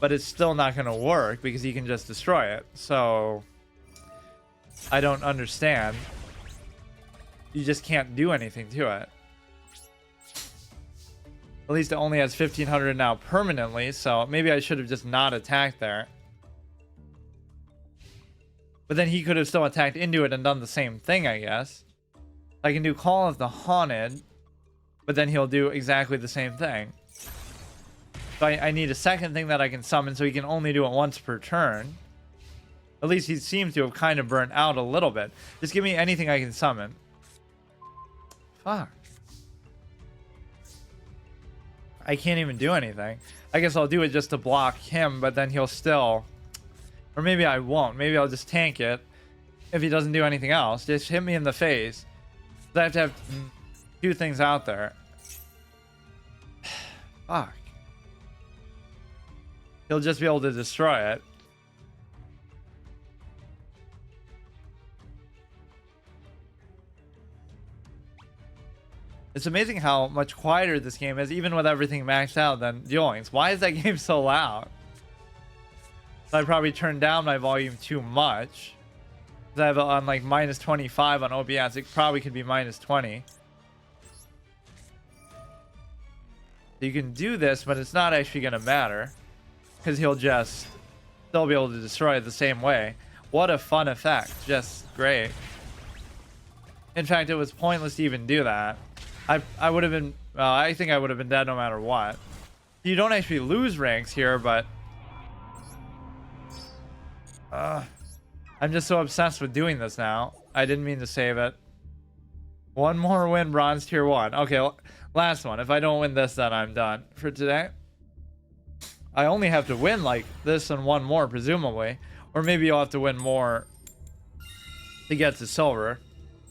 But it's still not going to work because he can just destroy it. So I don't understand. You just can't do anything to it. At least it only has 1500 now permanently, so maybe I should have just not attacked there. But then he could have still attacked into it and done the same thing, I guess. I can do Call of the Haunted, but then he'll do exactly the same thing. So I need a second thing that I can summon, so he can only do it once per turn. At least he seems to have kind of burnt out a little bit. Just give me anything I can summon. Fuck. I can't even do anything. I guess I'll do it just to block him, but then he'll still... Or maybe I won't. Maybe I'll just tank it if he doesn't do anything else. Just hit me in the face. So I have to have two things out there. Fuck. He'll just be able to destroy it. It's amazing how much quieter this game is, even with everything maxed out, than Duel Links. Why is that game so loud? So I probably turned down my volume too much. I have it on like minus 25 on OBS. It probably could be minus 20. You can do this, but it's not actually going to matter. Because he'll just still be able to destroy it the same way. What a fun effect. Just great. In fact, it was pointless to even do that. I would have been... I think I would have been dead no matter what. You don't actually lose ranks here, but... I'm just so obsessed with doing this now. I didn't mean to save it. One more win, bronze tier 1. Okay, last one. If I don't win this, then I'm done for today. I only have to win like this and one more, presumably. Or maybe you'll have to win more to get to silver.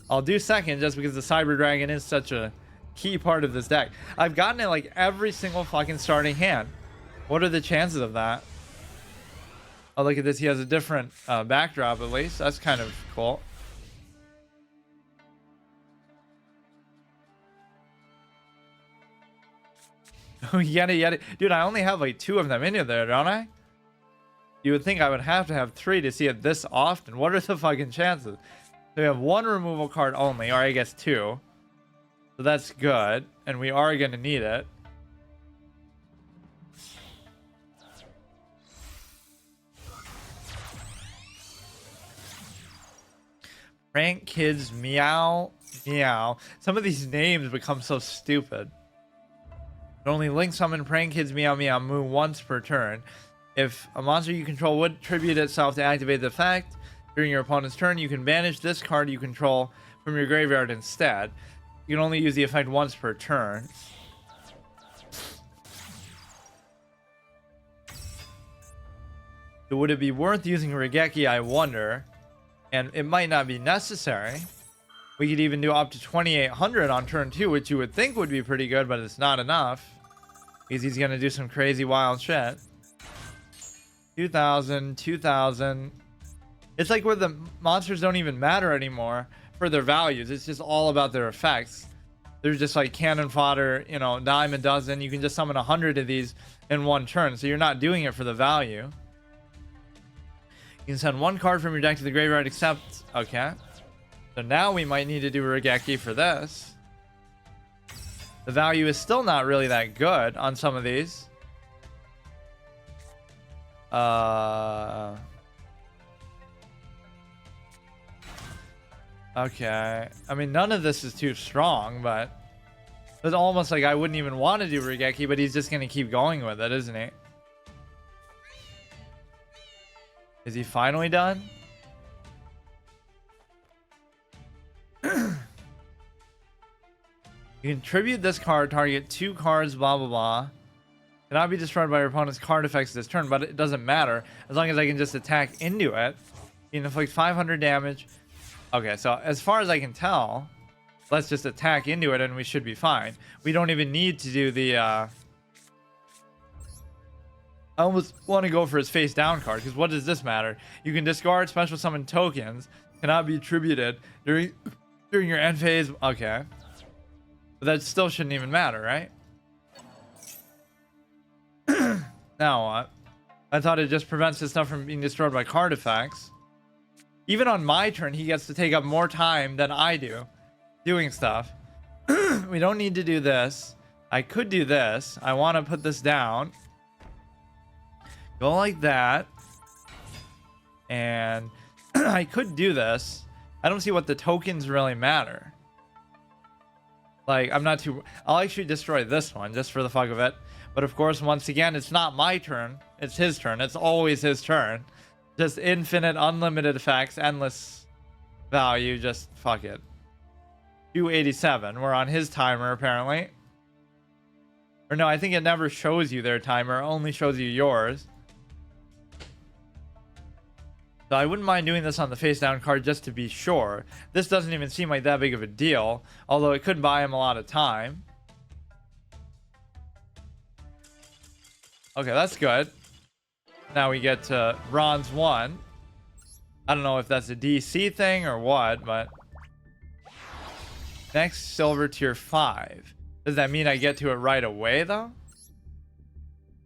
I'll do second just because the Cyber Dragon is such a key part of this deck. I've gotten it like every single fucking starting hand. What are the chances of that? Oh, look at this. He has a different backdrop at least. That's kind of cool. Oh, yeti. Dude, I only have like 2 of them in there, don't I? You would think I would have to have 3 to see it this often. What are the fucking chances? So we have 1 removal card only, or I guess 2. So that's good. And we are going to need it. Prank Kids Meow Meow. Some of these names become so stupid. Only link summon Prank Kids Meow Meow Moo once per turn. If a monster you control would tribute itself to activate the effect during your opponent's turn, you can banish this card you control from your graveyard instead. You can only use the effect once per turn. So would it be worth using Regeki, I wonder? And it might not be necessary. We could even do up to 2800 on turn 2, which you would think would be pretty good, but it's not enough. Because he's going to do some crazy wild shit. 2000, 2000. It's like where the monsters don't even matter anymore for their values. It's just all about their effects. There's just like cannon fodder, you know, dime a dozen. You can just summon 100 of these in one turn. So you're not doing it for the value. You can send 1 card from your deck to the graveyard except... Okay. So now we might need to do Regeki for this. The value is still not really that good on some of these. Okay. I mean, none of this is too strong, but... It's almost like I wouldn't even want to do Regeki, but he's just going to keep going with it, isn't he? Is he finally done? You can tribute this card, target 2 cards, blah, blah, blah. Cannot be destroyed by your opponent's card effects this turn, but it doesn't matter. As long as I can just attack into it. You can inflict 500 damage. Okay, so as far as I can tell, let's just attack into it and we should be fine. We don't even need to do the... I almost want to go for his face down card, because what does this matter? You can discard special summon tokens, cannot be attributed during your end phase. Okay. But that still shouldn't even matter, right? Now what? I thought it just prevents his stuff from being destroyed by card effects. Even on my turn, he gets to take up more time than I do doing stuff. We don't need to do this. I could do this. I want to put this down. Go like that. And I could do this. I don't see what the tokens really matter. Like, I'm not too... I'll actually destroy this one just for the fuck of it. But of course, once again, it's not my turn. It's his turn. It's always his turn. Just infinite, unlimited effects, endless value. Just fuck it. 287. We're on his timer, apparently. Or no, I think it never shows you their timer. It only shows you yours. So I wouldn't mind doing this on the face down card just to be sure. This doesn't even seem like that big of a deal. Although it could buy him a lot of time. Okay, that's good. Now we get to bronze 1. I don't know if that's a DC thing or what, but... Next, silver tier 5. Does that mean I get to it right away, though?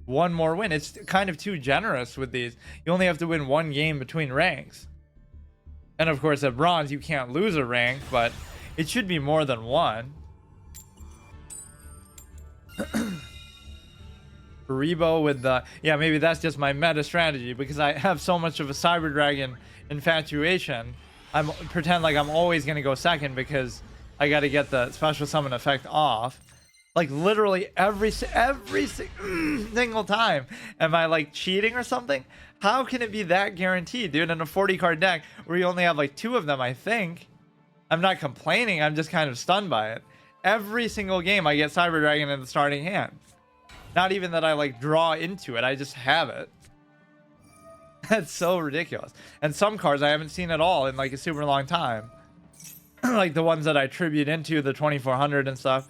One more win. It's kind of too generous with these. You only have to win one game between ranks. And of course, at bronze, you can't lose a rank, but it should be more than one. Rebo with the... Yeah, maybe that's just my meta strategy, because I have so much of a Cyber Dragon infatuation. I'm pretend like I'm always going to go second because I got to get the special summon effect off. Like literally every single time. Am I like cheating or something? How can it be that guaranteed, dude? In a 40 card deck where you only have like 2 of them, I think. I'm not complaining. I'm just kind of stunned by it. Every single game I get Cyber Dragon in the starting hand. Not even that I like draw into it. I just have it. That's so ridiculous. And some cards I haven't seen at all in like a super long time. Like the ones that I tribute into, the 2400 and stuff.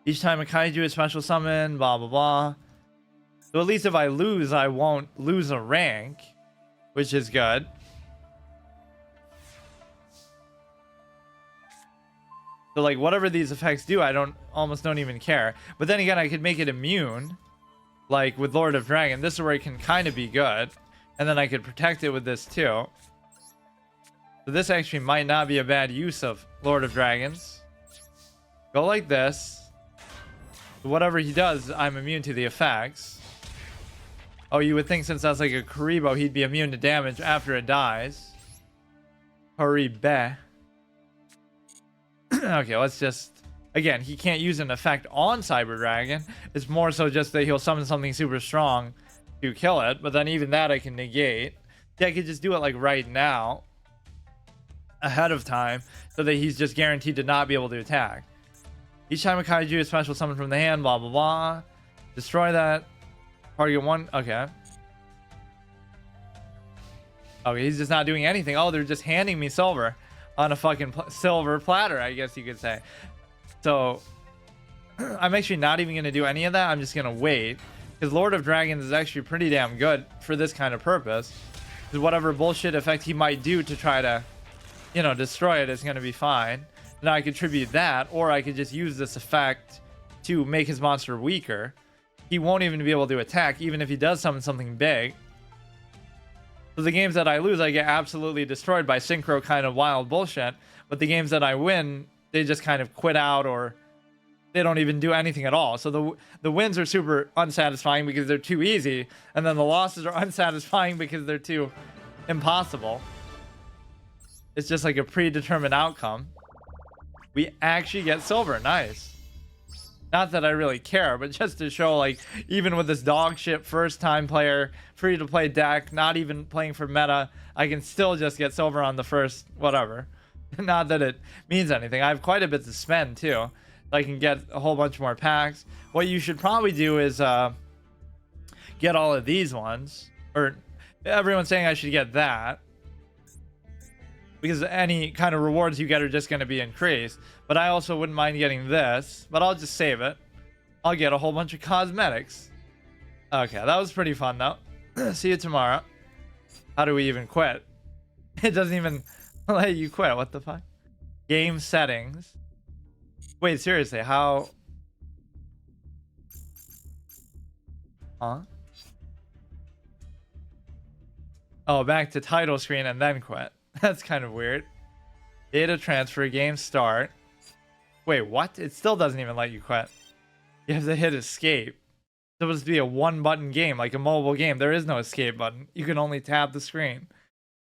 Each time a kaiju is special summon, blah, blah, blah. So at least if I lose, I won't lose a rank, which is good. So like whatever these effects do, I almost don't even care. But then again, I could make it immune. Like with Lord of Dragon, this is where it can kind of be good. And then I could protect it with this too. So this actually might not be a bad use of Lord of Dragons. Go like this. Whatever he does, I'm immune to the effects. Oh, you would think since that's like a Kaiba, he'd be immune to damage after it dies. Kaiba. Okay, let's just... Again, he can't use an effect on Cyber Dragon. It's more so just that he'll summon something super strong to kill it. But then even that I can negate. Yeah, I could just do it like right now. Ahead of time. So that he's just guaranteed to not be able to attack. Each time a kaiju is special summon from the hand, blah, blah, blah. Destroy that. Target 1. Okay. Okay, he's just not doing anything. Oh, they're just handing me silver on a fucking silver platter, I guess you could say. So, I'm actually not even going to do any of that. I'm just going to wait. Because Lord of Dragons is actually pretty damn good for this kind of purpose. Because whatever bullshit effect he might do to try to, you know, destroy it is going to be fine. Now I could tribute that, or I could just use this effect to make his monster weaker. He won't even be able to attack, even if he does summon something big. So the games that I lose, I get absolutely destroyed by synchro kind of wild bullshit. But the games that I win, they just kind of quit out, or they don't even do anything at all. So the wins are super unsatisfying because they're too easy, and then the losses are unsatisfying because they're too impossible. It's just like a predetermined outcome. We actually get silver. Nice. Not that I really care, but just to show, like, even with this dog shit first time player, free to play deck, not even playing for meta, I can still just get silver on the first whatever. Not that it means anything. I have quite a bit to spend too. I can get a whole bunch more packs. What you should probably do is get all of these ones. Or everyone's saying I should get that. Because any kind of rewards you get are just going to be increased. But I also wouldn't mind getting this. But I'll just save it. I'll get a whole bunch of cosmetics. Okay, that was pretty fun though. See you tomorrow. How do we even quit? It doesn't even let you quit. What the fuck? Game settings. Wait, seriously, how? Huh? Oh, back to title screen and then quit. That's kind of weird. Data transfer, game start. Wait, what? It still doesn't even let you quit. You have to hit escape. It's supposed to be a one button game, like a mobile game. There is no escape button. You can only tap the screen.